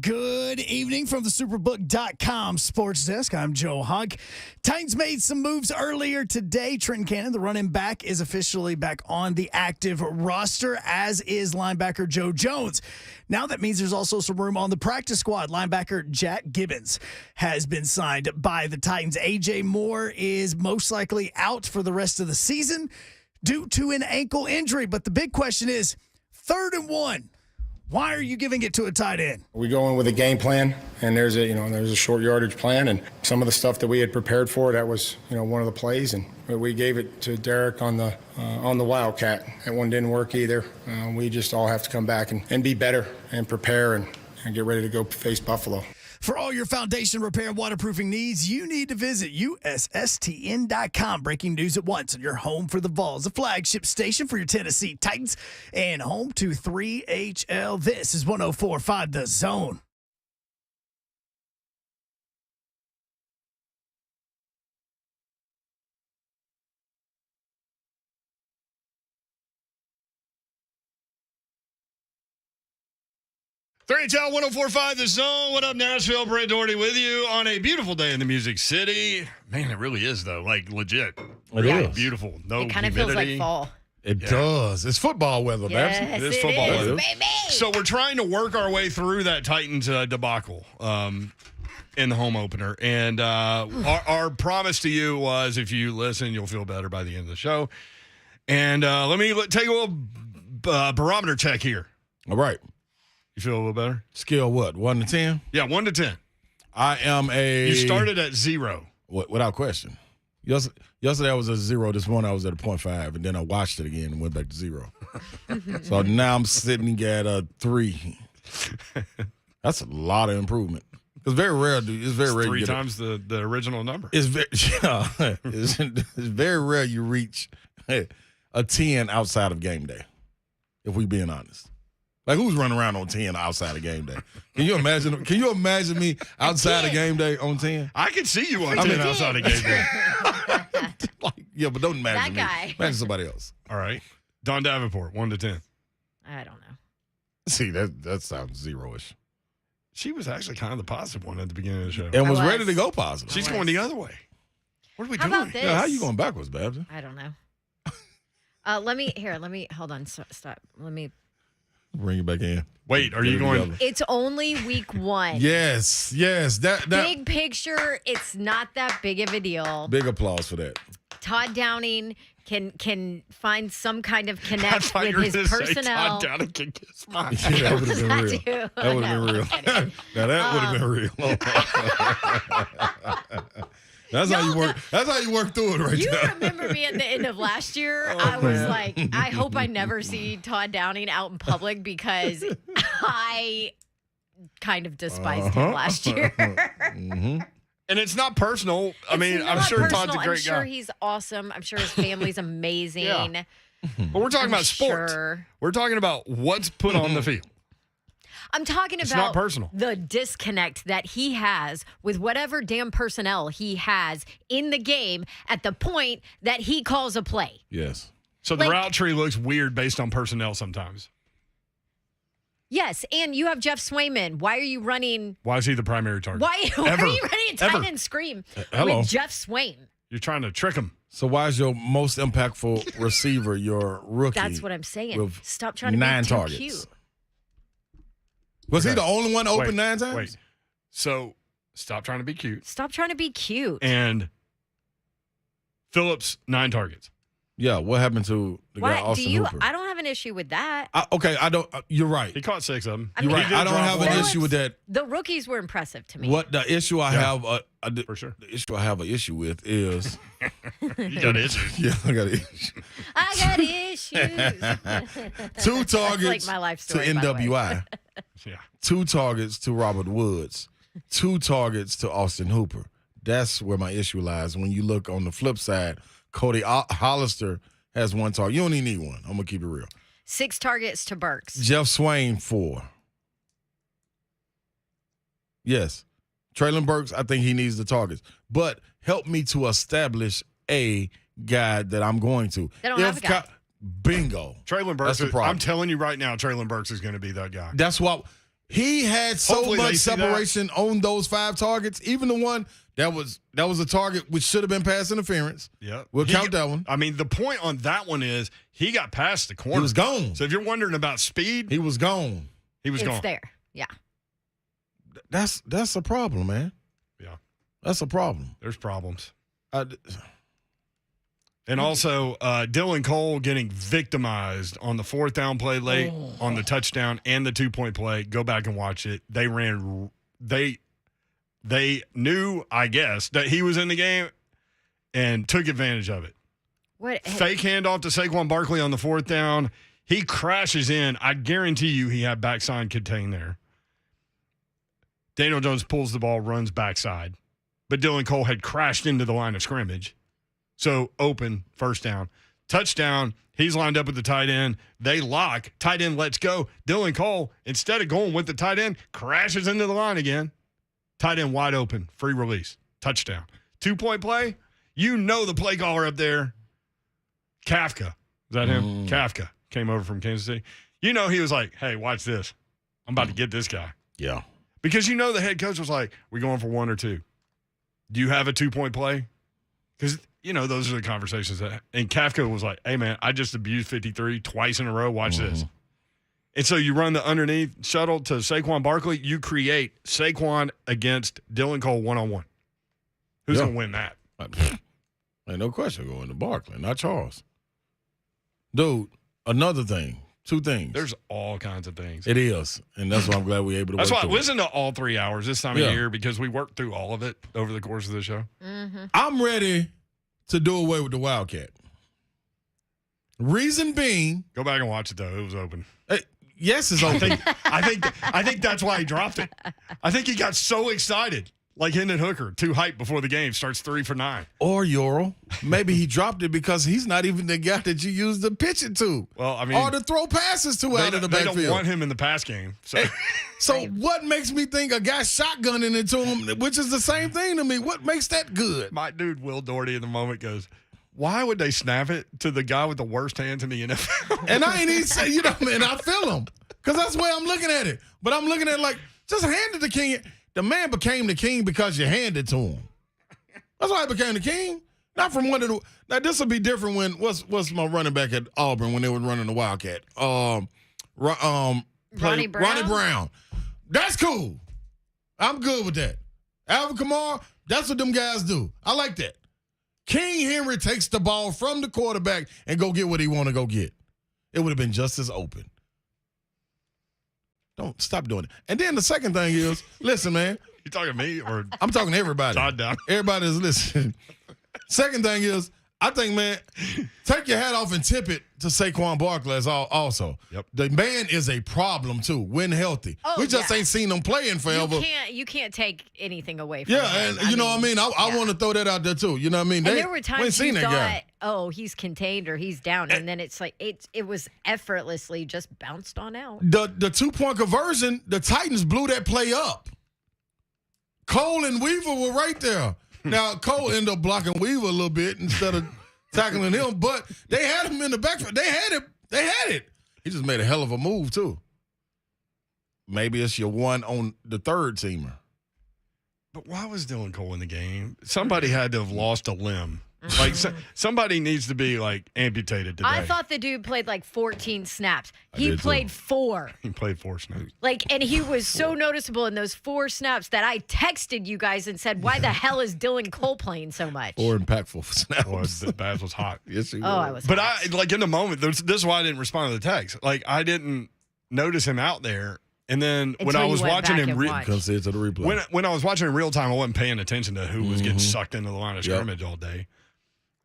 Good evening from the Superbook.com sports desk. I'm Joe Hunk. Titans made some moves earlier today. Trenton Cannon, the running back, is officially back on the active roster, as is linebacker Joe Jones. Now that means there's also some room on the practice squad. Linebacker Jack Gibbons has been signed by the Titans. A.J. Moore is most likely out for the rest of the season due to an ankle injury. But the big question is, 3rd and 1. Why are you giving it to a tight end? We go in with a game plan, and there's a short yardage plan, and some of the stuff that we had prepared for, that was one of the plays, and we gave it to Derek on the Wildcat. That one didn't work either. We just all have to come back and be better and prepare and get ready to go face Buffalo. For all your foundation repair and waterproofing needs, you need to visit USSTN.com. Breaking news at once on your home for the Vols, the flagship station for your Tennessee Titans, and home to 3HL. This is 104.5 The Zone. HL 104.5 The Zone. What up, Nashville? Brent Doherty with you on a beautiful day in the Music City. Man, it really is, though. Like, legit. It is. Beautiful. No It kind of humidity. feels like fall. It does. It's football weather, Yes, Babs. It is football weather. baby. So we're trying to work our way through that Titans debacle. in the home opener. And our promise to you was if you listen, you'll feel better by the end of the show. And let me take a little barometer check here. All right. You feel a little better? Scale what? 1 to 10? Yeah, 1 to 10. I am a. You started at 0. Without question. Yesterday I was at 0. This morning I was at a 0.5, and then I watched it again and went back to 0. So now I'm sitting at a 3. That's a lot of improvement. It's very rare, dude. It's very rare. 3 times the original number. It's very, it's very rare you reach a 10 outside of game day, if we being honest. Like, who's running around on 10 outside of game day? Can you imagine me outside of game day on 10? I can see you on 10 outside of game day. Yeah, but don't imagine That guy. me. Imagine somebody else. All right. Don Davenport, 1 to 10. I don't know. See, that sounds 0-ish. She was actually kind of the positive one at the beginning of the show. And was ready to go positive. She's going the other way. What are we How doing? about this? Yeah, how you going backwards, Babs? I don't know. Let me hold on. Stop. Let me. Bring you back in. Wait, are you going? It's only week 1. Yes. That Big picture, it's not that big of a deal. big applause for that. Todd Downing can find some kind of I connect thought you with were his going to say personnel. Todd Downing can kiss mine. Yeah, that would have been That real. too. That would have No, been real. I'm kidding. Now that would have been real. That's how you work. That's how you work through it, right You there. remember me at the end of last year? I was like, I hope I never see Todd Downing out in public because I kind of despised him last year. Mm-hmm. And it's not personal. I mean, I'm Not sure personal. Todd's a great I'm sure guy. he's awesome. I'm sure his family's amazing. Yeah. But we're talking I'm about sports. sure. We're talking about what's put on the field. I'm talking It's about not personal. the disconnect that he has with whatever damn personnel he has in the game at the point that he calls a play. Yes. So the Like- route tree looks weird based on personnel sometimes. Yes, and you have Jeff Swayman. Why are you running? Why is he the primary target? Why are Ever. you running a tight Ever. end scream hello. with Jeff Swain? You're trying to trick him. So why is your most impactful receiver your rookie? That's what I'm saying. with Stop trying to 9 be too targets? cute. Was he Okay. the only one open Wait, 9 times? Wait. So stop trying to be cute. Stop trying to be cute. And Phillips, 9 targets. Yeah. What happened to the guy Why do Austin you? Hooper? I don't have an issue with that. Okay. I don't. You're right. He caught 6 of them. I You're mean, right. I don't have an issue with that. The rookies were impressive to me. What the issue I have, for sure. The issue I have an issue with is You got issues. yeah, I got an issue. I got issues. 2 targets That's like my life story, to by the way. NWI. Yeah. 2 targets to Robert Woods. 2 targets to Austin Hooper. That's where my issue lies. When you look on the flip side, Cody Hollister has 1 target. You don't even need one. I'm gonna keep it real. 6 targets to Burks. Jeff Swain 4. Yes. Traylon Burks, I think he needs the targets. But help me to establish a guy that I'm going to. They don't have a guy. Bingo. Traylon Burks. That's the problem. I'm telling you right now, Traylon Burks is going to be that guy. That's why he had so Hopefully they much see that. separation on those 5 targets. Even the one that was a target which should have been pass interference. Yeah. We'll count that one. I mean, the point on that one is he got past the corner. He was gone. So if you're wondering about speed, He was gone. he was It's gone. there. Yeah. That's a problem, man. Yeah. That's a problem. There's problems. And also, Dylan Cole getting victimized on the 4th down play late, on the touchdown and the 2-point play. Go back and watch it. They knew, I guess, that he was in the game and took advantage of it. What? Fake handoff to Saquon Barkley on the 4th down. He crashes in. I guarantee you he had backside contained there. Daniel Jones pulls the ball, runs backside. But Dylan Cole had crashed into the line of scrimmage. So open, 1st down. Touchdown, he's lined up with the tight end. They lock. Tight end lets go. Dylan Cole, instead of going with the tight end, crashes into the line again. Tight end wide open, free release, touchdown. 2-point play, you know the play caller up there, Kafka. Is that him? Kafka came over from Kansas City. You know he was like, hey, watch this. I'm about to get this guy. Yeah. Because you know the head coach was like, we going for 1 or 2. Do you have a 2-point play? Because, you know, those are the conversations. And Kafka was like, hey, man, I just abused 53 twice in a row. Watch this. And so you run the underneath shuttle to Saquon Barkley. You create Saquon against Dylan Cole one-on-one. Who's going to win that? Ain't no question going to Barkley, not Charles. Dude, another thing. 2 things. There's all kinds of things. It is. And that's why I'm glad we're able to That's work why I through it. listen to all 3 hours this time of year because we worked through all of it over the course of the show. Mm-hmm. I'm ready to do away with the Wildcat. Reason being. Go back and watch it, though. It was open. Yes, it's open. I think that's why he dropped it. I think he got so excited. Like Hendon Hooker, too hyped before the game, starts 3 for 9. Or Ural. Maybe he dropped it because he's not even the guy that you use to pitch it to. Well, I mean, or to throw passes to out of the backfield. They don't want him in the pass game. So, so what makes me think a guy shotgunning it to him, which is the same thing to me? What makes that good? My dude Will Doherty in the moment goes, why would they snap it to the guy with the worst hands in the NFL? And I ain't even say, man, I feel him. Because that's the way I'm looking at it. But I'm looking at it like, just hand it to King. The man became the king because you handed to him. That's why he became the king. Not from one of the. Now this will be different when what's my running back at Auburn when they were running the Wildcat. Ronnie Brown. That's cool. I'm good with that. Alvin Kamara. That's what them guys do. I like that. King Henry takes the ball from the quarterback and go get what he want to go get. It would have been just as open. Don't stop doing it. And then the second thing is, listen, man. You talking to me or I'm talking to everybody. Todd down. Everybody is listening. Second thing is, I think, man, take your hat off and tip it to Saquon Barkley as also. Yep. The man is a problem too when healthy. We just ain't seen him playing forever. You can't take anything away from him. And you know what I mean? I want to throw that out there too. You know what I mean? And there were times you thought, guy. oh, he's contained or he's down. And then it's like it was effortlessly just bounced on out. The 2-point conversion, the Titans blew that play up. Cole and Weaver were right there. Now, Cole ended up blocking Weaver a little bit instead of tackling him, but they had him in the backfield. They had it. He just made a hell of a move, too. Maybe it's your one on the third teamer. But why was Dylan Cole in the game? Somebody had to have lost a limb. Like somebody needs to be like amputated today. I thought the dude played like 14 snaps. He played 4. He played 4 snaps. And he was so noticeable in those 4 snaps that I texted you guys and said, "Why the hell is Dylan Cole playing so much?" 4 impactful snaps. Boy, the Baz was hot. Yes, he was. I was. But hot. in the moment, this is why I didn't respond to the text. Like I didn't notice him out there. And then when I was watching him, come see it to the replay. When I was watching in real time, I wasn't paying attention to who was getting sucked into the line of scrimmage all day.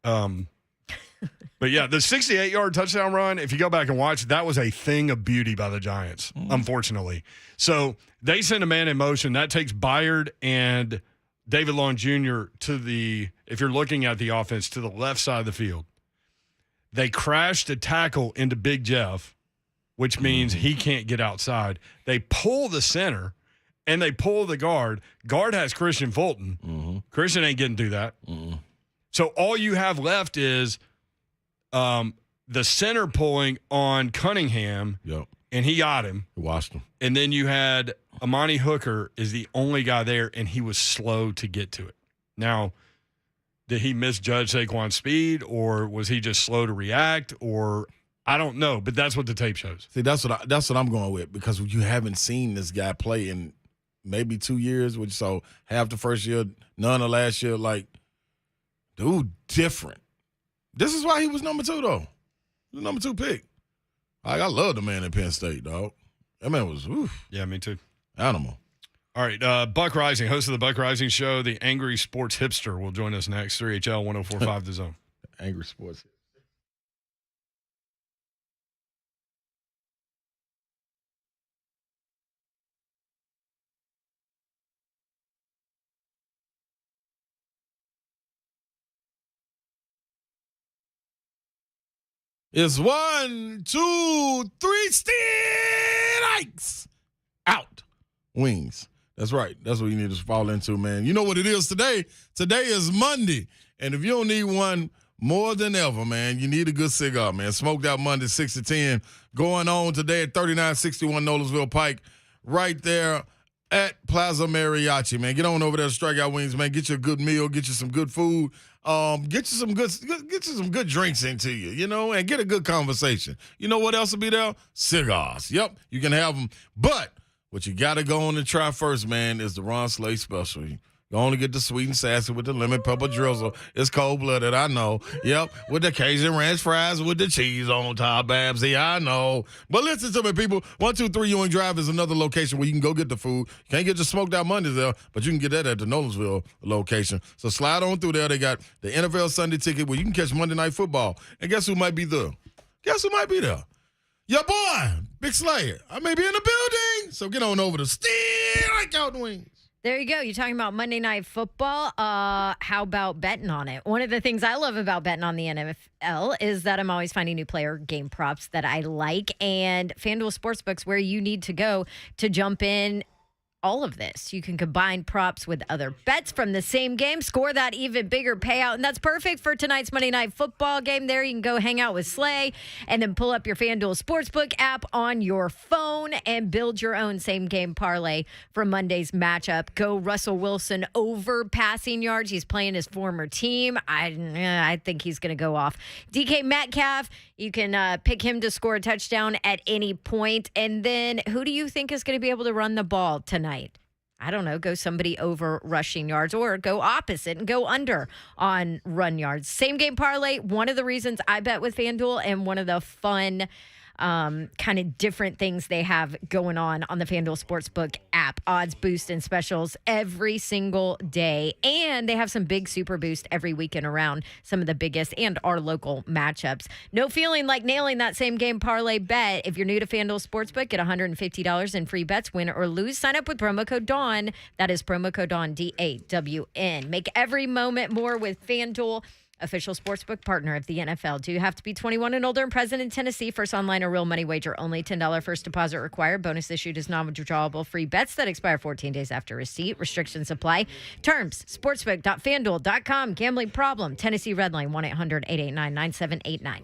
But yeah, the 68-yard touchdown run, if you go back and watch, that was a thing of beauty by the Giants, unfortunately. So they send a man in motion. That takes Byard and David Long Jr. if you're looking at the offense, to the left side of the field. They crash the tackle into Big Jeff, which means he can't get outside. They pull the center, and they pull the guard. Guard has Christian Fulton. Christian ain't getting through that. So all you have left is the center pulling on Cunningham, and he got him. He washed him. And then you had Amani Hooker is the only guy there, and he was slow to get to it. Now, did he misjudge Saquon's speed, or was he just slow to react, or I don't know, but that's what the tape shows. See, that's what I'm going with, because you haven't seen this guy play in maybe 2 years, so half the first year, none of last year, dude, different. This is why he was number 2, though. He was number 2 pick. I love the man at Penn State, dog. That man was, Yeah, me too. Animal. All right, Buck Reising, host of the Buck Reising Show, the Angry Sports Hipster, will join us next. 3HL 104.5 The Zone. Angry Sports. It's 1, 2, 3 strikes. Out. Wings. That's right. That's what you need to fall into, man. You know what it is today? Today is Monday. And if you don't need one more than ever, man, you need a good cigar, man. Smoked Out Monday, 6 to 10. Going on today at 3961 Nolensville Pike. Right there at Plaza Mariachi, man. Get on over there to Strikeout Wings, man. Get you a good meal, get you some good food, get you some good drinks into you, you know, and get a good conversation. You know what else will be there? Cigars. Yep, you can have them. But what you got to go on and try first, man, is the Ron Slay special. You only get the sweet and sassy with the lemon pepper drizzle. It's cold-blooded, I know. Yep, with the Cajun ranch fries with the cheese on top, Babsy, I know. But listen to me, people. 123 Ewing Drive is another location where you can go get the food. You can't get your smoked out Mondays there, but you can get that at the Nolensville location. So slide on through there. They got the NFL Sunday ticket where you can catch Monday Night Football. And guess who might be there? Guess who might be there? Your boy, Big Slayer. I may be in the building. So get on over to Strikeout Wings. There you go. You're talking about Monday Night Football. How about betting on it? One of the things I love about betting on the NFL is that I'm always finding new player game props that I like. And FanDuel Sportsbook's where you need to go to jump in all of this. You can combine props with other bets from the same game, score that even bigger payout, and that's perfect for tonight's Monday Night Football game. There you can go hang out with Slay and then pull up your FanDuel Sportsbook app on your phone and build your own same game parlay for Monday's matchup. Go Russell Wilson over passing yards. He's playing his former team. I think he's going to go off. DK Metcalf, you can pick him to score a touchdown at any point. And then who do you think is going to be able to run the ball tonight? I don't know, go somebody over rushing yards or go opposite and go under on run yards. Same game parlay, one of the reasons I bet with FanDuel and one of the fun kind of different things they have going on the FanDuel Sportsbook app. Odds boost and specials every single day. And they have some big super boost every weekend around some of the biggest and our local matchups. No feeling like nailing that same game parlay bet. If you're new to FanDuel Sportsbook, get $150 in free bets, win or lose. Sign up with promo code DAWN. That is promo code DAWN, DAWN. Make every moment more with FanDuel, official sportsbook partner of the NFL. Do you have to be 21 and older and present in Tennessee? First online or real money wager only. $10 first deposit required. Bonus issued is non-withdrawable free bets that expire 14 days after receipt. Restrictions apply. Terms, sportsbook.fanduel.com. Gambling problem. Tennessee Redline, 1-800-889-9789.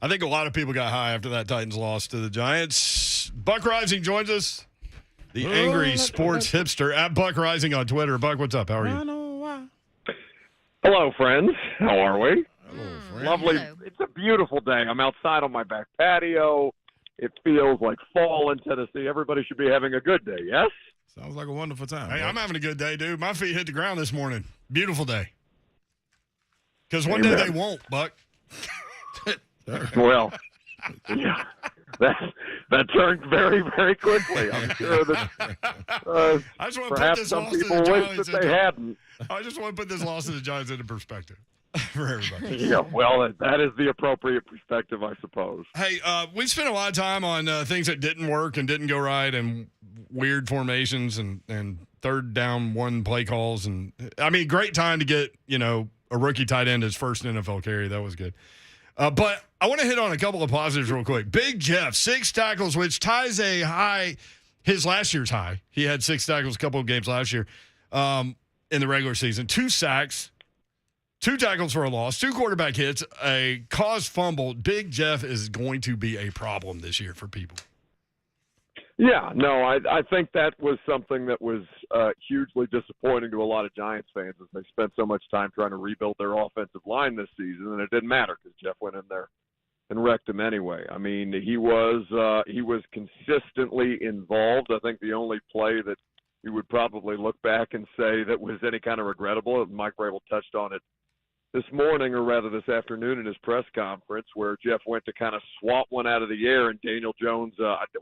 I think a lot of people got high after that Titans loss to the Giants. Buck Reising joins us. The angry sports hipster at Buck Reising on Twitter. Buck, what's up? How are you? Hello, friends. How are we? Hello, friend. Lovely. Hello. It's a beautiful day. I'm outside on my back patio. It feels like fall in Tennessee. Everybody should be having a good day, yes? Sounds like a wonderful time. Hey, Buck. I'm having a good day, dude. My feet hit the ground this morning. Beautiful day. Because one day they won't, Buck. Well, yeah, that turned very, very quickly. I'm sure that I just want to put perhaps this some loss to people the wish Giants that they hadn't. I just want to put this loss to the Giants into perspective for everybody. Yeah, well, that is the appropriate perspective, I suppose. Hey, we spent a lot of time on things that didn't work and didn't go right, and weird formations and third down one play calls, and I mean, great time to get a rookie tight end his first NFL carry. That was good. But I want to hit on a couple of positives real quick. Big Jeff, 6 tackles, which ties a high, his last year's high. He had 6 tackles a couple of games last year in the regular season. 2 sacks, 2 tackles for a loss, 2 quarterback hits, a caused fumble. Big Jeff is going to be a problem this year for people. Yeah, no, I think that was something that was hugely disappointing to a lot of Giants fans as they spent so much time trying to rebuild their offensive line this season, and it didn't matter because Jeff went in there and wrecked him anyway. I mean, he was consistently involved. I think the only play that you would probably look back and say that was any kind of regrettable, Mike Vrabel touched on it this morning, or rather this afternoon in his press conference, where Jeff went to kind of swat one out of the air, and Daniel Jones,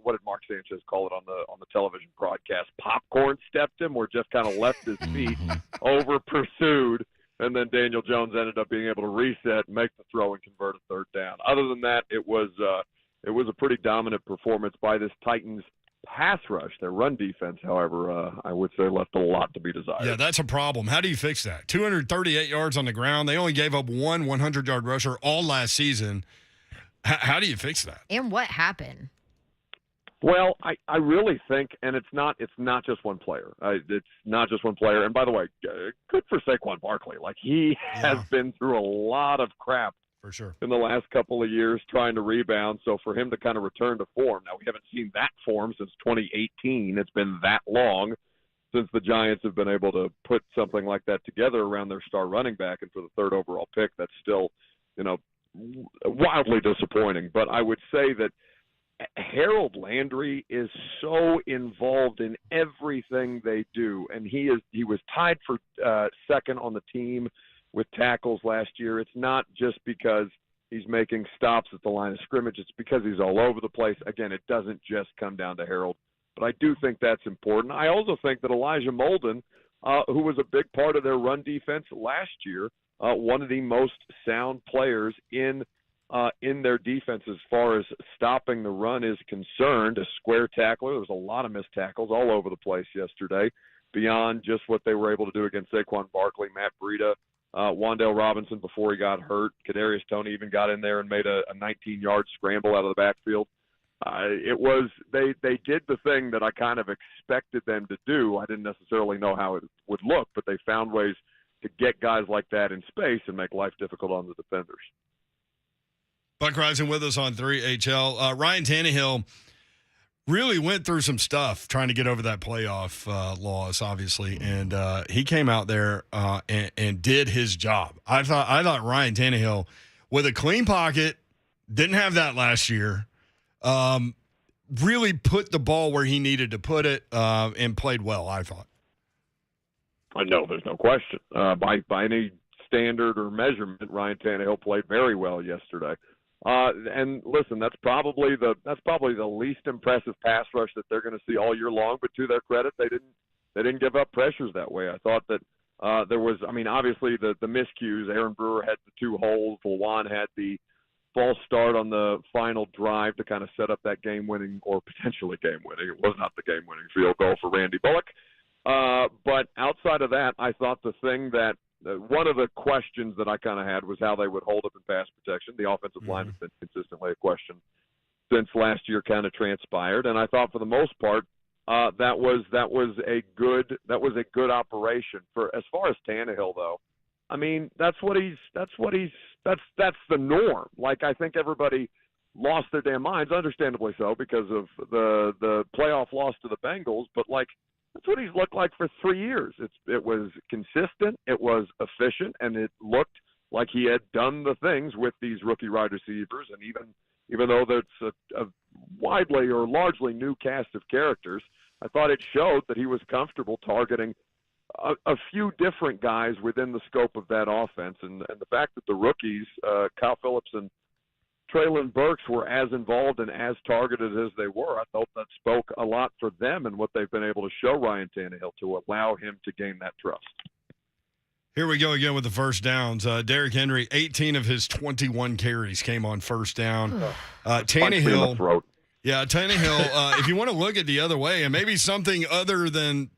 what did Mark Sanchez call it on the television broadcast? Popcorn stepped him, where Jeff kind of left his feet, over pursued, and then Daniel Jones ended up being able to reset, make the throw, and convert a third down. Other than that, it was a pretty dominant performance by this Titans pass rush. Their run defense, however, I would say left a lot to be desired. Yeah, that's a problem. How do you fix that? 238 yards on the ground. They only gave up one 100-yard rusher all last season. How do you fix that? And what happened? Well, I really think, and it's not just one player. It's not just one player. And by the way, good for Saquon Barkley. Like, he has been through a lot of crap for sure in the last couple of years trying to rebound. So for him to kind of return to form, now we haven't seen that form since 2018. It's been that long since the Giants have been able to put something like that together around their star running back. And for the 3rd overall pick, that's still, wildly disappointing. But I would say that Harold Landry is so involved in everything they do, and he was tied for 2nd on the team with tackles last year. It's not just because he's making stops at the line of scrimmage. It's because he's all over the place. Again, it doesn't just come down to Harold, but I do think that's important. I also think that Elijah Molden, who was a big part of their run defense last year, one of the most sound players in their defense as far as stopping the run is concerned, a square tackler. There was a lot of missed tackles all over the place yesterday, beyond just what they were able to do against Saquon Barkley, Matt Breida, Wan'Dale Robinson before he got hurt. Kadarius Toney even got in there and made a 19-yard scramble out of the backfield. They did the thing that I kind of expected them to do. I didn't necessarily know how it would look, but they found ways to get guys like that in space and make life difficult on the defenders. Buck Reising with us on 3HL. Ryan Tannehill really went through some stuff trying to get over that playoff loss, obviously, and he came out there and did his job. I thought Ryan Tannehill, with a clean pocket, didn't have that last year, really put the ball where he needed to put it and played well, I thought. I know, there's no question. By any standard or measurement, Ryan Tannehill played very well yesterday. And listen, that's probably the least impressive pass rush that they're going to see all year long. But to their credit, they didn't give up pressures that way. I thought that there was, obviously the miscues. Aaron Brewer had the 2 holes. Lewan had the false start on the final drive to kind of set up that game-winning, or potentially game-winning. It was not the game-winning field goal for Randy Bullock. But outside of that, I thought the thing that one of the questions that I kind of had was how they would hold up in pass protection. The offensive line has been consistently a question since last year kind of transpired, and I thought for the most part that was a good operation. For as far as Tannehill though, I mean, that's the norm. Like, I think everybody lost their damn minds, understandably so, because of the playoff loss to the Bengals. But, like, that's what he's looked like for 3 years. It was consistent, it was efficient, and it looked like he had done the things with these rookie wide receivers. And even though that's a widely or largely new cast of characters, I thought it showed that he was comfortable targeting a few different guys within the scope of that offense. And the fact that the rookies, Kyle Phillips and Traylon Burks, were as involved and as targeted as they were, I thought that spoke a lot for them and what they've been able to show Ryan Tannehill to allow him to gain that trust. Here we go again with the first downs. Derrick Henry, 18 of his 21 carries came on first down. Tannehill. Yeah, Tannehill, if you want to look at the other way, and maybe something other than,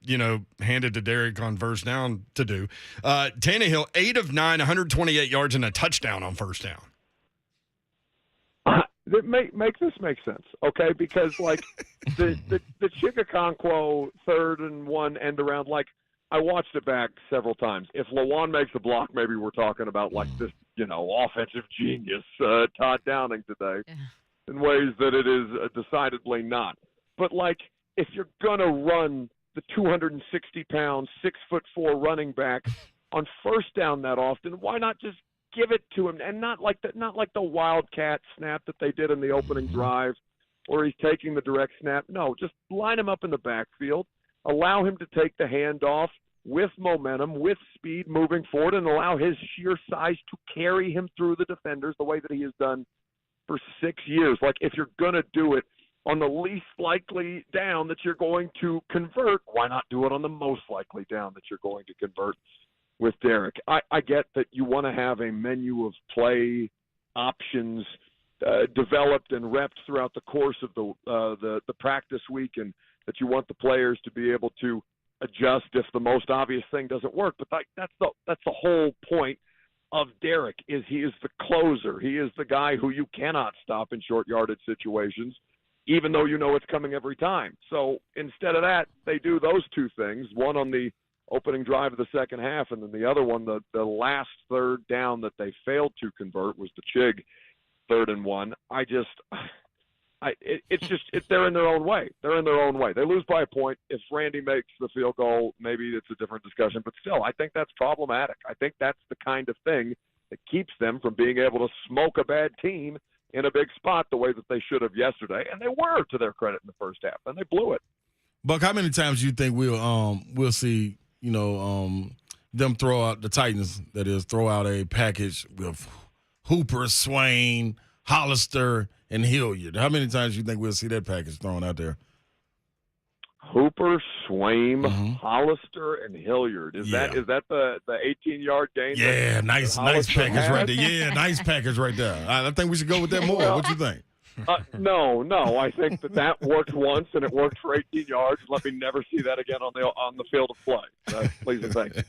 handed to Derrick on first down to do, Tannehill, 8 of 9, 128 yards and a touchdown on first down. Make this make sense, okay? Because, like, the Chigakonkwo 3rd and 1 end around, like, I watched it back several times. If Lawan makes the block, maybe we're talking about, like, this, offensive genius, Todd Downing today. Yeah. In ways that it is decidedly not. But, like, if you're going to run the 260-pound, 6'4" running back on first down that often, why not just give it to him? And not like the wildcat snap that they did in the opening drive where he's taking the direct snap. No, just line him up in the backfield, allow him to take the handoff with momentum, with speed moving forward, and allow his sheer size to carry him through the defenders the way that he has done for 6 years. Like, if you're going to do it on the least likely down that you're going to convert, why not do it on the most likely down that you're going to convert with Derrick? I get that you want to have a menu of play options developed and repped throughout the course of the practice week, and that you want the players to be able to adjust if the most obvious thing doesn't work. But that's the whole point of Derrick. He is the closer. He is the guy who you cannot stop in short yardage situations, even though you know it's coming every time. So instead of that, they do those two things, one on the opening drive of the second half, and then the other one, the last third down that they failed to convert was the Chig 3rd and 1. They're in their own way. They're in their own way. They lose by a point. If Randy makes the field goal, maybe it's a different discussion. But still, I think that's problematic. I think that's the kind of thing that keeps them from being able to smoke a bad team in a big spot the way that they should have yesterday. And they were, to their credit, in the first half, and they blew it. Buck, how many times do you think we'll see, them throw out the Titans, that is, throw out a package with Hooper, Swain, Hollister, and Hilliard? How many times do you think we'll see that package thrown out there? Hooper, Swaim, Hollister, and Hilliard. Is that the 18-yard gain? Yeah, nice package right there. Yeah, nice package right there. I think we should go with that more. What you think? No. I think that worked once, and it worked for 18 yards. Let me never see that again on the field of play. Please and thank you.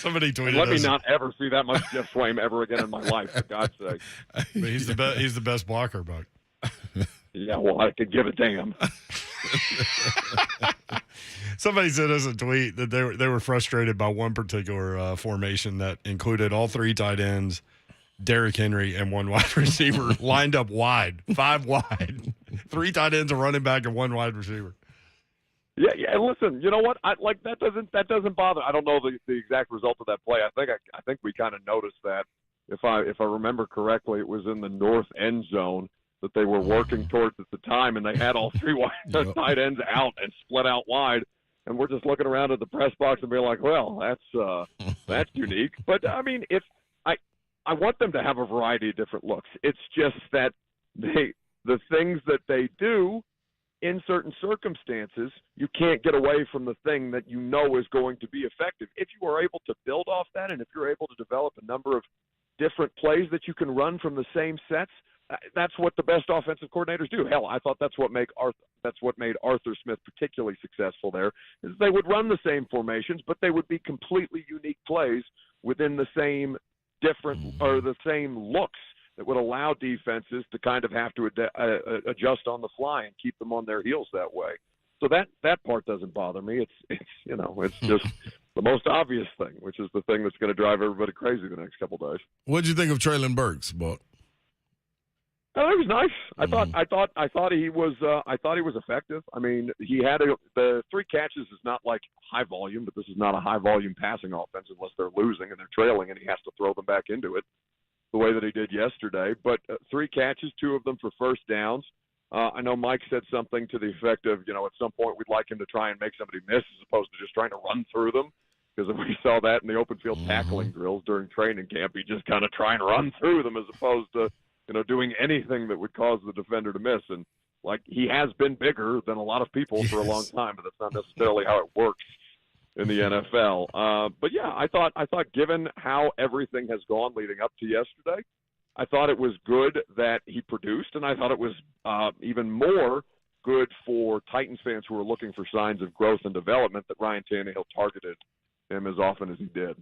Somebody tweeted. Let me not ever see that much Jeff Swaim ever again in my life, for God's sake. But he's the best blocker, Buck. Yeah, well, I could give a damn. Somebody sent us a tweet that they were frustrated by one particular formation that included all 3 tight ends, Derrick Henry, and 1 wide receiver lined up wide, 5 wide, 3 tight ends, a running back, and 1 wide receiver. Yeah. And listen, you know what? That doesn't bother. I don't know the exact result of that play. I think we kind of noticed that. If I remember correctly, it was in the north end zone that they were working towards at the time, and they had all 3 tight ends out and split out wide. And we're just looking around at the press box and being like, well, that's unique. But I mean, I want them to have a variety of different looks. It's just that the things that they do in certain circumstances, you can't get away from the thing that you know is going to be effective. If you are able to build off that, and if you're able to develop a number of different plays that you can run from the same sets, that's what the best offensive coordinators do. Hell, I thought that's what made Arthur Smith particularly successful there, is they would run the same formations, but they would be completely unique plays within the same the same looks that would allow defenses to kind of have to adjust on the fly and keep them on their heels that way. So that part doesn't bother me. It's just the most obvious thing, which is the thing that's going to drive everybody crazy the next couple of days. What did you think of Traylon Burks, Buck? Oh, it was nice. I thought he was effective. I mean, he had the 3 catches is not like high volume, but this is not a high volume passing offense unless they're losing and they're trailing, and he has to throw them back into it the way that he did yesterday. But 3 catches, 2 of them for first downs. I know Mike said something to the effect of, at some point we'd like him to try and make somebody miss as opposed to just trying to run through them. Because we saw that in the open field tackling drills during training camp. He just kind of try and run through them as opposed to, doing anything that would cause the defender to miss. And, he has been bigger than a lot of people for a long time, but that's not necessarily how it works in the NFL. But, yeah, I thought given how everything has gone leading up to yesterday, I thought it was good that he produced, and I thought it was even more good for Titans fans who were looking for signs of growth and development that Ryan Tannehill targeted him as often as he did.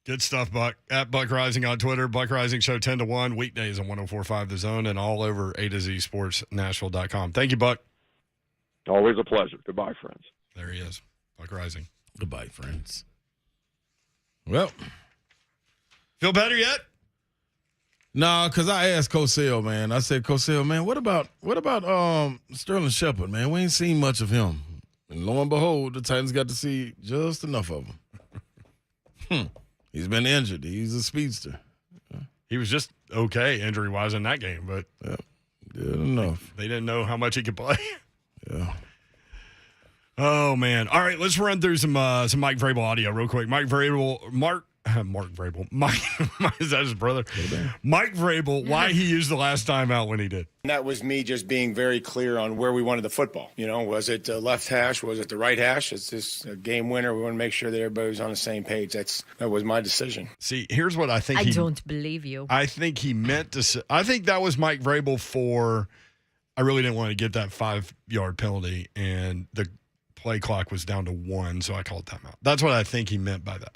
Good stuff, Buck. At Buck Reising on Twitter, Buck Reising Show 10 to 1, weekdays on 104.5 The Zone and all over A to Z Sports Nashville.com. Thank you, Buck. Always a pleasure. Goodbye, friends. There he is, Buck Reising. Goodbye, friends. Well, feel better yet? No, because I asked Cosell, man. I said, Cosell, man, what about Sterling Shepard, man? We ain't seen much of him. And lo and behold, the Titans got to see just enough of him. He's been injured. He's a speedster. He was just okay injury-wise in that game, but good enough. They didn't know how much he could play. Yeah. Oh, man. All right, let's run through some Mike Vrabel audio real quick. Mark Vrabel. Mike, is that his brother? Mike Vrabel, why he used the last timeout when he did. And that was me just being very clear on where we wanted the football. Was it the left hash? Was it the right hash? It's just a game winner. We want to make sure that everybody was on the same page. That was my decision. See, here's what I think. I don't believe you. I think he meant to say, I think that was Mike Vrabel for, I really didn't want to get that 5-yard penalty, and the play clock was down to 1, so I called timeout. That's what I think he meant by that.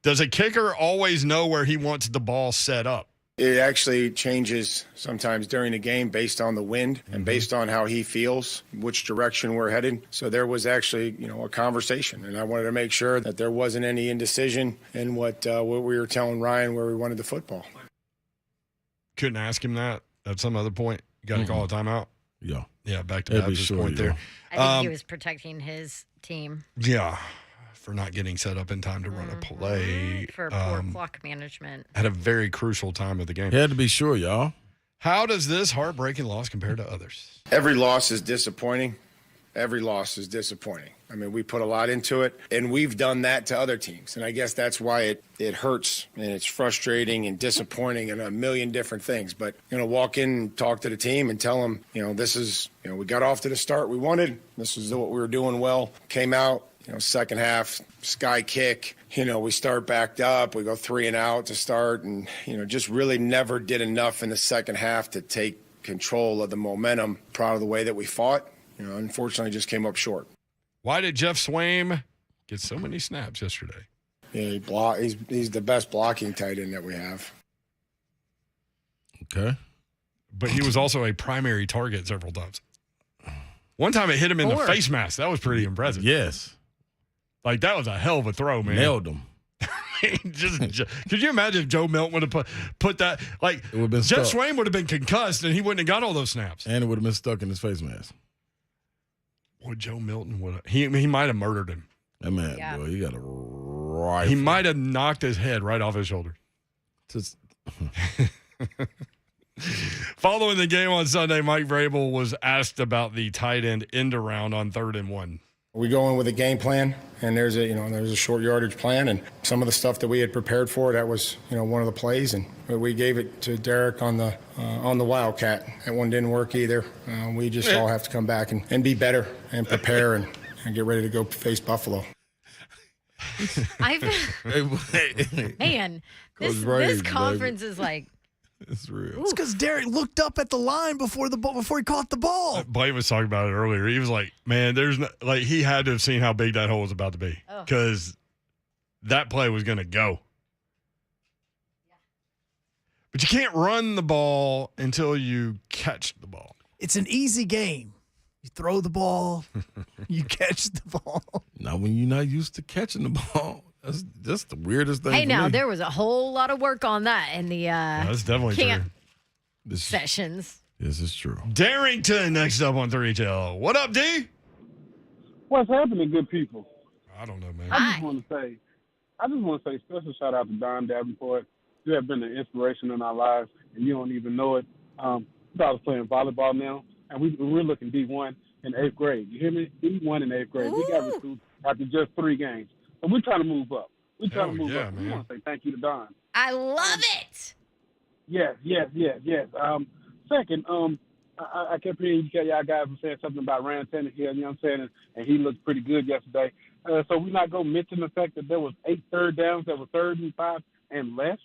Does a kicker always know where he wants the ball set up? It actually changes sometimes during the game based on the wind and based on how he feels, which direction we're headed. So there was actually, a conversation, and I wanted to make sure that there wasn't any indecision in what we were telling Ryan where we wanted the football. Couldn't ask him that at some other point. You got to call a timeout. Yeah, back to Babs' point there. I think he was protecting his team. Yeah. For not getting set up in time to run a play. For poor clock management. At a very crucial time of the game. He had to be sure, y'all. How does this heartbreaking loss compare to others? Every loss is disappointing. Every loss is disappointing. I mean, we put a lot into it, and we've done that to other teams. And I guess that's why it hurts, and it's frustrating and disappointing and a million different things. But, walk in and talk to the team and tell them, this is, we got off to the start we wanted. This is what we were doing well. Came out. Second half, sky kick, we start backed up. We go 3 and out to start and, just really never did enough in the second half to take control of the momentum. Proud of the way that we fought. Unfortunately, just came up short. Why did Jeff Swaim get so many snaps yesterday? Yeah, he's the best blocking tight end that we have. Okay. But he was also a primary target several times. One time it hit him in the face mask. That was pretty impressive. Yes. That was a hell of a throw, man. Nailed him. Could you imagine if Joe Milton would have put that? It would have been Jeff stuck. Swaim would have been concussed, and he wouldn't have got all those snaps. And it would have been stuck in his face mask. Boy, Joe Milton would have. He might have murdered him. That man, boy, he got a rifle. He might have knocked his head right off his shoulder. Following the game on Sunday, Mike Vrabel was asked about the tight end around on 3rd and 1. We go in with a game plan, and there's a short yardage plan, and some of the stuff that we had prepared for, that was, one of the plays, and we gave it to Derek on the Wildcat. That one didn't work either. We just all have to come back and be better and prepare and get ready to go face Buffalo. Man, this conference is like. It's real. It's because Derek looked up at the line before he caught the ball. Blake was talking about it earlier. He was like, man, he had to have seen how big that hole was about to be because that play was going to go. But you can't run the ball until you catch the ball. It's an easy game. You throw the ball. You catch the ball. Now, when you're not used to catching the ball, that's the weirdest thing. Hey, for now, me. there was a whole lot of work on that in the That's definitely camp true. sessions. This is true. Darrington next up on 3HL. What up, D? What's happening, good people? I don't know, man. I just want to say special shout out to Don Davenport. You have been an inspiration in our lives, and you don't even know it. I was playing volleyball now, and we're looking D1 in 8th grade. You hear me? D1 in 8th grade. We got recruits after just 3 games. So we're trying to move up. We're trying to move up. Man. We want to say thank you to Don. I love it. Yes. Second, I kept hearing y'all guys were saying something about Ryan Tannehill, you know what I'm saying, and he looked pretty good yesterday. So we're not going to mention the fact that there was 8 third downs that were 3rd and 5 and less.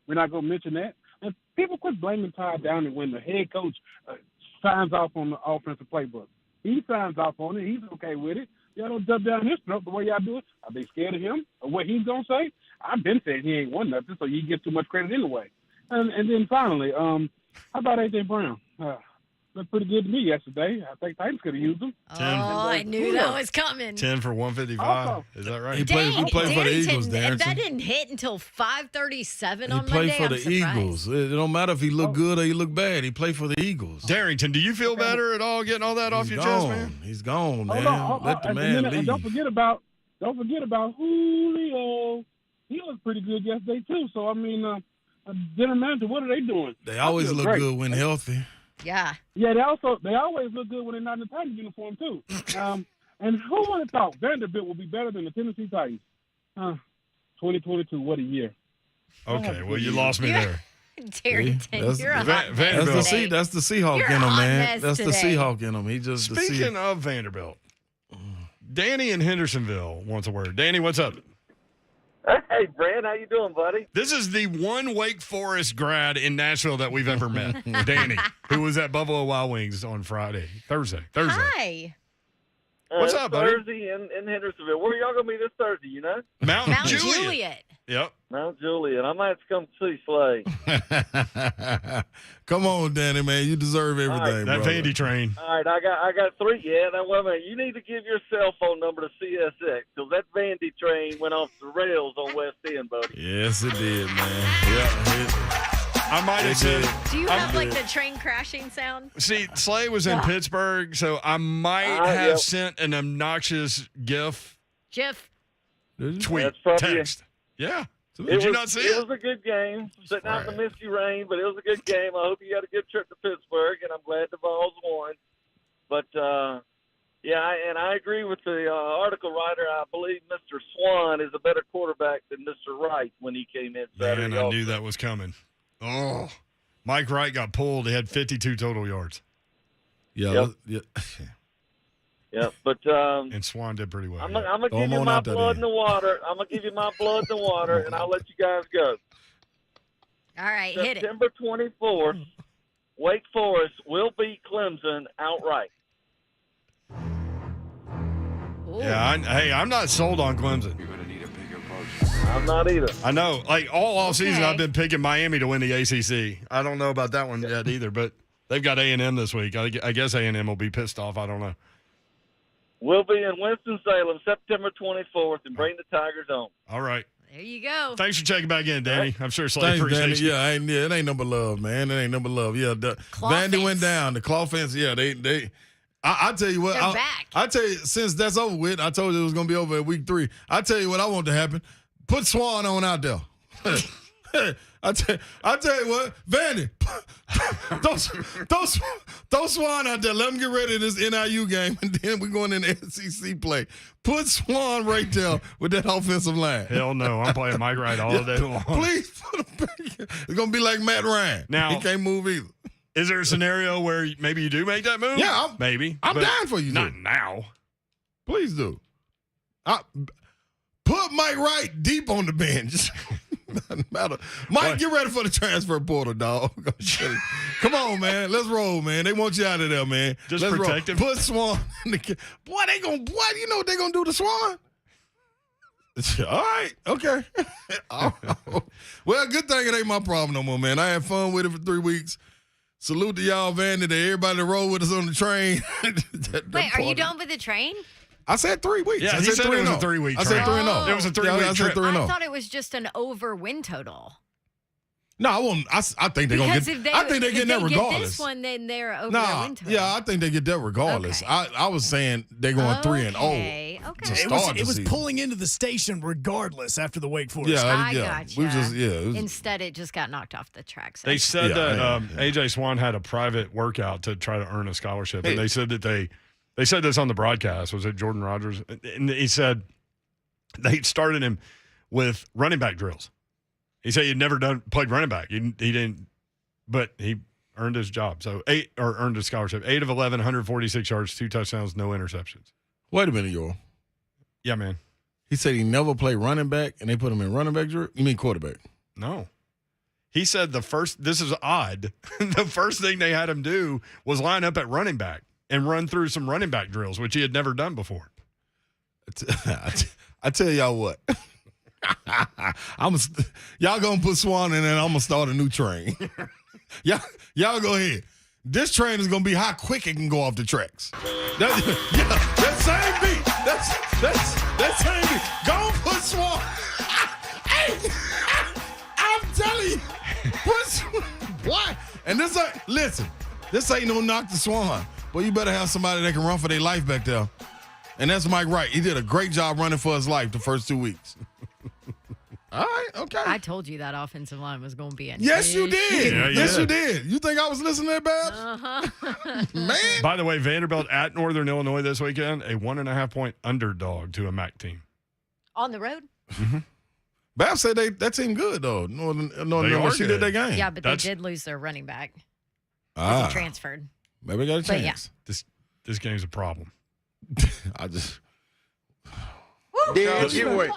We're not going to mention that. And people quit blaming Ty Downing when the head coach signs off on the offensive playbook. He signs off on it. He's okay with it. Y'all don't jump down his throat the way y'all do it. Are they scared of him or what he's going to say? I've been saying he ain't won nothing, so you get too much credit anyway. And then finally, how about A.J. Brown? Looked pretty good to me yesterday. I think Titans could have used him. Oh, I knew that was coming. 10 for 155. Is that right? He played for the Eagles, Darrington. That didn't hit until 5:37 on He played Monday. for the Eagles. It don't matter if he looked good or he looked bad. He played for the Eagles. Darrington, do you feel better at all getting all that off your chest, man? He's gone, man. Hold Let the on. man leave. And don't forget about Julio. He looked pretty good yesterday too. So I mean, general manager, what are they doing? They always look good when healthy. Yeah. Yeah, they always look good when they're not in the Titans uniform too. And who would have thought Vanderbilt would be better than the Tennessee Titans? 2022, what a year. Okay, well, you lost me there. Darrington, you're a hot Vanderbilt. mess today. That's the Seahawk You're in a him, hot man. mess That's the today. Seahawk in him. He just Speaking of Vanderbilt, Danny in Hendersonville wants a word. Danny, what's up? Hey, Brad, how you doing, buddy? This is the one Wake Forest grad in Nashville that we've ever met, Danny, who was at Buffalo Wild Wings on Thursday. Hi. What's up, buddy? Thursday in Hendersonville. Where are y'all going to be this Thursday, you know? Mount Juliet. Juliet. Yep. Mount Juliet. I might have to come see Slay. Come on, Danny, man. You deserve everything, That brother. Vandy train. All right, I got 3. Yeah, now, wait a minute. You need to give your cell phone number to CSX because that Vandy train went off the rails on West End, buddy. Yes, it did, man. Yeah, I might have said. Do you have like the train crashing sound? See, Slay was in Pittsburgh, so I might have sent an obnoxious GIF. Tweet, That's probably text. Yeah. Did you not see it? It was a good game. Sitting out in the misty rain, but it was a good game. I hope you had a good trip to Pittsburgh, and I'm glad the Vols won. But, and I agree with the article writer. I believe Mr. Swan is a better quarterback than Mr. Wright when he came in Saturday. Man, I knew that was coming. Oh, Mike Wright got pulled. He had 52 total yards. Yeah. Yeah, but and Swan did pretty well. I'm gonna give you my blood in the water. I'm gonna give you my blood in the water, and I'll let you guys go. All right, hit it. September 24th, Wake Forest will beat Clemson outright. Yeah, I'm not sold on Clemson. I'm not either. I know. Like all season, I've been picking Miami to win the ACC. I don't know about that one yet either, but they've got A&M this week. I guess A&M will be pissed off. I don't know. We'll be in Winston-Salem September 24th and bring the Tigers home. All right. There you go. Thanks for checking back in, Danny. I'm sure Slay Thanks, appreciates Danny. you. Yeah, it ain't number love, man. It ain't number love. Yeah, Vandy went down. The claw fence, yeah, they I tell you what, I tell you, since that's over with, I told you it was going to be over at week 3. I tell you what I want to happen. Put Swan on out there. I tell you what, Vandy, throw Swan out there. Let him get ready to this NIU game, and then we're going in the SEC play. Put Swan right there with that offensive line. Hell no, I'm playing Mike Wright all day long. Please put him back. It's going to be like Matt Ryan. Now, he can't move either. Is there a scenario where maybe you do make that move? Yeah, maybe. I'm but dying for you. Not now. Please do. Put Mike Wright deep on the bench. Doesn't matter. Mike, get ready for the transfer portal, dog. Come on, man. Let's roll, man. They want you out of there, man. Just Let's protect him. Put Swan in the Boy, you know what they gonna do to Swan? All right. Okay. Well, good thing it ain't my problem no more, man. I had fun with it for 3 weeks. Salute to y'all, Vandy, to everybody that rode with us on the train. Wait, are you done with the train? I said 3 weeks. Yeah, I he said it was a 3-0. 3-week I said trip. 3-0. It was a 3-week I said trip. 3-0. I thought it was just an over win total. No, I won't. I think they're gonna Because get. if they, I think they're getting that if they get regardless. this one, then they're over their Nah, win total. yeah, I think they get that regardless. Okay. I was saying they're going 3-0. Okay. It was pulling into the station regardless after the Wake Forest. Yeah, I gotcha. We just it was, Instead, it just got knocked off the tracks. They said that AJ Swan had a private workout to try to earn a scholarship, and they said that they said this on the broadcast. Was it Jordan Rogers? And he said they started him with running back drills. He said he'd never played running back. He didn't, but he earned his job. So earned a scholarship. 8 of 11, 146 yards, 2 touchdowns, no interceptions. Wait a minute, y'all. Yeah, man. He said he never played running back, and they put him in running back drill. You mean quarterback? No. He said this is odd. The first thing they had him do was line up at running back and run through some running back drills, which he had never done before. I tell y'all what. Y'all gonna put Swan in and I'm gonna start a new train. y'all go ahead. This train is gonna be how quick it can go off the tracks. That same beat. That same beat. Go put Swan. Hey, I'm telling you, put Swan. What? And this ain't no knock to Swan, but you better have somebody that can run for their life back there. And that's Mike Wright. He did a great job running for his life the first 2 weeks. All right, okay. I told you that offensive line was going to be an Yes, you did. Yeah, yes, you did. You think I was listening to that, Babs? Uh-huh. Man. By the way, Vanderbilt at Northern Illinois this weekend, a 1.5-point underdog to a MAC team. On the road? Babs said that team good, though. Northern Illinois, she did good. that game. Yeah, but they did lose their running back. Ah. He transferred. Maybe got a But chance. yeah. This game's a problem. I just. Giveaway.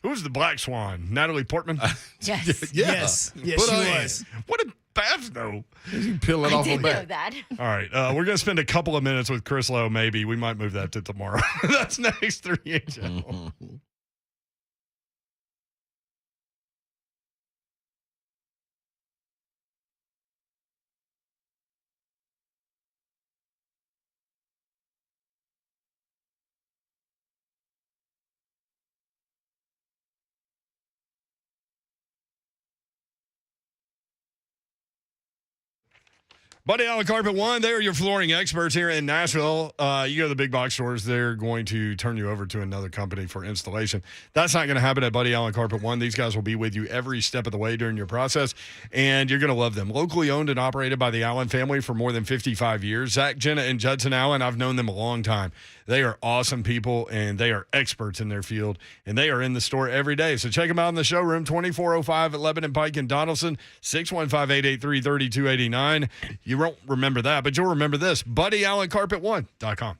Who's the black swan? Natalie Portman? Yes. Yes, she was. What did Babs know? You peel it I off her did know back. that. All right. We're going to spend a couple of minutes with Chris Lowe, maybe. We might move that to tomorrow. That's next 3HL. Buddy Allen Carpet One, they are your flooring experts here in Nashville. You go to the big box stores, they're going to turn you over to another company for installation. That's not going to happen at Buddy Allen Carpet One. These guys will be with you every step of the way during your process, and you're going to love them. Locally owned and operated by the Allen family for more than 55 years. Zach, Jenna, and Judson Allen, I've known them a long time. They are awesome people, and they are experts in their field, and they are in the store every day. So check them out in the showroom, 2405 at Lebanon Pike in Donaldson, 615-883-3289. You won't remember that, but you'll remember this, BuddyAllenCarpet1.com.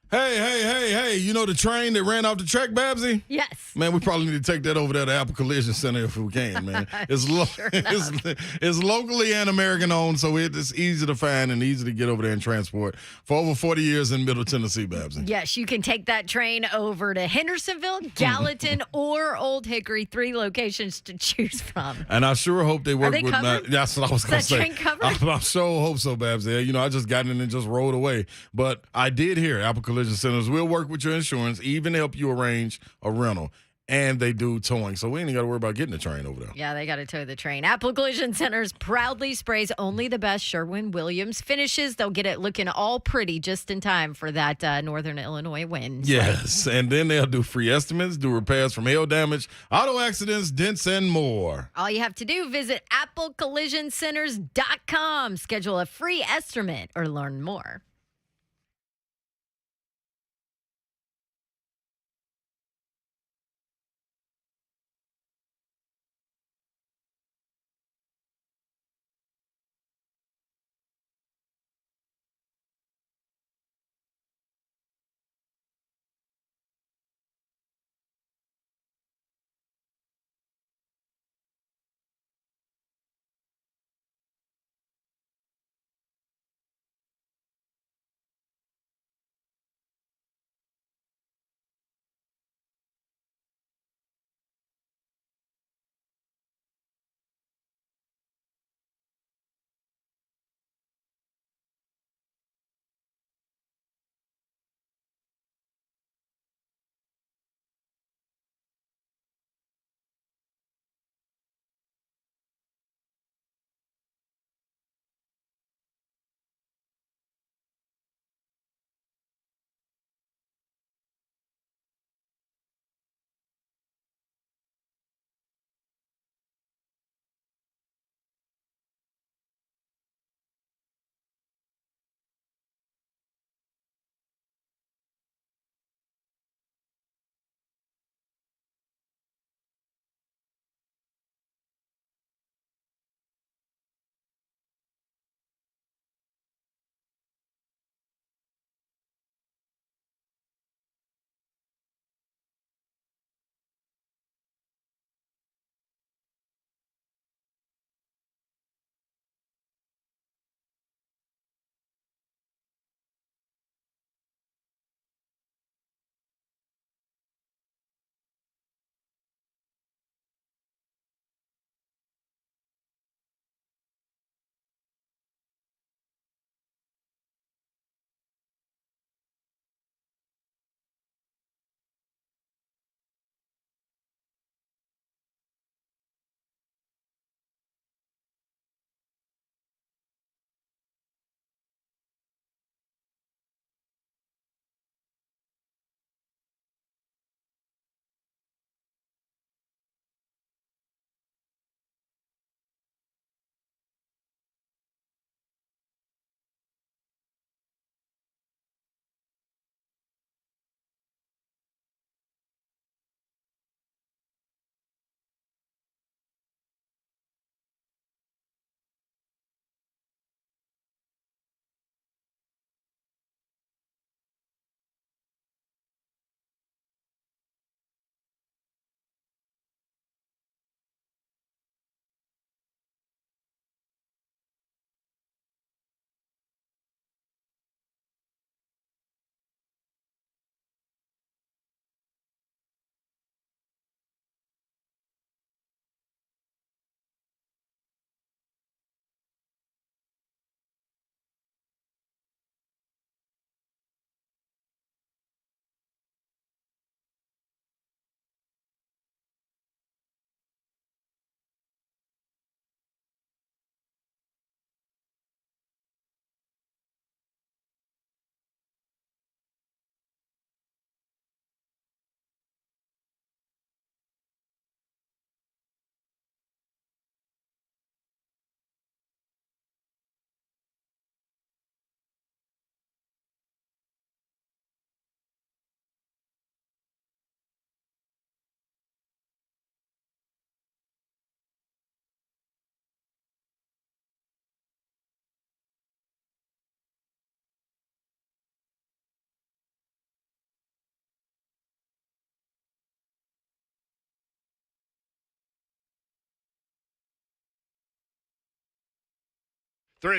Hey, you know the train that ran off the track, Babsy? Yes. Man, we probably need to take that over there to Apple Collision Center if we can, man. It's it's locally and American owned, so it's easy to find and easy to get over there and transport for over 40 years in Middle Tennessee, Babsy. Yes, you can take that train over to Hendersonville, Gallatin, or Old Hickory, 3 locations to choose from. And I sure hope they work they with covered? that's what I was going to Is that say. train covered? I sure hope so, Babsy. You know, I just got in and just rolled away. But I did hear Apple Collision Centers will work with your insurance, even help you arrange a rental. and they do towing. So we ain't got to worry about getting the train over there. Yeah, they got to tow the train. Apple Collision Centers proudly sprays only the best Sherwin-Williams finishes. They'll get it looking all pretty just in time for that Northern Illinois win. Yes, and then they'll do free estimates, do repairs from hail damage, auto accidents, dents, and more. All you have to do, visit applecollisioncenters.com. Schedule a free estimate or learn more.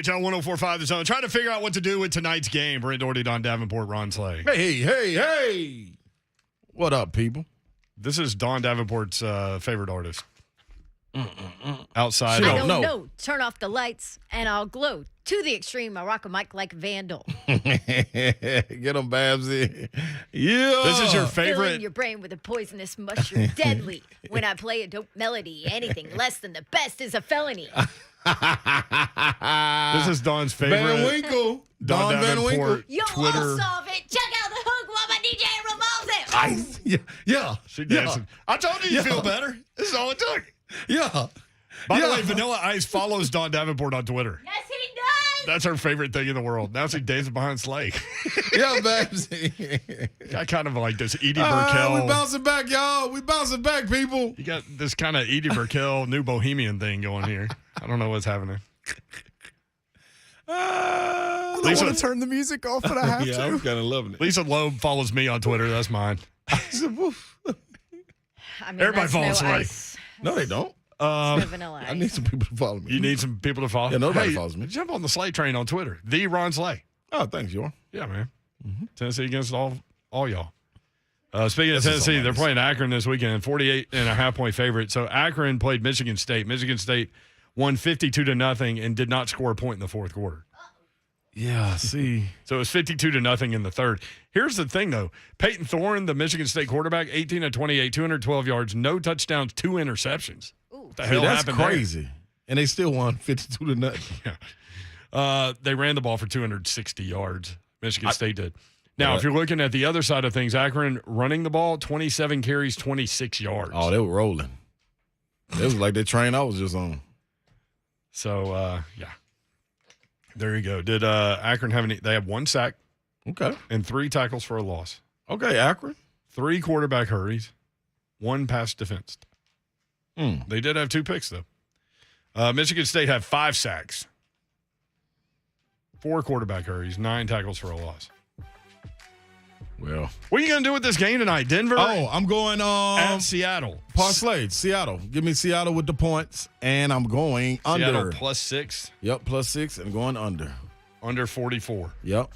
John 1045 The Zone. Trying to figure out what to do with tonight's game. Brent Doherty, Don Davenport, Ron Slay. Hey. What up, people? This is Don Davenport's favorite artist. outside. I don't know. Turn off the lights and I'll glow. To the extreme, I rock a mic like Vandal. Get them, Babsy. Yeah. This is your Filling favorite. your brain with a poisonous mushroom. Deadly. When I play a dope melody, anything less than the best is a felony. This is Dawn's favorite. Van Winkle. Dawn Van Winkle. Yo, Twitter. all solve it. Check out the hook while my DJ revolves it. Yeah. She dancing. I told you you'd feel better. This is all it took. Yeah. By the way, Vanilla Ice follows Dawn Davenport on Twitter. Yes, he does. That's her favorite thing in the world. Now she's dancing behind Slay. Yeah, Babsy. I kind of like this Edie Burkell. We bouncing back, y'all. We bouncing back, people. You got this kind of Edie Burkell, new bohemian thing going here. I don't know what's happening. I don't want to turn the music off, but I have to. I'm kind of loving it. Lisa Loeb follows me on Twitter. That's mine. I mean, Everybody that's follows no Slay. ice. No, they don't. It's no vanilla I ice. need some people to follow me. You need some people to follow? Yeah, nobody Hey, follows me. Jump on the Slay train on Twitter. The Ron Slay. Oh, thanks, Yor. Yeah, man. Tennessee against all y'all. Speaking of This is Tennessee, so they're nice. playing Akron this weekend, 48.5-point favorite. So Akron played Michigan State. Michigan State won 52-0 and did not score a point in the fourth quarter. Yeah, see. So it was 52-0 in the third. Here's the thing, though. Peyton Thorne, the Michigan State quarterback, 18 of 28, 212 yards, no touchdowns, 2 interceptions. What the hell that's happened there? crazy. And they still won 52-0. Yeah. They ran the ball for 260 yards. Michigan State did. Now, if you're looking at the other side of things, Akron running the ball, 27 carries, 26 yards. Oh, they were rolling. It was like the train I was just on. So, yeah. There you go. Did Akron have any? They have 1 sack. Okay. And 3 tackles for a loss. Okay, Akron. 3 quarterback hurries, 1 pass defense. They did have 2 picks, though. Michigan State had 5 sacks, 4 quarterback hurries, 9 tackles for a loss. Well, what are you going to do with this game tonight? Denver? Oh, I'm going at Seattle. Parsley, Seattle. Give me Seattle with the points, and I'm going Seattle under. +6. Yep, +6 and going under. Under 44. Yep.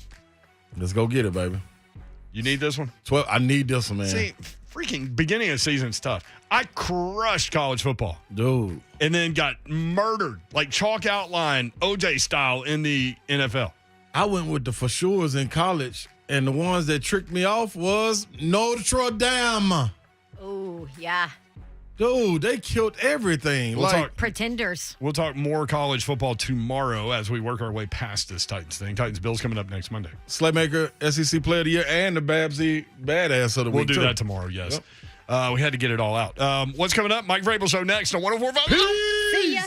Let's go get it, baby. You need this one? 12. I need this one, man. See, freaking beginning of season's tough. I crushed college football. Dude. And then got murdered, like chalk outline, OJ style in the NFL. I went with the for sures in college, and the ones that tricked me off was Notre Dame. Oh, yeah. Dude, they killed everything. Pretenders. We'll talk more college football tomorrow as we work our way past this Titans thing. Titans Bills coming up next Monday. Slaymaker, SEC Player of the Year, and the Babsy Badass of the We'll Week. do too. that tomorrow, yes. We had to get it all out. What's coming up? Mike Vrabel Show next on 104.5. See ya.